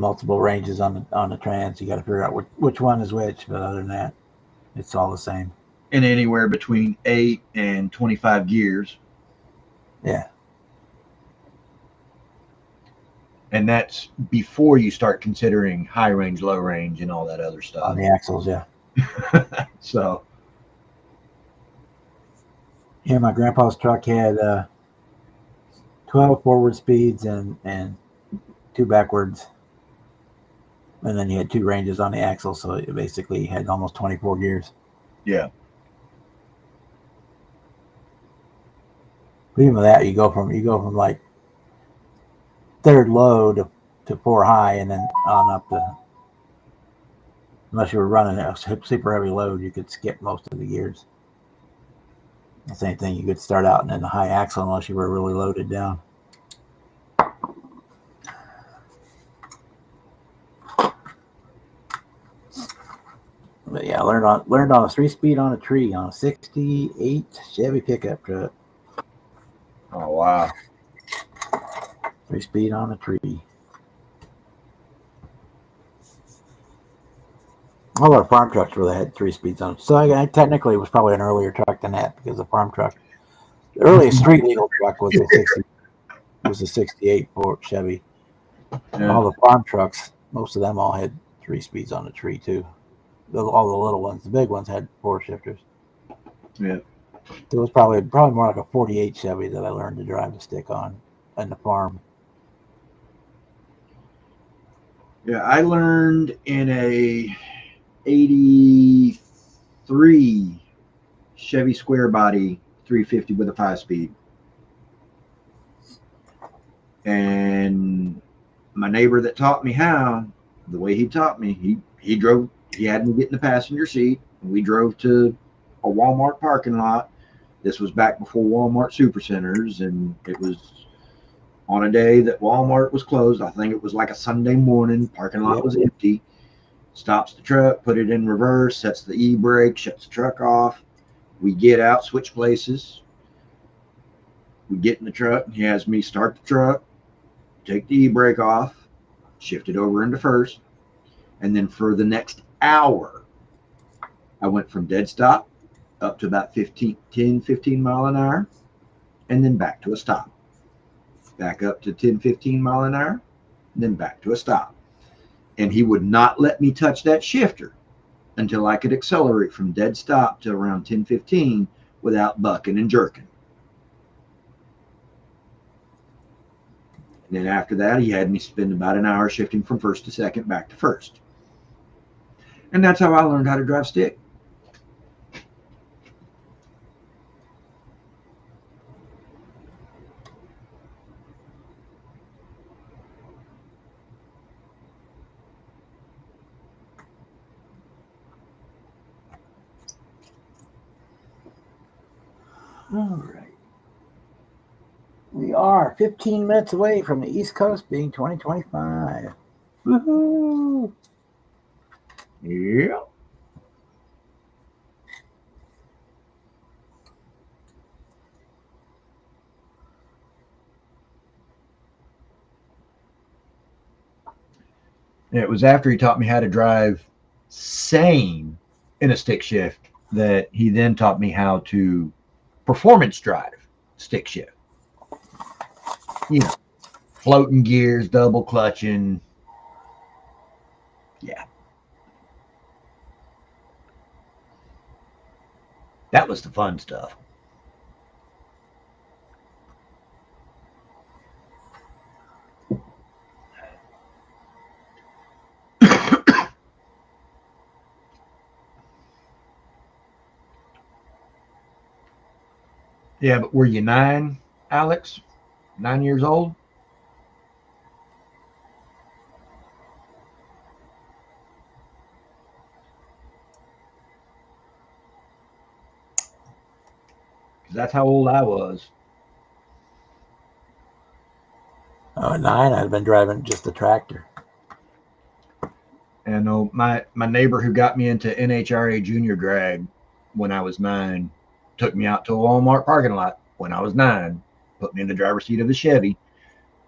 multiple ranges on the trans. You got to figure out which one is which. But other than that, it's all the same. In anywhere between 8 and 25 gears. Yeah. And that's before you start considering high range, low range, and all that other On stuff. the axles, yeah. So, Yeah, my grandpa's truck had 12 forward speeds and two backwards. And then you had two ranges on the axle, so it basically had almost 24 gears. yeah. But even with that, you go from like third low to four high, and then on up to, unless you were running a super heavy load, you could skip most of the gears. The same thing, you could start out and then the high axle unless you were really loaded down. But yeah, I learned on a 3-speed on a tree on a '68 Chevy pickup truck. Oh, wow. 3-speed on a tree. All our farm trucks really had 3 speeds on it. So I technically it was probably an earlier truck than that because the farm truck, the earliest street legal truck was a '68 Ford Chevy. Yeah. All the farm trucks, most of them all had 3 speeds on the tree too. All the little ones, the big ones had four shifters. Yeah. It was probably more like a '48 Chevy that I learned to drive the stick on in the farm. Yeah. I learned in a 83 Chevy square body 350 with a 5 speed. And my neighbor that taught me how, the way he taught me, he drove, he had me get in the passenger seat, and we drove to a Walmart parking lot. This was back before Walmart supercenters, and it was on a day that Walmart was closed. I think it was like a Sunday morning. Parking lot Yep. was empty. Stops the truck, put it in reverse, sets the e-brake, shuts the truck off. We get out, switch places. We get in the truck. He has me start the truck, take the e-brake off, shift it over into first, and then for the next hour, I went from dead stop up to about 15 mile an hour, and then back to a stop. Back up to 10, 15 mile an hour, and then back to a stop. And he would not let me touch that shifter until I could accelerate from dead stop to around 10, 15 without bucking and jerking. And then after that, he had me spend about an hour shifting from first to second back to first. And that's how I learned how to drive stick. All right. We are 15 minutes away from the East Coast being 2025. Woohoo! Yeah. And it was after he taught me how to drive sane in a stick shift that he then taught me how to performance drive stick shift. You know, floating gears, double clutching. Yeah. That was the fun stuff. Yeah, but were you 9, Alex? 9 years old? Because that's how old I was. Oh, at 9, I'd been driving just a tractor. And I know my neighbor who got me into NHRA junior drag when I was 9 took me out to a Walmart parking lot when I was 9, put me in the driver's seat of the Chevy,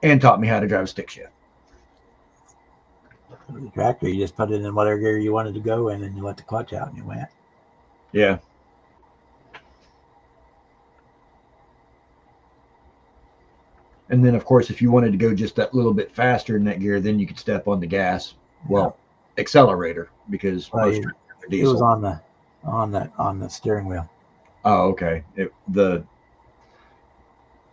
and taught me how to drive a stick shift. The tractor, you just put it in whatever gear you wanted to go in, and you let the clutch out, and you went. Yeah. And then, of course, if you wanted to go just that little bit faster in that gear, then you could step on the gas. Well, accelerator, because most tractors are It was diesel. on the steering wheel. Oh, okay. The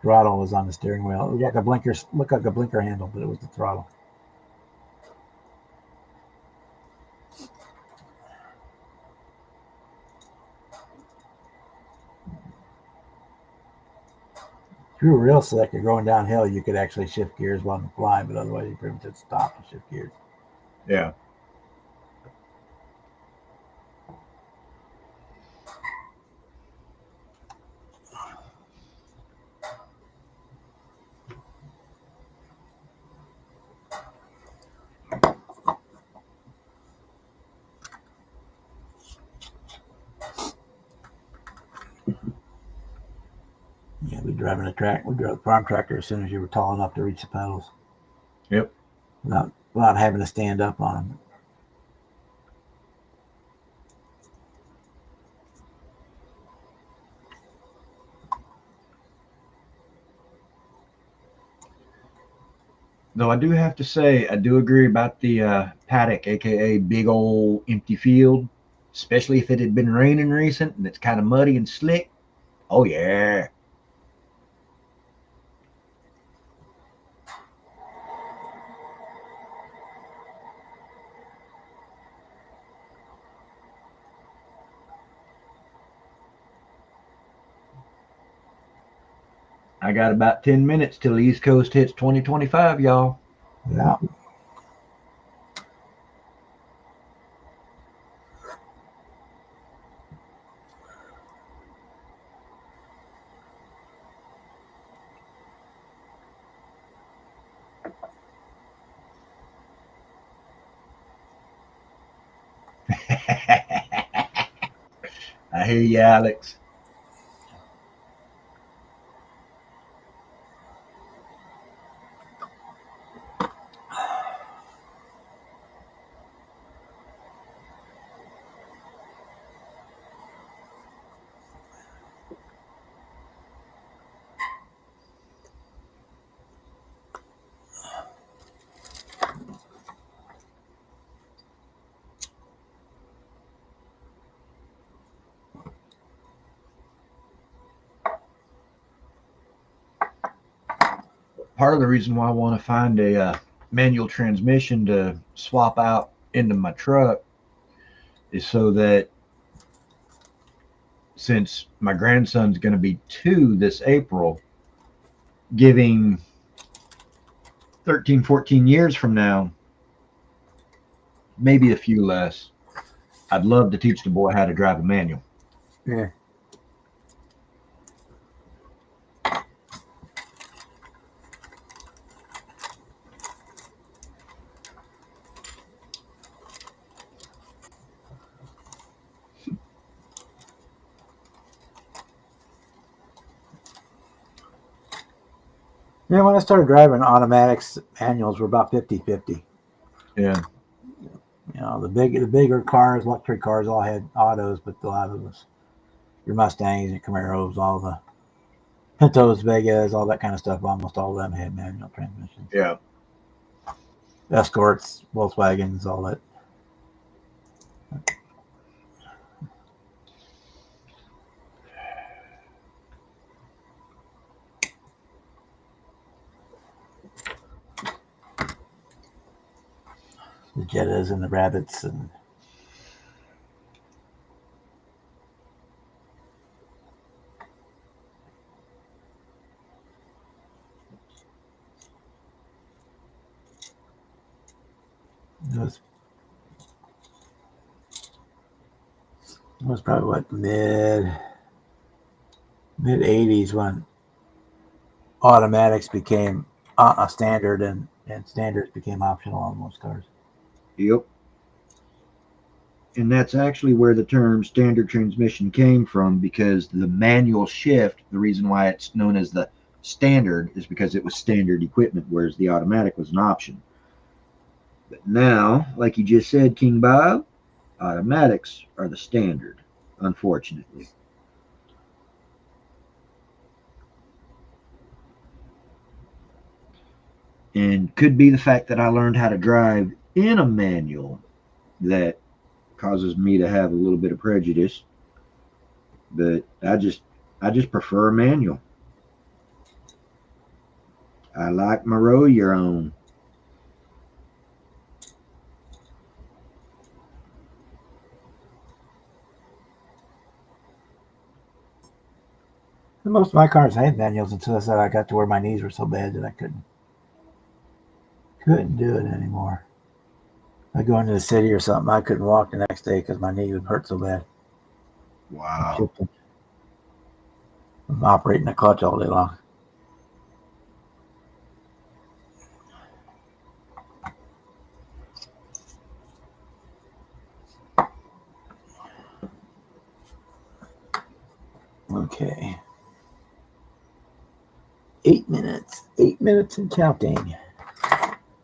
Throttle was on the steering wheel. It looked like a blinker handle, but it was the throttle. If you were real slick or going downhill, you could actually shift gears while on the fly, but otherwise you pretty much just stop and shift gears. Yeah. Yeah, we drove a farm tractor as soon as you were tall enough to reach the pedals. Yep. Without having to stand up on them. Though I do have to say, I do agree about the paddock, aka big old empty field, especially if it had been raining recent and it's kind of muddy and slick. Oh yeah. I got about 10 minutes till the East Coast hits 2025, y'all. Yeah. I hear you, Alex. Part of the reason why I want to find a manual transmission to swap out into my truck is so that since my grandson's going to be 2 this April, giving 13, 14 years from now, maybe a few less, I'd love to teach the boy how to drive a manual. Yeah. Yeah, when I started driving, automatics manuals were about 50-50. Yeah. You know, the bigger cars, luxury cars, all had autos, but a lot of us, your Mustangs and Camaros, all the Pintos, Vegas, all that kind of stuff, almost all of them had manual transmissions. Yeah. Escorts, Volkswagens, all that. The Jettas and the Rabbits and it was probably what mid '80s when automatics became a standard and standards became optional on most cars. Yep. And that's actually where the term standard transmission came from, because the manual shift, the reason why it's known as the standard is because it was standard equipment, whereas the automatic was an option. But now, like you just said, King Bob, automatics are the standard, unfortunately. And could be the fact that I learned how to drive in a manual that causes me to have a little bit of prejudice. But I just prefer a manual. I like my row your own. And most of my cars had manuals until I got to where my knees were so bad that I couldn't do it anymore. I go into the city or something, I couldn't walk the next day because my knee would hurt so bad. Wow. I'm operating the clutch all day long. Okay. 8 minutes. 8 minutes and counting.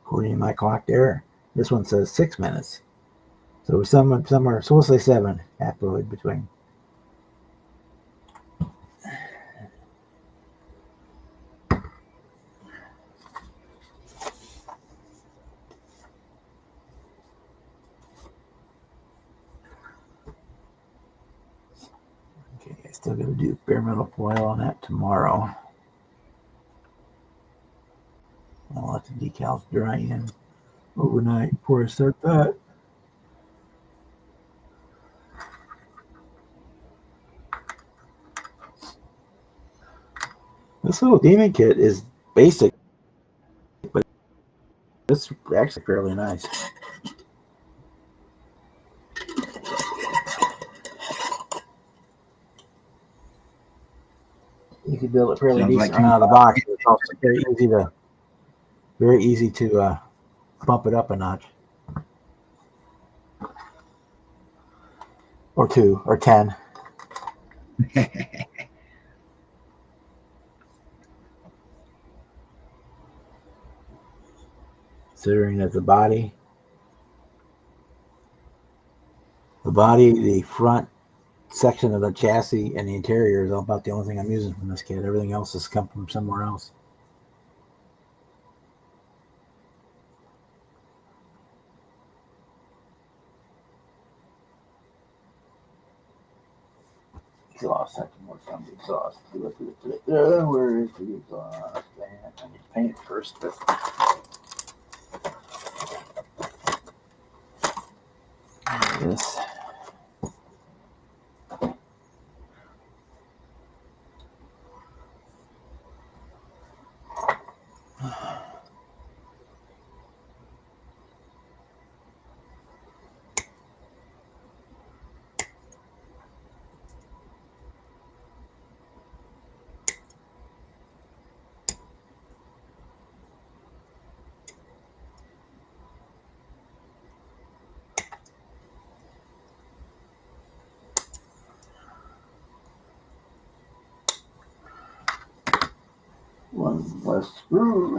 According to my clock there. This one says 6 minutes. So somewhere, so we'll say 7, halfway between. Okay, I still got to do bare metal foil on that tomorrow. I'll let the decals dry in overnight before I start that. This little demon kit is basic, but it's actually fairly nice. You can build it fairly Sounds decent like right out of the box. It's also very easy to bump it up a notch, or 2, or 10. Considering that the the front section of the chassis and the interior is about the only thing I'm using from this kit. Everything else has come from somewhere else. Exhaust, second more from the exhaust. Where is the exhaust? I need to paint it first, but this. One less screw.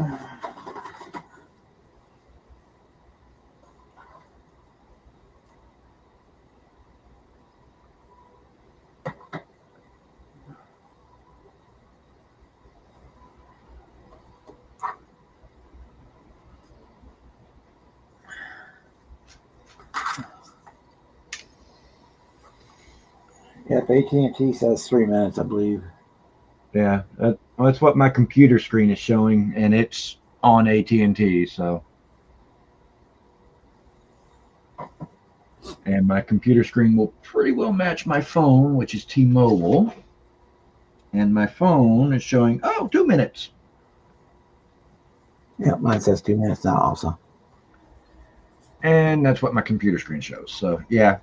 Yep, AT&T says 3 minutes, I believe. Yeah, that's what my computer screen is showing, and it's on AT&T. So, and my computer screen will pretty well match my phone, which is T-Mobile, and my phone is showing 2 minutes. Yep, mine says 2 minutes now also. And that's what my computer screen shows. So, yeah.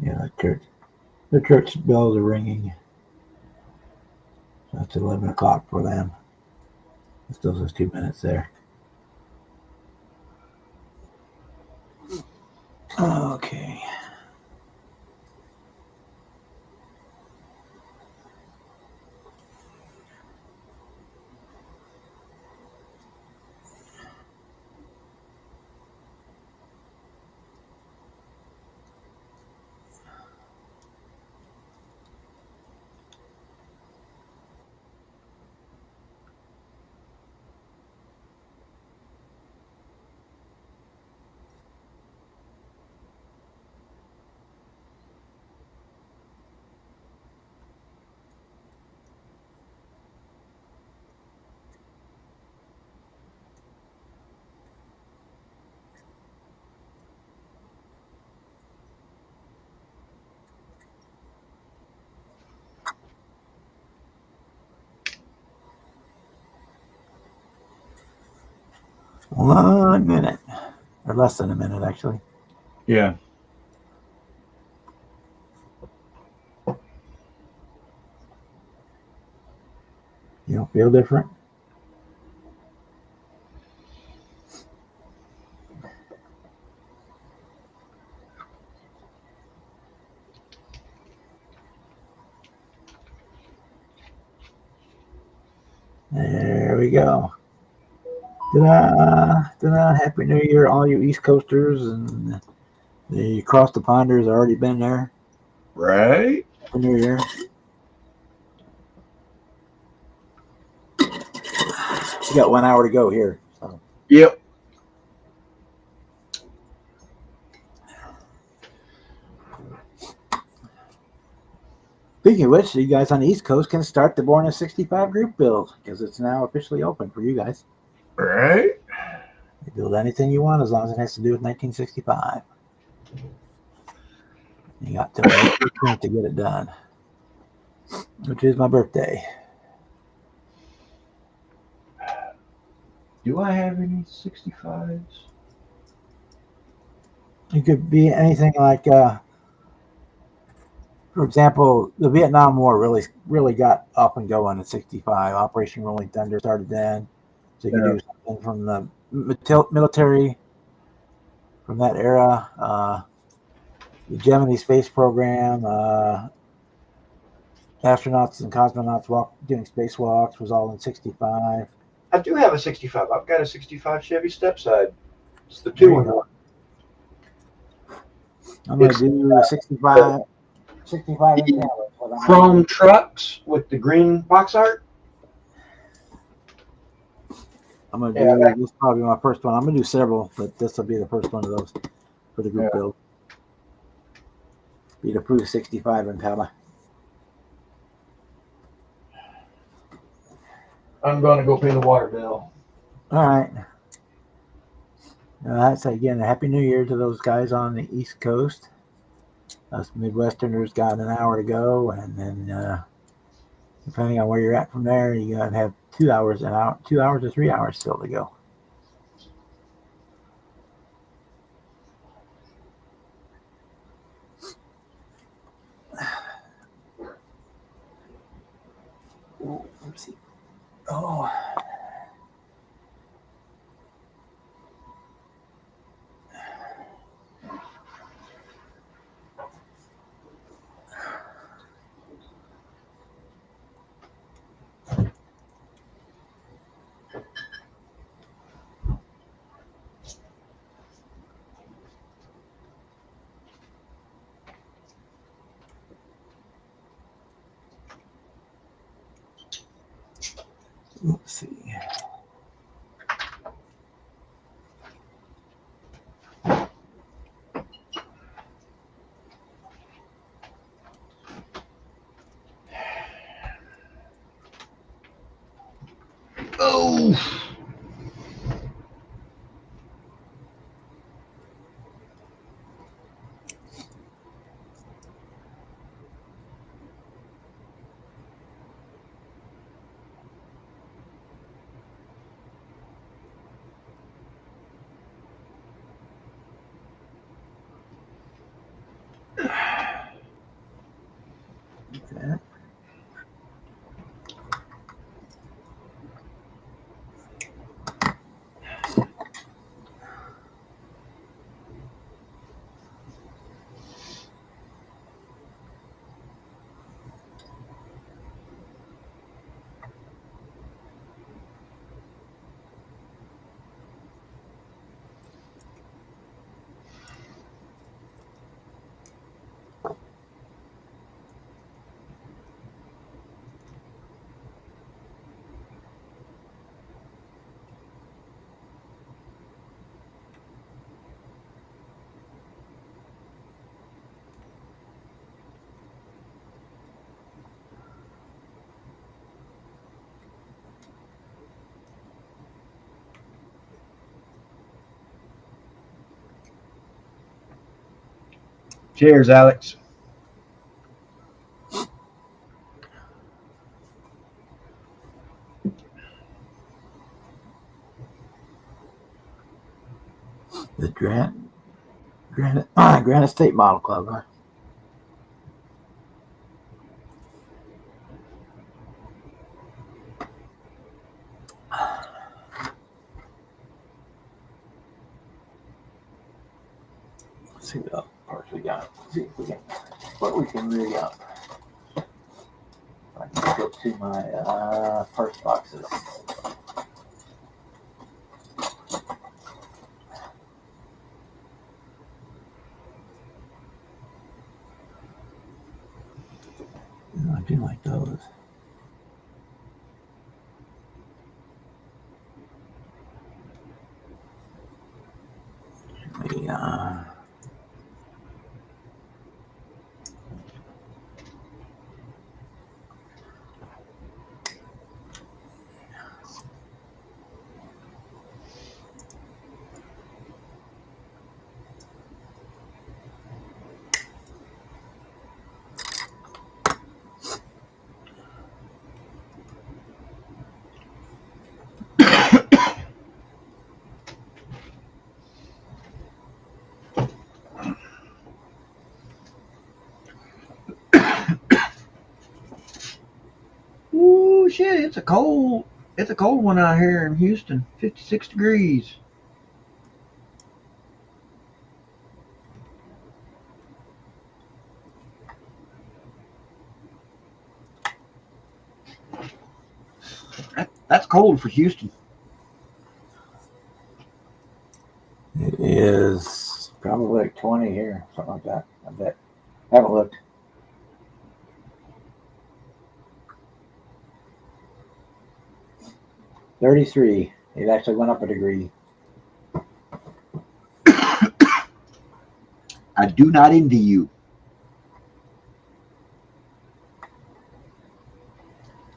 Yeah, the church bells are ringing. So it's 11 o'clock for them. It still says 2 minutes there. Okay. One minute. Or less than a minute, actually. Yeah. You don't feel different? There we go. Ta-da! Happy New Year, all you East Coasters, and the Across the Ponders already been there. Right? Happy New Year. We got 1 hour to go here. So. Yep. Speaking of which, you guys on the East Coast can start the Born at 65 group build because it's now officially open for you guys. Right? You build anything you want as long as it has to do with 1965. You got till May 15th to get it done, which is my birthday. Do I have any 65s? It could be anything like, for example, the Vietnam War really got up and going at 65. Operation Rolling Thunder started then, so you could Yeah. do something from the military from that era. The Gemini space program, astronauts and cosmonauts doing spacewalks was all in 65. I do have a 65. I've got a 65 Chevy Stepside. It's the There 2 you in go. one. I'm going to It's do 65, 65 in the Canvas. What I'm going to chrome do. trucks with the green box art. I'm going to Yeah, do, this is probably my first one. I'm going to do several, but this will be the first one of those for the group yeah. build. Be the Proof 65 in Pala. I'm going to go pay the water bill. All right. That's again a Happy New Year to those guys on the East Coast. Us Midwesterners got an hour to go, and then depending on where you're at from there, you got to have 2 hours, 2 hours or 3 hours still to go. Let's see. Oh. Let's see. Oh. Okay. Cheers, Alex. The Granite State Model Club, huh? Let's see what parts we got. Let's see if we can, what we can rig up. I can go to my parts boxes. I do like those. Yeah. Ooh, shit! It's a cold. It's a cold one out here in Houston. 56 degrees. That's cold for Houston. It is probably like 20 here, something like that. I bet. I haven't looked. $33. It actually went up a degree. I do not envy you.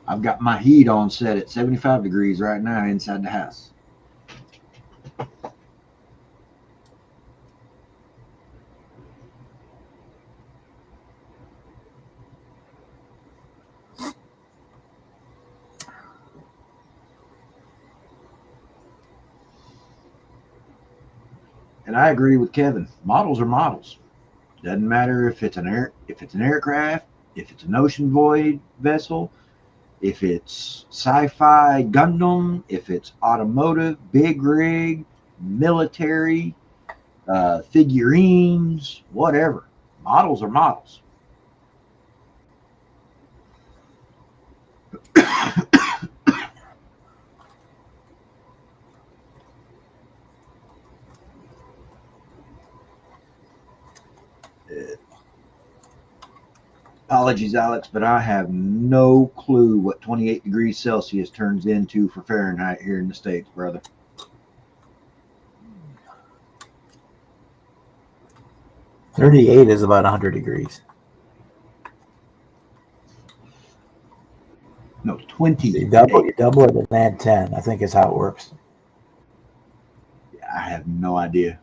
I've got my heat on set at 75 degrees right now inside the house. And I agree with Kevin. Models are models. Doesn't matter if it's an aircraft, if it's an ocean void vessel, if it's sci-fi Gundam, if it's automotive, big rig, military, figurines, whatever. Models are models. Apologies, Alex, but I have no clue what 28 degrees Celsius turns into for Fahrenheit here in the States, brother. $38 is about 100 degrees. No, 20. You double it and add 10. I think is how it works. I have no idea.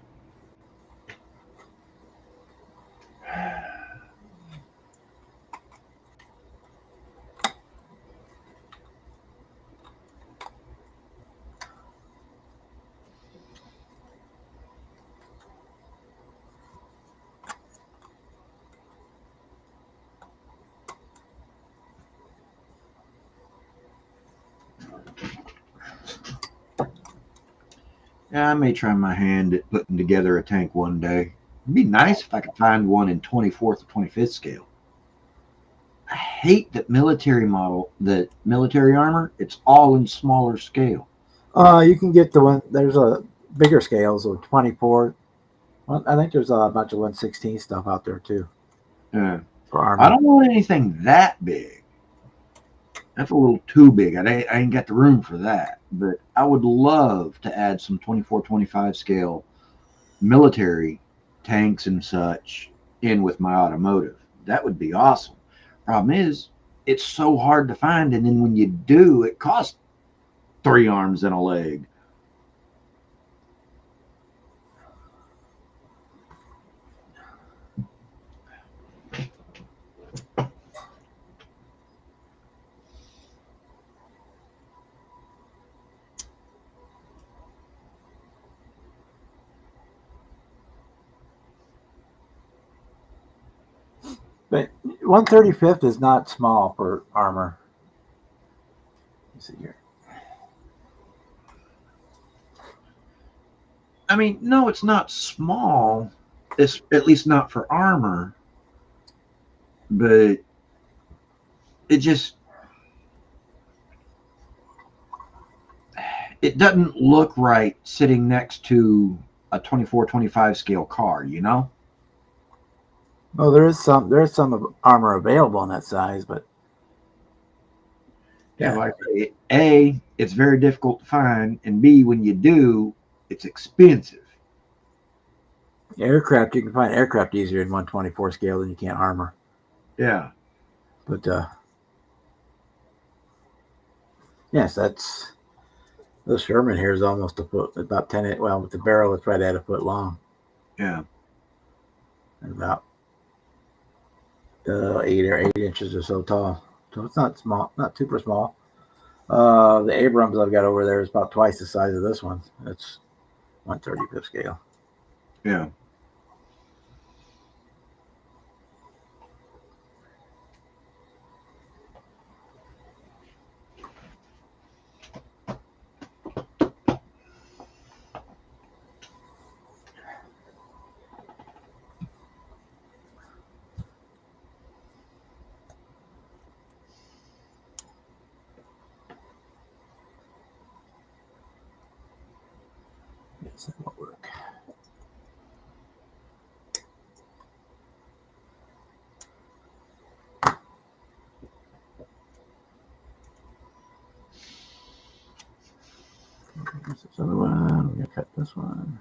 Yeah, I may try my hand at putting together a tank one day. It'd be nice if I could find one in 24th or 25th scale. I hate that military armor, it's all in smaller scale. You can get the one. There's a bigger scales of 24. Well, I think there's a bunch of 116 stuff out there too for I armor. don't want anything that big. That's a little too big. I ain't got the room for that. But I would love to add some 24, 25 scale military tanks and such in with my automotive. That would be awesome. Problem is, it's so hard to find. And then when you do, it costs 3 arms and a leg. But 135th is not small for armor. Let's see here. I mean, no, it's not small. It's at least not for armor. But it just it doesn't look right sitting next to a 24, 25 scale car, you know? Oh, there is some armor available in that size, but Yeah, like A, it's very difficult to find, and B, when you do, it's expensive. aircraft you can find aircraft easier in 124 scale than you can armor. Yeah. But yes, that's the Sherman here is almost a foot, about 10. Well, with the barrel, it's right at a foot long, Yeah. and about 8 inches or so tall. So it's not small, not super small. The Abrams I've got over there is about twice the size of this one. It's 135th scale. Yeah. Yes, that won't work. This other one. We're gonna cut this one.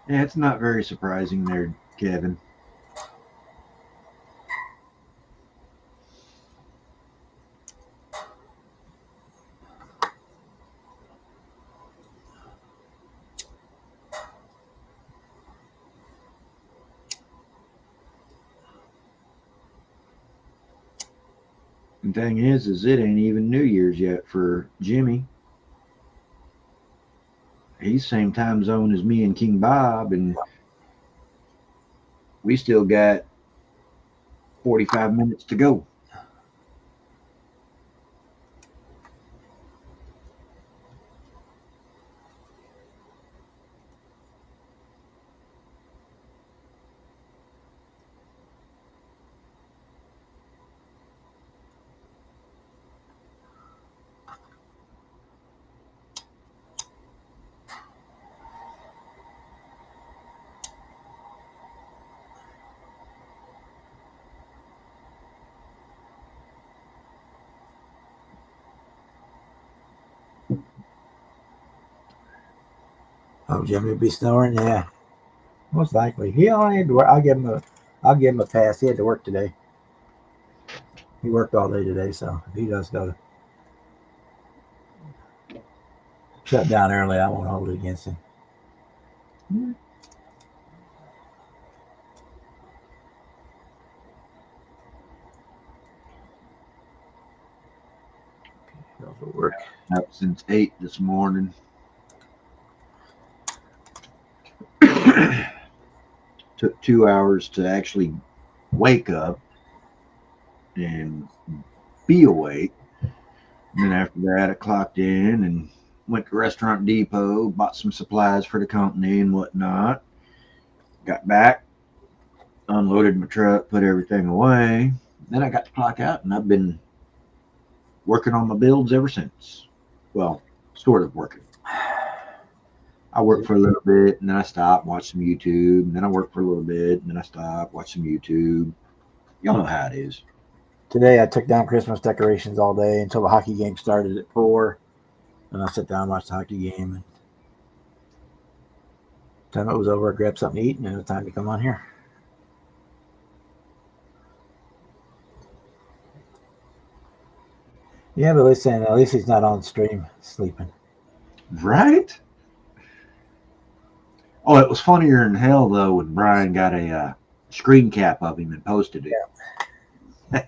Yeah, it's not very surprising there, Kevin. The thing is it ain't even New Year's yet for Jimmy. He's same time zone as me and King Bob, and we still got 45 minutes to go. Oh, Jimmy will be snoring. Yeah, most likely. He only had to work. I'll give him a pass. He had to work today. He worked all day today, so if he does go to shut down early, I won't hold it against him. Those will work. Up since 8 this morning. Took 2 hours to actually wake up and be awake. And then after that, I clocked in and went to Restaurant Depot, bought some supplies for the company and whatnot. Got back, unloaded my truck, put everything away. Then I got to clock out, and I've been working on my builds ever since. Well, sort of working. I work for a little bit, and then I stop, watch some YouTube, and then I work for a little bit, and then I stop, watch some YouTube. Y'all know how it is. Today I took down Christmas decorations all day until the hockey game started at 4. And I sat down and watched the hockey game. And time it was over, I grabbed something to eat, and it was time to come on here. Yeah, but listen, at least he's not on stream sleeping. Right? Oh, it was funnier than hell, though, when Brian got a screen cap of him and posted it. Yeah.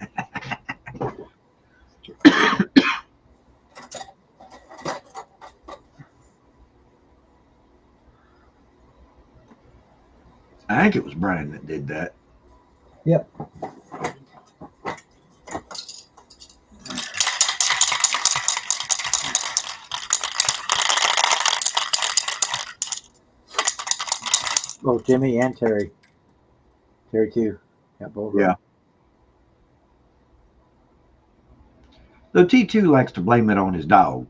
I think it was Brian that did that. Yep. Oh, Jimmy and Terry. Terry too. Got both of Yeah. them. Though T2 likes to blame it on his dog.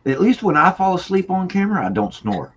At least when I fall asleep on camera, I don't snore.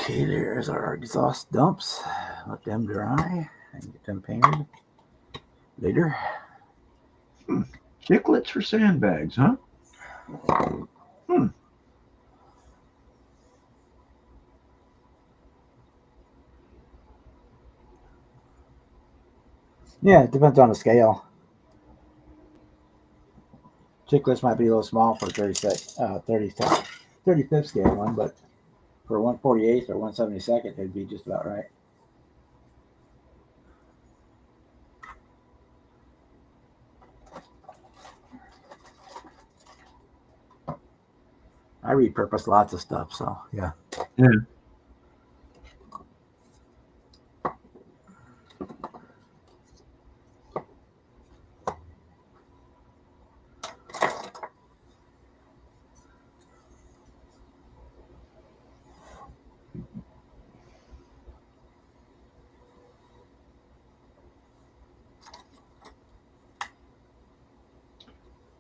Okay, there's our exhaust dumps. Let them dry and get them painted later. Chiclets for sandbags, huh? Yeah, it depends on the scale. Chicklets might be a little small for 35th scale one, but for 148th or 172nd, they'd be just about right. I repurpose lots of stuff, so yeah. Yeah.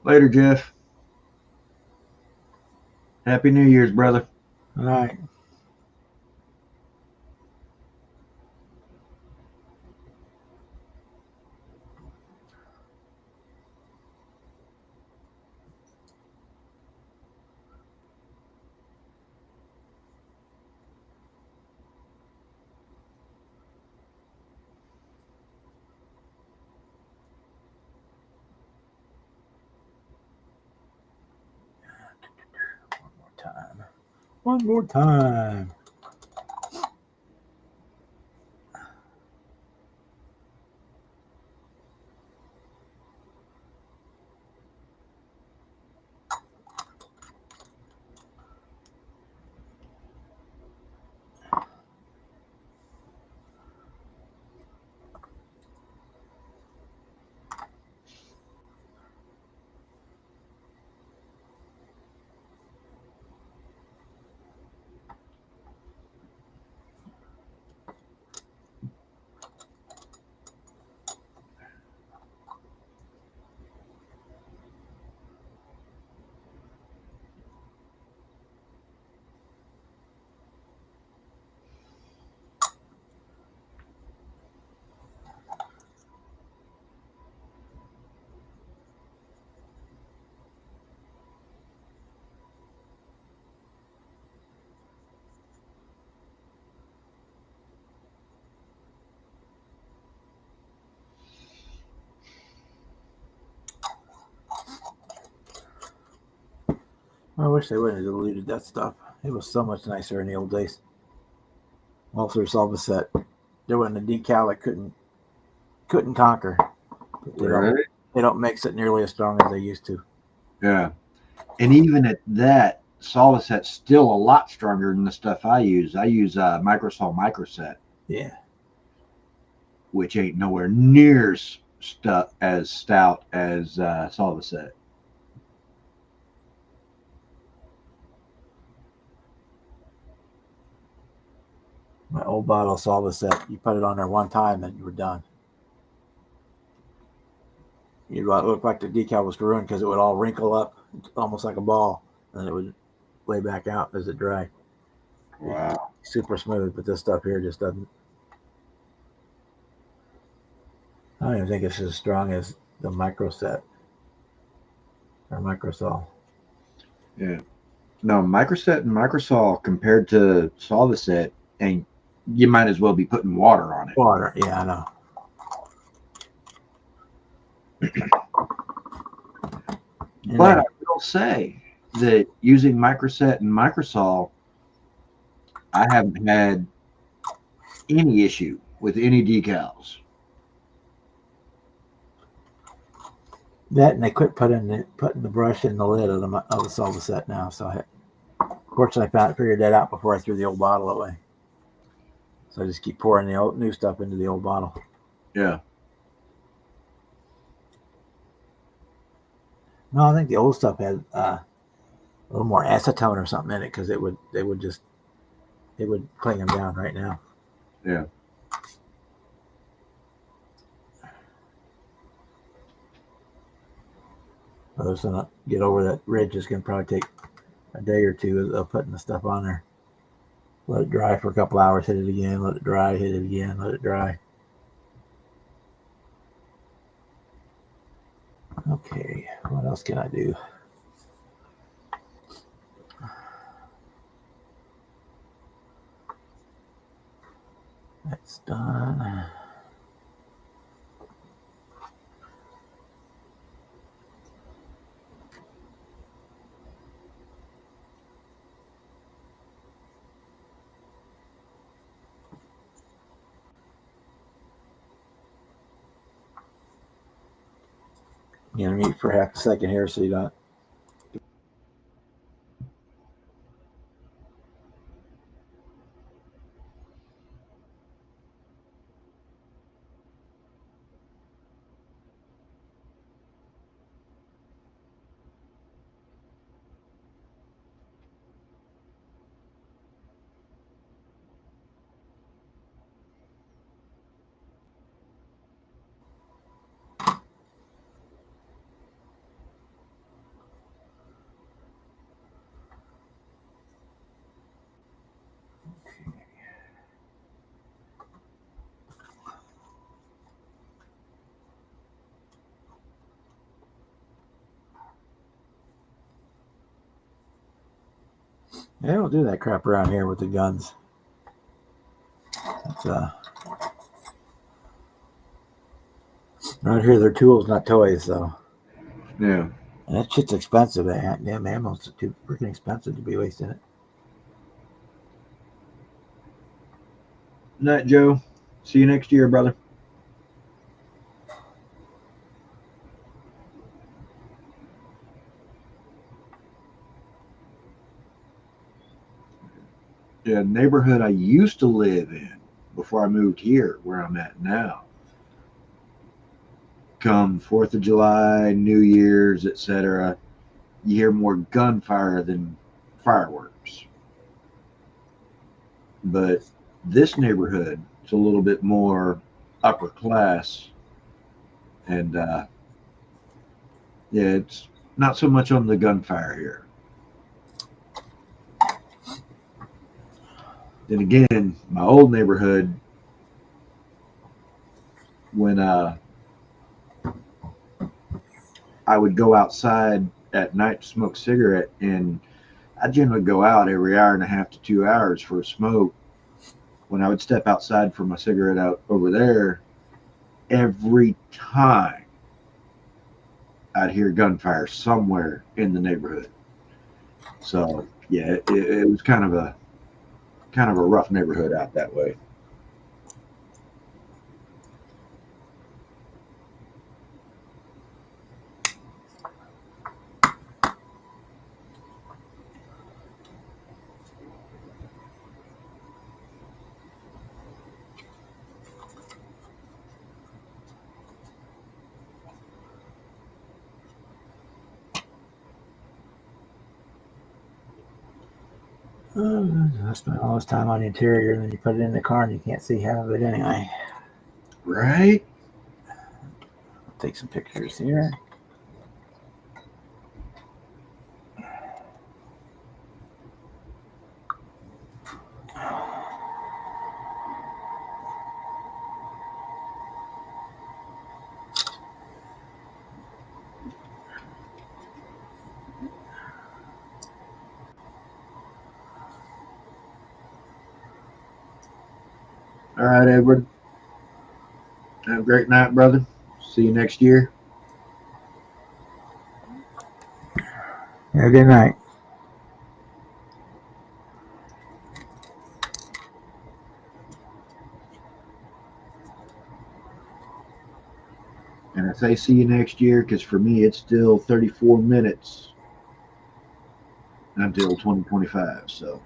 Later, Jeff. Happy New Year's, brother. All right. Time. One more time. I wish they would have deleted that stuff. It was so much nicer in the old days. Walther Solvaset. There wasn't a decal that couldn't conquer. Right. They don't mix it nearly as strong as they used to. Yeah. And even at that, Solvaset's still a lot stronger than the stuff I use. I use Microsol Microset. Yeah. Which ain't nowhere near as stout as Solvaset. My old bottle of Solvaset, you put it on there one time and you were done. You'd look like the decal was ruined because it would all wrinkle up almost like a ball, and it would lay back out as it dried. Wow. Super smooth, but this stuff here just doesn't. I don't even think it's as strong as the Microset or Microsol. Yeah. No, Microset and Microsol compared to Solvaset, and you might as well be putting water on it. Water, yeah, I know. But I will say that using Microset and Microsol, I haven't had any issue with any decals. That and they quit putting the brush in the lid of the Solvaset now. So fortunately, I figured that out before I threw the old bottle away. So I just keep pouring the old new stuff into the old bottle. Yeah. No, I think the old stuff had a little more acetone or something in it because it would clean them down right now. Yeah. I was gonna get over that ridge. It's gonna probably take a day or two of putting the stuff on there. Let it dry for a couple hours. Hit it again. Let it dry. Hit it again. Let it dry. Okay. What else can I do? That's done. You know, mute for half a second here so you don't. They don't do that crap around here with the guns. It's, around here, they're tools, not toys, though. Yeah. And that shit's expensive. Damn ammo's too freaking expensive to be wasting it. Night, Joe. See you next year, brother. The neighborhood I used to live in before I moved here, where I'm at now. Come 4th of July, New Year's, etc., you hear more gunfire than fireworks. But this neighborhood is a little bit more upper class, and yeah, it's not so much on the gunfire here. Then again, my old neighborhood, when I would go outside at night to smoke a cigarette, and I generally go out every hour and a half to 2 hours for a smoke. When I would step outside for my cigarette out over there, every time I'd hear gunfire somewhere in the neighborhood. So yeah, it was kind of a rough neighborhood out that way. I spent all this time on the interior, and then you put it in the car, and you can't see half of it anyway. Right? I'll take some pictures here. All right, Edward. Have a great night, brother. See you next year. Have a good night. And I say see you next year because for me it's still 34 minutes until 2025. So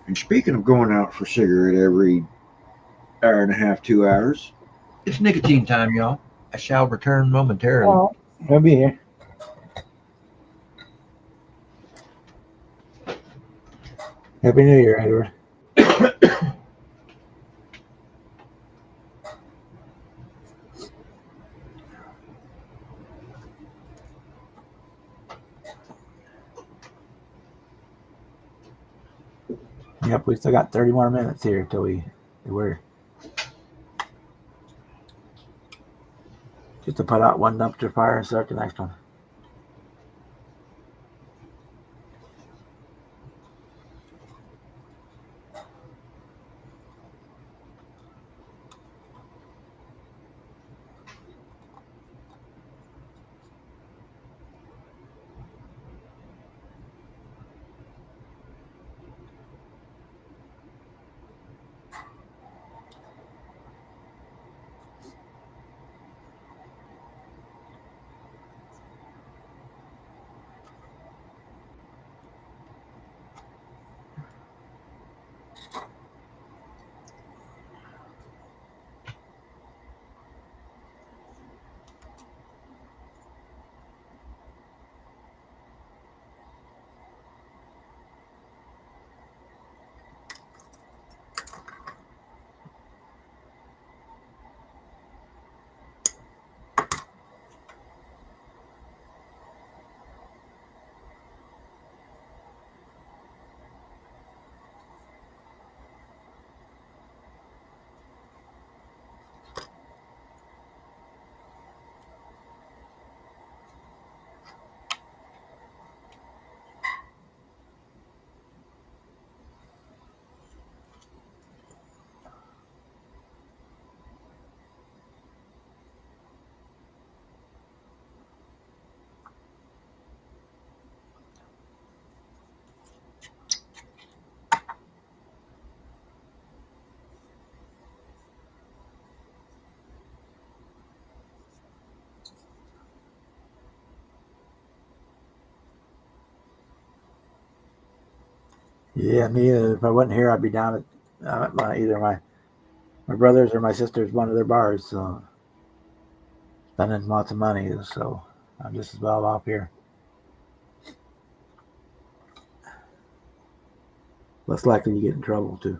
and speaking of going out for cigarette every hour and a half, 2 hours, it's nicotine time, y'all. I shall return momentarily. Oh, he'll be here. Happy New Year, Edward. Yep, we still got 30 more minutes here till we're just to put out one dumpster fire and start the next one. Yeah, me. If I wasn't here, I'd be down at either my brothers or my sister's one of their bars. So spending lots of money. So I'm just as well off here. Less likely to get in trouble too.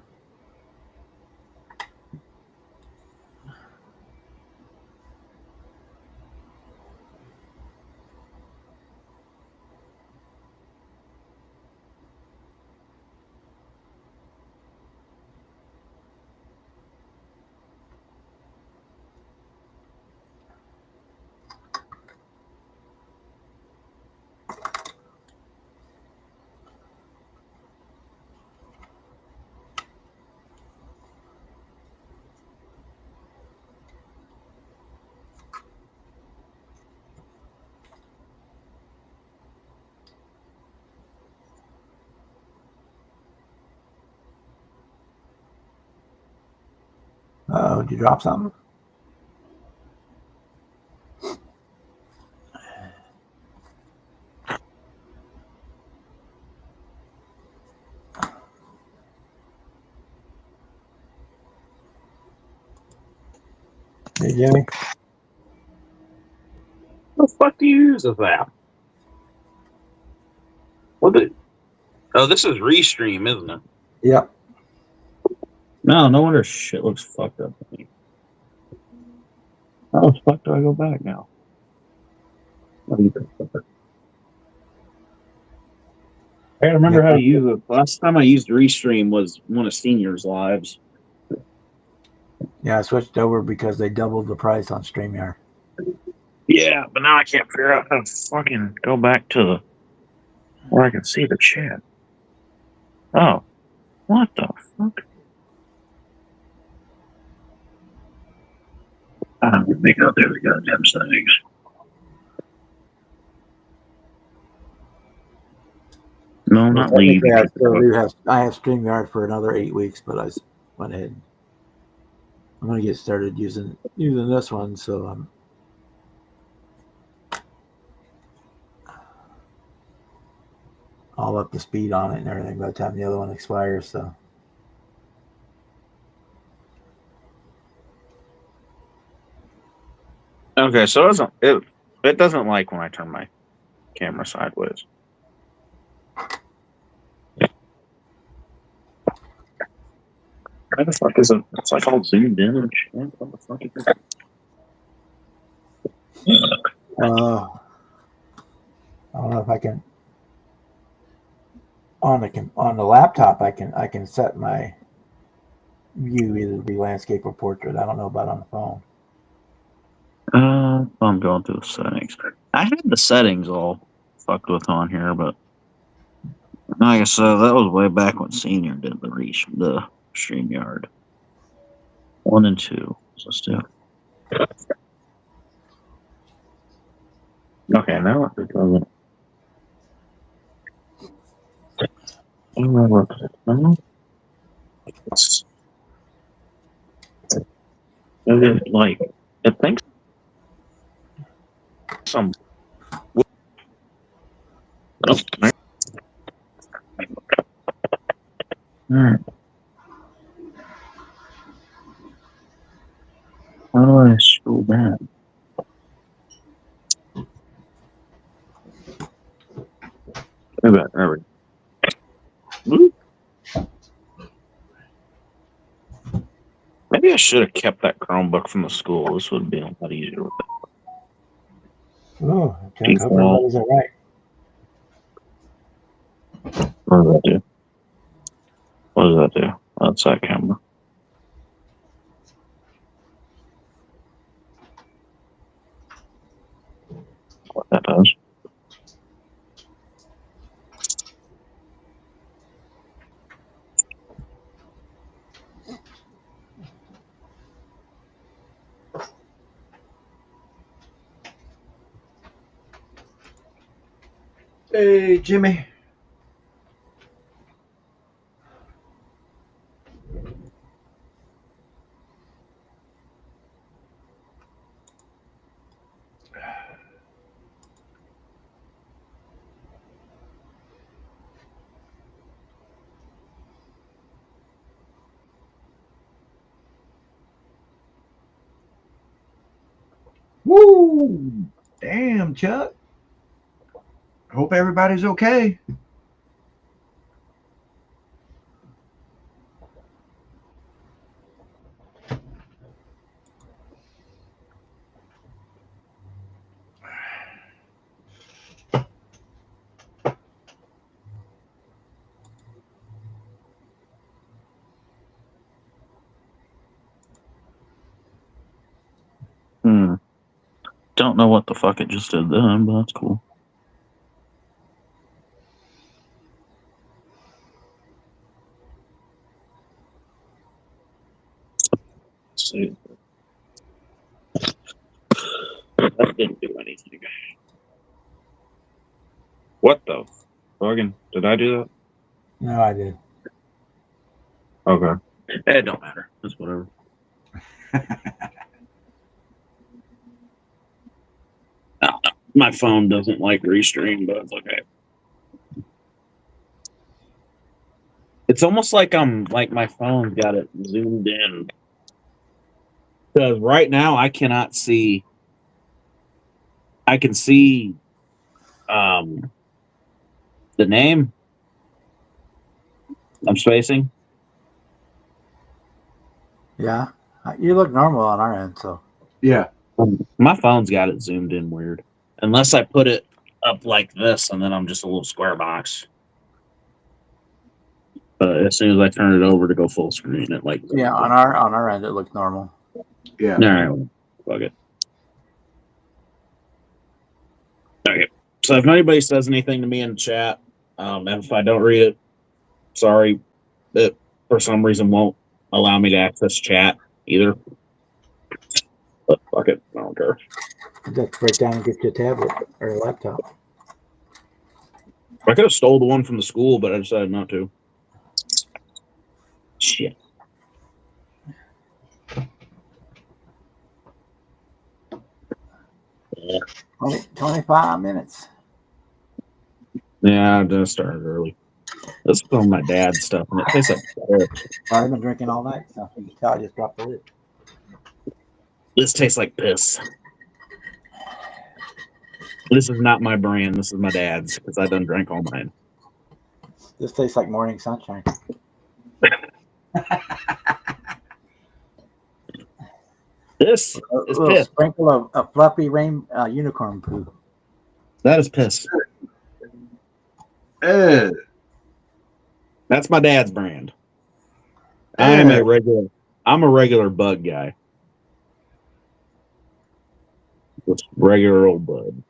Oh, did you drop something? Hey, Jimmy. What the fuck do you use of that? What the? Oh, this is Restream, isn't it? Yep. No wonder shit looks fucked up. How the fuck do I go back now? I gotta remember Yep. how to use it. Last time I used Restream was one of Senior's lives. Yeah, I switched over because they doubled the price on StreamYard. Yeah, but now I can't figure out how to fucking go back to where I can see the chat. Oh, what the fuck? I don't even think out there the goddamn settings. No, Well, not leave. technically, I have StreamYard for another 8 weeks, but I went ahead. I'm gonna get started using this one, so I'm all up to speed on it and everything by the time the other one expires. So Okay, so it doesn't like when I turn my camera sideways. Why the fuck is it? It's like all zoomed in and shit. What the fuck is it? I don't know if I can on the laptop. I can set my view either to be landscape or portrait. I don't know about on the phone. I'm going through the settings. I had the settings all fucked with on here, but like I said, that was way back when Senior did the StreamYard 1 and 2. So let's do it. Okay, now it doesn't. Like it thinks some. Alright. How do I scroll down? There we go. Maybe I should have kept that Chromebook from the school. This would have been a lot easier with it. Oh, okay. Hope Default. everybody's all right. What does that do? What does that do? That's that camera. What that does. Hey, Jimmy. Woo! Damn, Chuck. Hope everybody's okay. Don't know what the fuck it just did then, but that's cool. Let's see. That didn't do anything. What the fucking? Did I do that? No, I did. Okay. It don't matter. It's whatever. My phone doesn't like restream, but it's okay. It's almost like my phone's got it zoomed in. Because right now I cannot see. I can see the name. I'm spacing. Yeah. You look normal on our end, so. Yeah. My phone's got it zoomed in weird. Unless I put it up like this and then I'm just a little square box. But as soon as I turn it over to go full screen, it like Yeah, on our end it looks normal. Yeah. all right, fuck it. Okay. So if anybody says anything to me in the chat, and if I don't read it, sorry, it for some reason won't allow me to access chat either. But fuck it, I don't care. Just break down and get you a tablet or a laptop. I could have stole the one from the school, but I decided not to. Shit. Yeah. 25 minutes. Yeah, I just started early. This is from my dad's stuff, and it tastes like better. I've been drinking all night, so you can tell I just dropped the lid. This tastes like piss. This is not my brand. This is my dad's because I done drank all mine. This tastes like morning sunshine. This is a piss. Sprinkle of fluffy rain unicorn poo. That is piss. Uh, That's my dad's brand. I'm a regular bug guy. Just regular old Bud.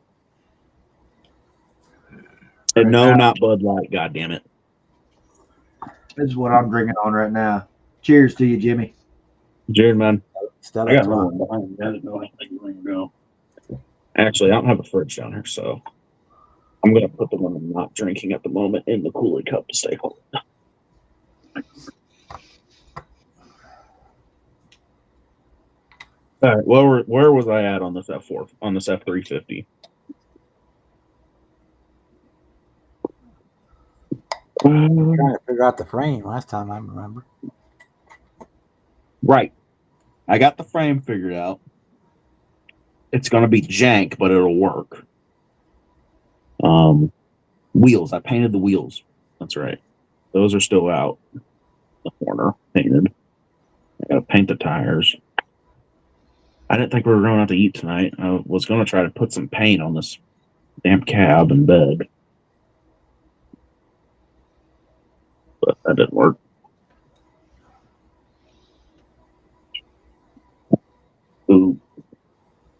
And no, not Bud Light, God damn it. This is what I'm drinking on right now. Cheers to you, Jimmy. Jared, man. Stella I got Artois. one behind me. I didn't know anything was going to go. Actually, I don't have a fridge down here, so I'm going to put the one I'm not drinking at the moment in the cooling cup to stay cold. All right, well, where was I at on this F4, on this F350? Trying to figure out the frame last time I remember. Right. I got the frame figured out. It's going to be jank, but it'll work. Wheels. I painted the wheels. That's right. Those are still out. The corner painted. I got to paint the tires. I didn't think we were going out to eat tonight. I was going to try to put some paint on this damn cab and bed. But that didn't work. Ooh.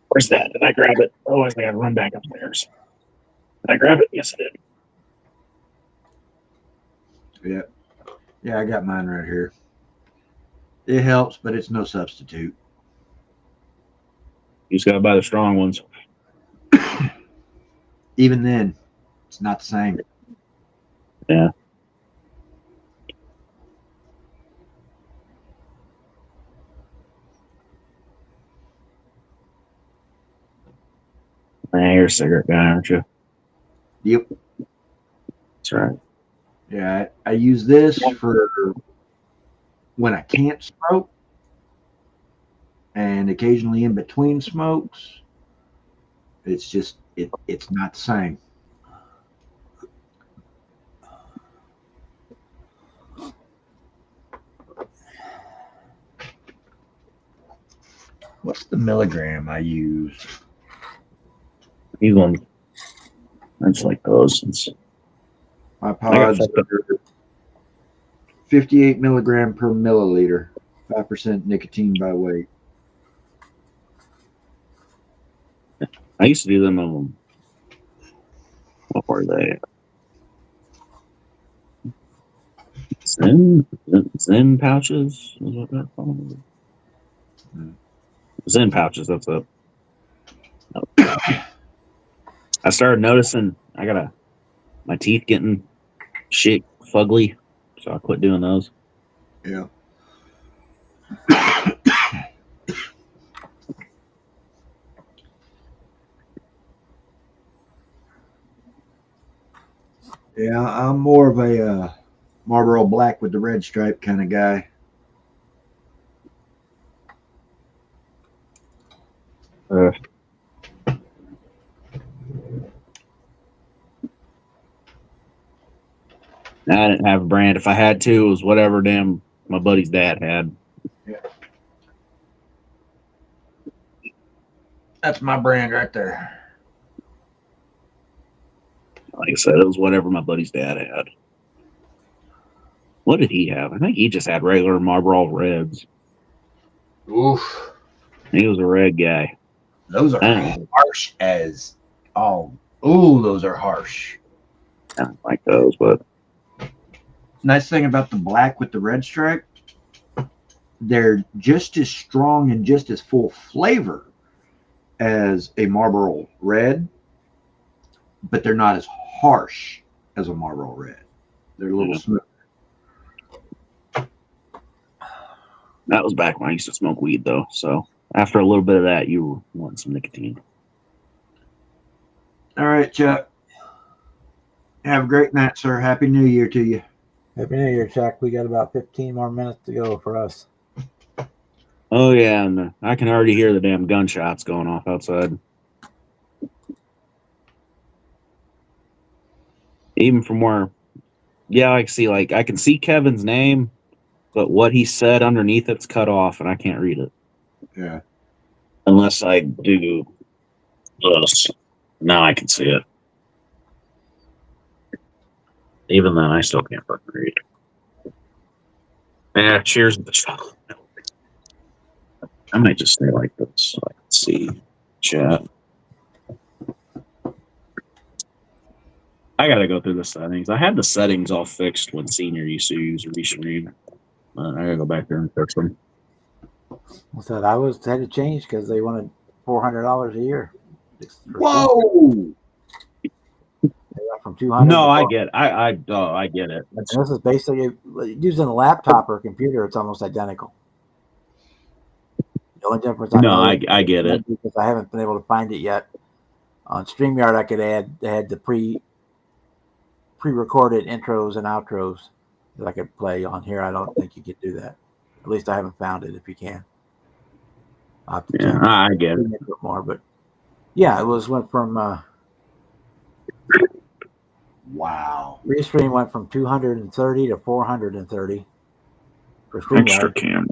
Where's that? Did I grab it? Oh, I got to run back upstairs. Did I grab it? Yes, I did. Yeah. Yeah, I got mine right here. It helps, but it's no substitute. You just got to buy the strong ones. Even then, it's not the same. Yeah. You're a cigarette guy, aren't you? Yep. That's right. Yeah, I use this for when I can't smoke and occasionally in between smokes. It's just it's not the same. What's the milligram I use? Even it's like those. My I got pods fucked up. are 58 milligram per milliliter, 5% nicotine by weight. I used to do them. What were they? Zen pouches is what they're called. Zen pouches. That's it. I started noticing I got my teeth getting shit fugly, so I quit doing those. Yeah. Yeah, I'm more of a Marlboro Black with the red stripe kind of guy. Uh, I didn't have a brand. If I had to, it was whatever damn my buddy's dad had. Yeah. That's my brand right there. Like I said, it was whatever my buddy's dad had. What did he have? I think he just had regular Marlboro Reds. Oof. He was a red guy. Those are harsh as all. Ooh, those are harsh. I don't like those, but Nice thing about the black with the red stripe, they're just as strong and just as full flavor as a Marlboro Red, but they're not as harsh as a Marlboro Red. They're a little smooth. that was back when I used to smoke weed, though. So after a little bit of that, you want some nicotine. All right, Chuck. Have a great night, sir. Happy New Year to you. Happy New Year, Chuck. We got about 15 more minutes to go for us. Oh yeah, and I can already hear the damn gunshots going off outside. Even from where, yeah, I can see Kevin's name, but what he said underneath it's cut off, and I can't read it. Yeah. Unless I do this. Now I can see it. Even then, I still can't fucking read. Yeah, cheers with the chocolate milk. I might just stay like this so I can see chat. I gotta go through the settings. I had the settings all fixed when Senior used to use Restream. I gotta go back there and fix them. I said I had to change because they wanted $400 a year. Whoa! They went from 200. No, I get it. I get it. And this is basically using a laptop or a computer. It's almost identical. The only difference I get it because I haven't been able to find it yet. On StreamYard, I could add. They had the pre-recorded intros and outros that I could play on here. I don't think you could do that. At least I haven't found it. If you can, I'll have to check. I get it. A bit more, but yeah, went from. Wow. Restream went from 230 to 430 for StreamYard. Extra camera.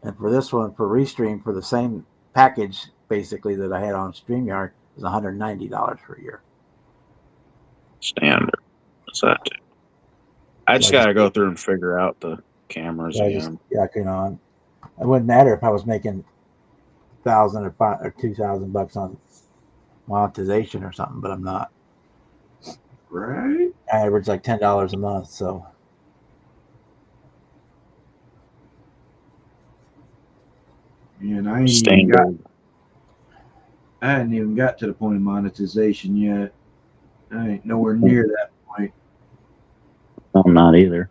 And for this one, for Restream, for the same package, basically, that I had on StreamYard, was $190 for a year. Standard. What's that do? I just got to go through and figure out the cameras again. It wouldn't matter if I was making $1,000 or $2,000 on monetization or something, but I'm not. Right? I average like $10 a month, so. And I hadn't even got to the point of monetization yet. I ain't nowhere near that point. I'm not either.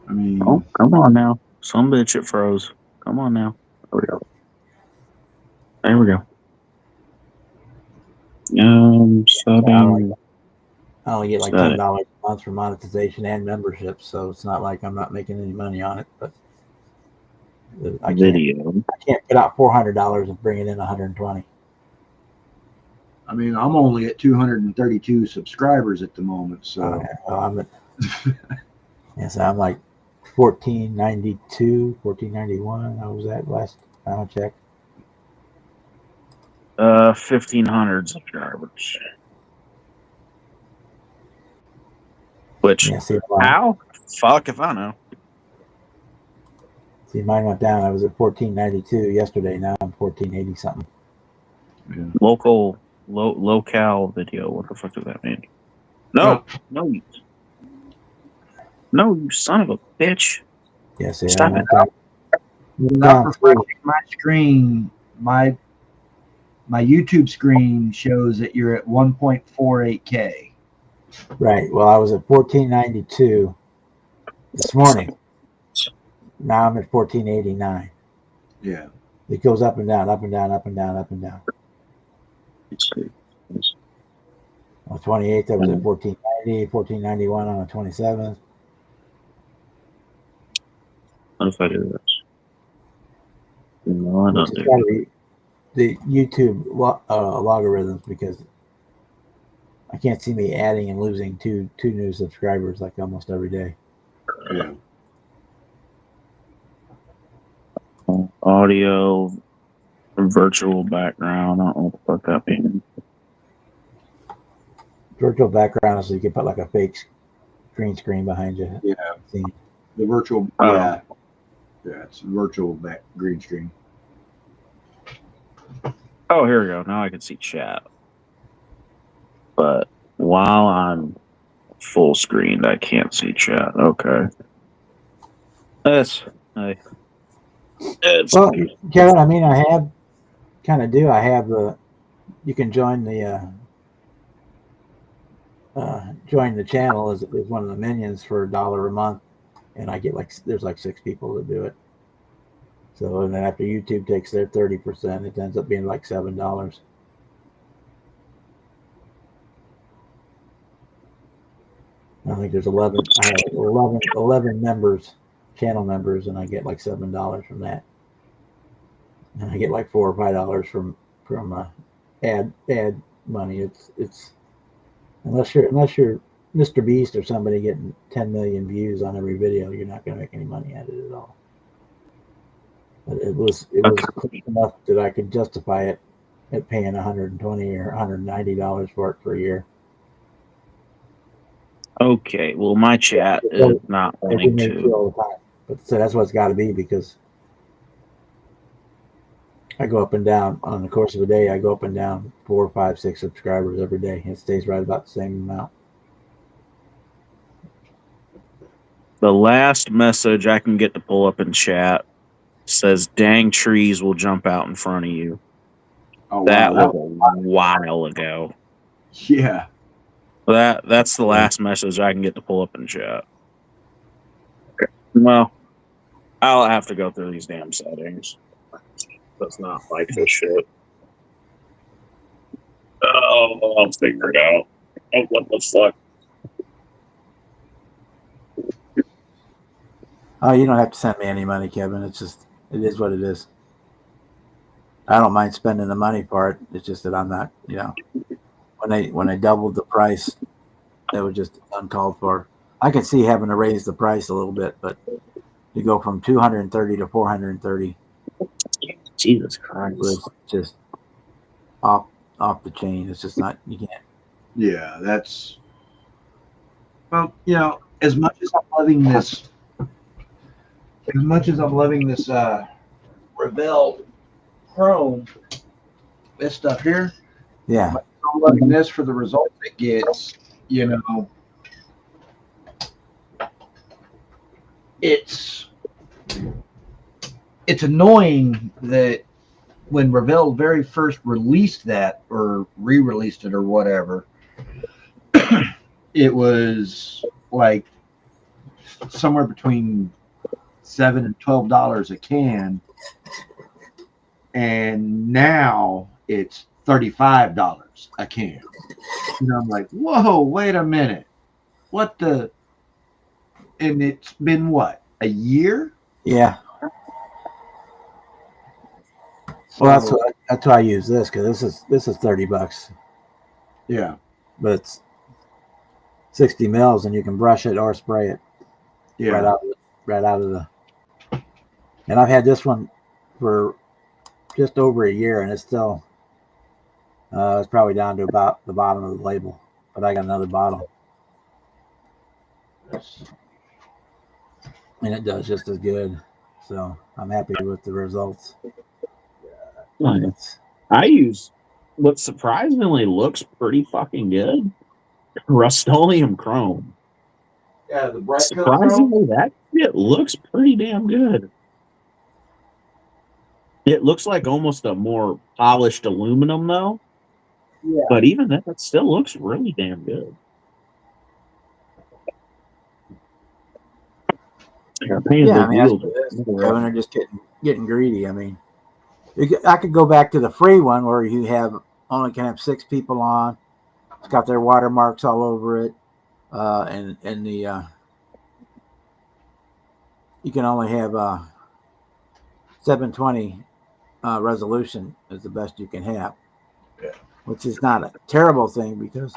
I mean, oh, come on now. Some bitch it froze. Come on now. There we go. Subbing. I only get like $10 a month for monetization and membership, so it's not like I'm not making any money on it. But I video. can't put out $400 and bring it in 120. I mean, I'm only at 232 subscribers at the moment, so I'm at, yes, I'm like 1492, 1491. I was at last time I checked. 1,500 subscribers. Which, Yeah, see, how? Fuck if I know. See, mine went down. I was at 1492 yesterday. Now I'm 1480 something. yeah. Locale video. What the fuck does that mean? No, no, you son of a bitch. Yeah, see, Stop I it. went Without down three. refreshing my screen, my YouTube screen shows that you're at 1.48K. Right. Well, I was at 1492 this morning. Now I'm at 1489. Yeah. It goes up and down, up and down, up and down, up and down. On the 28th, I was at 1490, 1491 on the 27th. What if I do this? No, I Which don't is do probably the YouTube logarithms, because I can't see me adding and losing two new subscribers like almost every day. Yeah. audio, virtual background. I don't know what the fuck that means. Virtual background is so you can put like a fake green screen behind you. Yeah. See? The virtual. Oh. Yeah. Yeah. It's virtual green screen. Oh, here we go. Now I can see chat. But while I'm full screened, I can't see chat. Okay. It's Well, Kevin, I mean, I have I have the, you can join the channel as one of the minions for $1 a month, and I get there's like 6 people that do it. So, and then after YouTube takes their 30%, it ends up being like $7. I think there's 11 members, channel members, and I get like $7 from that. And I get like $4 or $5 from ad money. It's unless you're Mr. Beast or somebody getting 10 million views on every video, you're not going to make any money at it at all. But it was close enough that I could justify it at paying $120 or $190 for it for a year. Okay, well, my chat is not wanting to. All the time. But so that's what it's got to be, because I go up and down on the course of a day. I go up and down 4, 5, 6 subscribers every day. It stays right about the same amount. The last message I can get to pull up in chat says, "Dang trees will jump out in front of you." Oh, That wow. was a while ago. Yeah. That's the last message I can get to pull up in chat. Okay. Well, I'll have to go through these damn settings. Let's not like this shit. Oh, I'll figure it out. Oh, what the fuck? Oh, you don't have to send me any money, Kevin. It is what it is. I don't mind spending the money part. It's just that I'm not, when they doubled the price, that was just uncalled for. I could see having to raise the price a little bit, but to go from 230 to 430, Jesus Christ, was just off the chain. It's just not, you can't. Yeah, that's, well, as much as I'm loving this Revell Chrome, this stuff here, Yeah. I'm loving this for the results it gets. It's annoying that when Revell very first released that, or re-released it or whatever, it was like somewhere between $7 and $12 a can, and now it's $35 a can. And I'm like, whoa, wait a minute, what the? And it's been what, a year? Yeah. Well, So that's why I use this, because this is $30, yeah, but it's 60 mils, and you can brush it or spray it yeah. right out of the. And I've had this one for just over a year, and it's probably down to about the bottom of the label. But I got another bottle, and it does just as good. So I'm happy with the results. It's I use what surprisingly looks pretty fucking good. Rust-Oleum Chrome. Yeah, the bright coat chrome. Surprisingly, that shit looks pretty damn good. It looks like almost a more polished aluminum, though. Yeah. But even that still looks really damn good. You're paying yeah, the I mean that's wheels. what it is. Kevin are just getting greedy. I mean, I could go back to the free one where you can have 6 people on. It's got their watermarks all over it, and the you can only have 720 resolution is the best you can have, Yeah. which is not a terrible thing because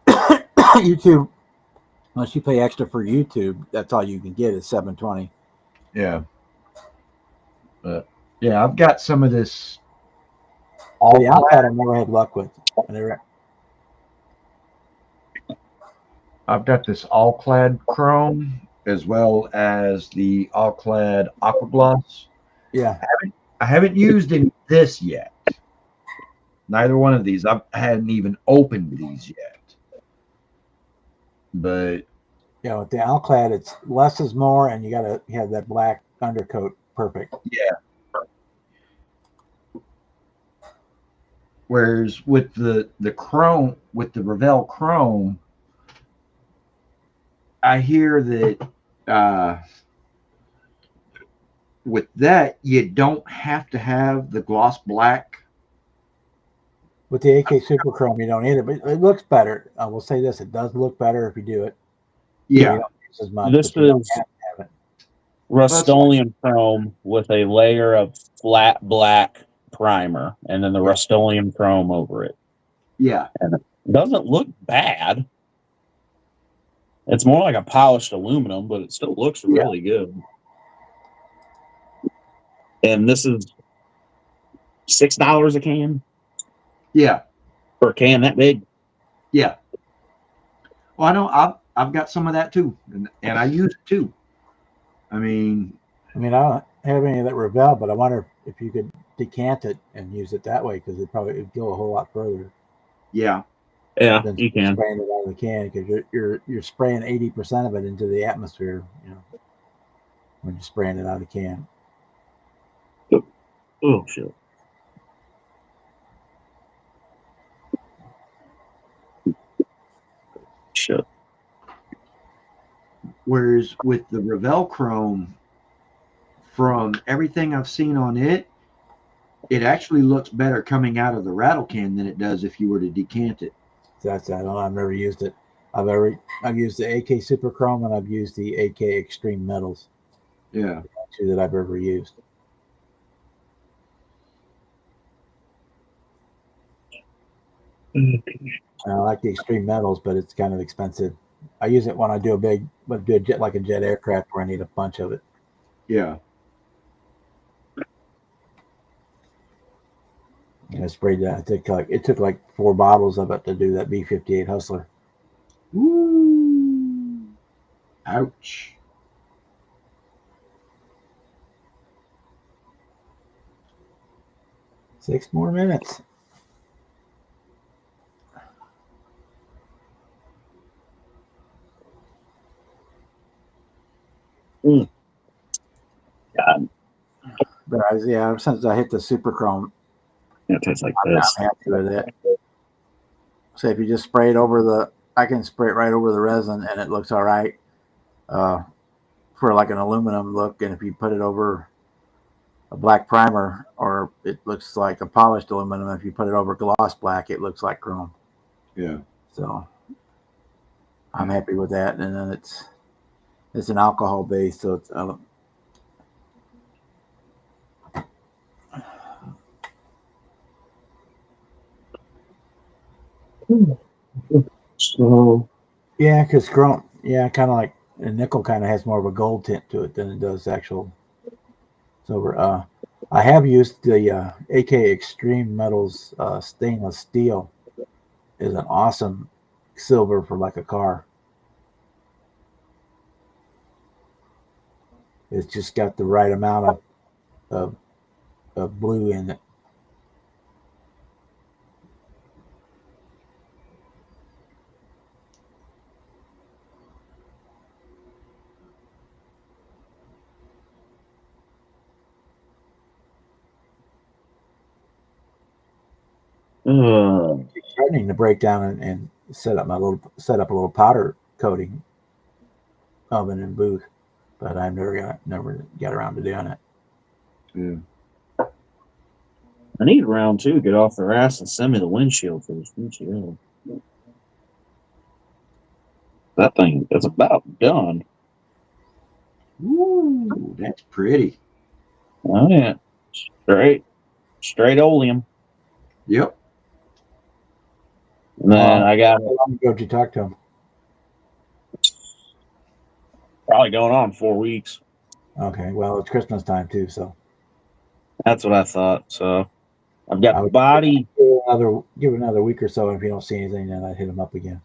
YouTube, unless you pay extra for YouTube, that's all you can get is 720. Yeah. But yeah, I've got some of this So all the iPad I never had luck with. I've got this all clad chrome as well as the all clad aqua gloss. Yeah, I haven't used any of this yet. Neither one of these. I hadn't even opened these yet. But with the Alclad, it's less is more, and you got to have that black undercoat perfect. yeah. Whereas with the chrome, with the Revell chrome, I hear that with that you don't have to have the gloss black. With the AK Super Chrome, you don't need it, but it looks better. I will say this: it does look better if you do it. So Yeah. you don't use as much, This but you don't is have to have it. Rust-Oleum Chrome with a layer of flat black primer, and then the Yeah. Rust-Oleum Chrome over it. Yeah. And it doesn't look bad. It's more like a polished aluminum, but it still looks really good. And this is $6 a can Yeah. for a can that big. Yeah. Well, I know I've got some of that too, and I use it too. I mean, I don't have any of that Revell, but I wonder if you could decant it and use it that way because it'd go a whole lot further yeah, Yeah, than you can. spraying it out of the can because you're spraying 80% of it into the atmosphere, when you're spraying it out of the can. Oh shit. Shit. whereas with the Revell Chrome, from everything I've seen on it, it actually looks better coming out of the rattle can than it does if you were to decant it. So I don't know. I've never used it. I've used the AK Super Chrome and I've used the AK Extreme Metals. Yeah. Two that I've ever used. I like the Extreme Metals, but it's kind of expensive. I use it when I do like a jet aircraft where I need a bunch of it. Yeah. And I sprayed that. It took like 4 bottles of it to do that B-58 Hustler. Ooh. Ouch. Six more minutes. God. But since I hit the Super Chrome, It tastes like I'm this. happy with it. So if you just spray it I can spray it right over the resin and it looks all right for like an aluminum look. And if you put it over a black primer, or it looks like a polished aluminum, if you put it over gloss black, it looks like chrome. Yeah. So I'm happy with that. And then it's an alcohol base, so it's So Yeah, because chrome, yeah, kind of like a nickel kind of has more of a gold tint to it than it does actual silver. I have used the AK Extreme Metals stainless steel. Is an awesome silver for like a car. It's just got the right amount of, of blue in it. Threatening to break down and set up a little powder coating oven and booth, but I never got around to doing it. Yeah. I need round two. Get off their ass and send me the windshield for this windshield. That thing is about done. Ooh, that's pretty. Oh yeah, straight oleum. Yep. And then I got How long ago did you talk to him? probably going on 4 weeks. Okay, well it's Christmas time too, so That's what I thought. So I've got I the would body. give it another week or so. And if you don't see anything, then I'd hit him up again.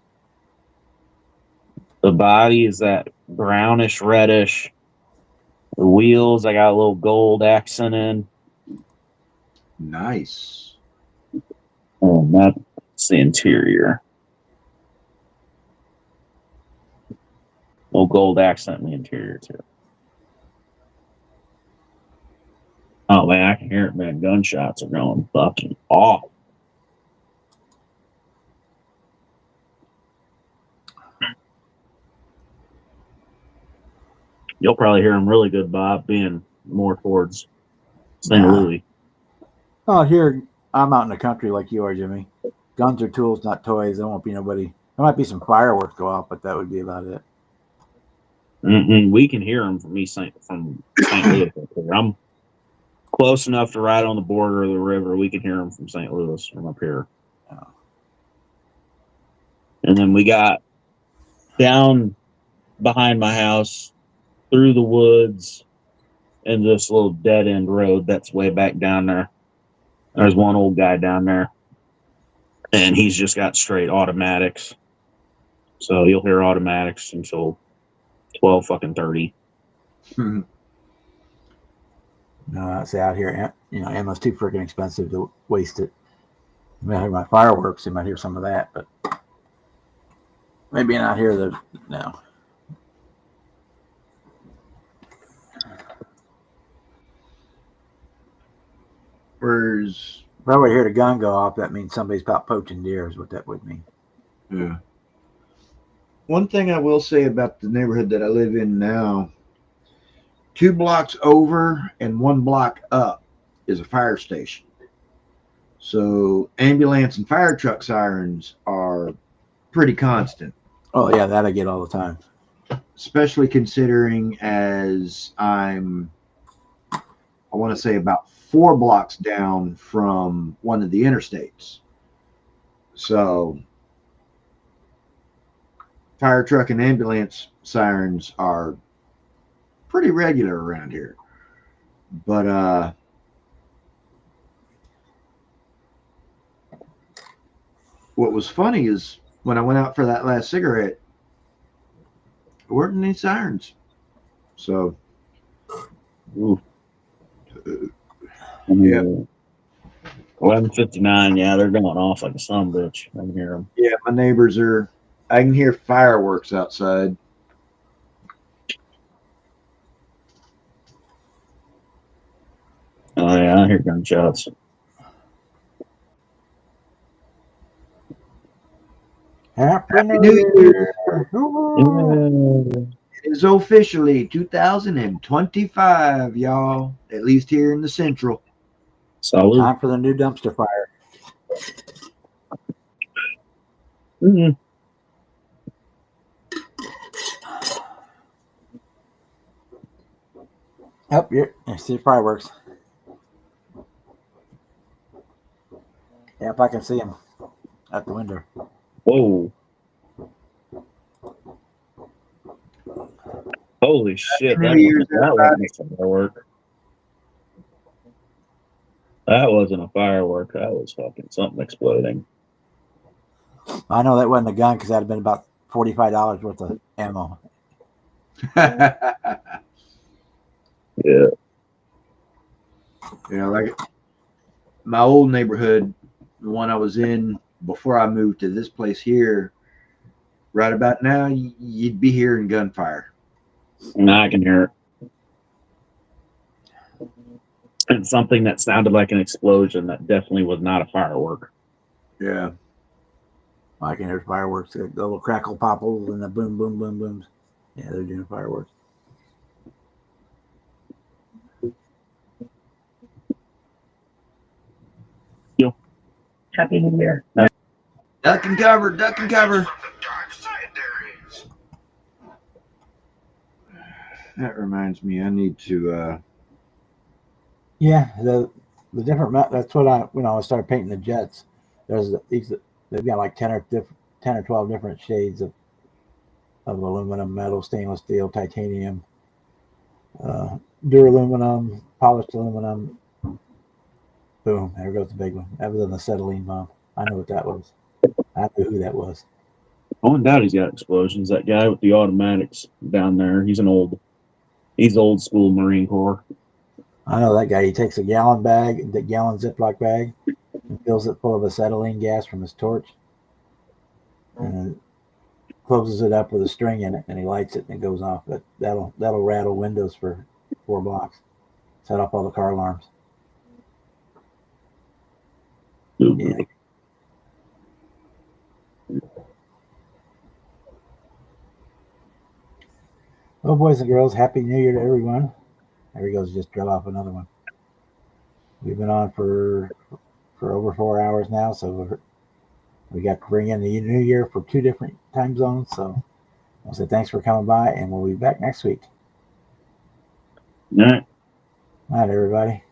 The body is that brownish reddish. The wheels, I got a little gold accent in. Nice. And that's the interior. Little gold accent in the interior too. Oh man, I can hear it, man. Gunshots are going fucking off. You'll probably hear them really good, Bob, being more towards St. Nah. Louis. Oh, here I'm out in the country like you are, Jimmy. Guns are tools, not toys. There won't be nobody. There might be some fireworks go off, but that would be about it. We can hear them from from St. Louis. I'm close enough to ride on the border of the river. We can hear them from St. Louis from up here. Oh. And then we got down behind my house through the woods and this little dead end road that's way back down there. There's one old guy down there, and he's just got straight automatics. So you'll hear automatics until 12:30. No, I'd say out here, ammo's too freaking expensive to waste it. You might hear my fireworks. You might hear some of that, but maybe not hear the no. Where's If I would hear the gun go off, that means somebody's about poaching deer. Is what that would mean. yeah. One thing I will say about the neighborhood that I live in now, 2 blocks over and 1 block up is a fire station. So ambulance and fire truck sirens are pretty constant. Oh yeah, that I get all the time. Especially considering as I want to say about 4 blocks down from one of the interstates. So fire truck and ambulance sirens are pretty regular around here. But what was funny is when I went out for that last cigarette, there weren't any sirens. So yeah. 11:59. Yeah, they're going off like a son bitch. I can hear them. Yeah, my neighbors are. I can hear fireworks outside. Oh yeah, I hear gunshots. Happy New Year! It is officially 2025, y'all. At least here in the Central. Salute. Time for the new dumpster fire. Mm-hmm. Yep, I see fireworks. Yep, I can see them at the window. Whoa. Holy shit, New Year's, that wasn't a firework. That wasn't a firework. That was fucking something exploding. I know that wasn't a gun because that'd have been about $45 worth of ammo. Yeah. You know, like my old neighborhood, the one I was in before I moved to this place here, right about now, you'd be hearing gunfire. Now I can hear it. And something that sounded like an explosion that definitely was not a firework. Yeah. I can hear fireworks, the little crackle popples and the boom, boom, boom, booms. Yeah, they're doing fireworks. Happy New Year. Duck and cover, duck and cover. That reminds me, I need to. Yeah, the different. That's what when I started painting the jets. There's these. They've got like 10 or 12 different shades of aluminum, metal, stainless steel, titanium, duraluminum, polished aluminum. Boom! There goes the big one. That was an acetylene bomb. I know what that was. I knew who that was. Oh, doubt he's got explosions. That guy with the automatics down there. He's old school Marine Corps. I know that guy. He takes a gallon Ziploc bag, and fills it full of acetylene gas from his torch, and closes it up with a string in it, and he lights it, and it goes off. But that'll rattle windows for 4 blocks. Set off all the car alarms. Yeah. Well, boys and girls, Happy New Year to everyone. There he goes, just drill off another one. We've been on for over 4 hours now, so we got to bring in the new year for 2 different time zones. So I'll say thanks for coming by, and we'll be back next week. All right. All right, everybody.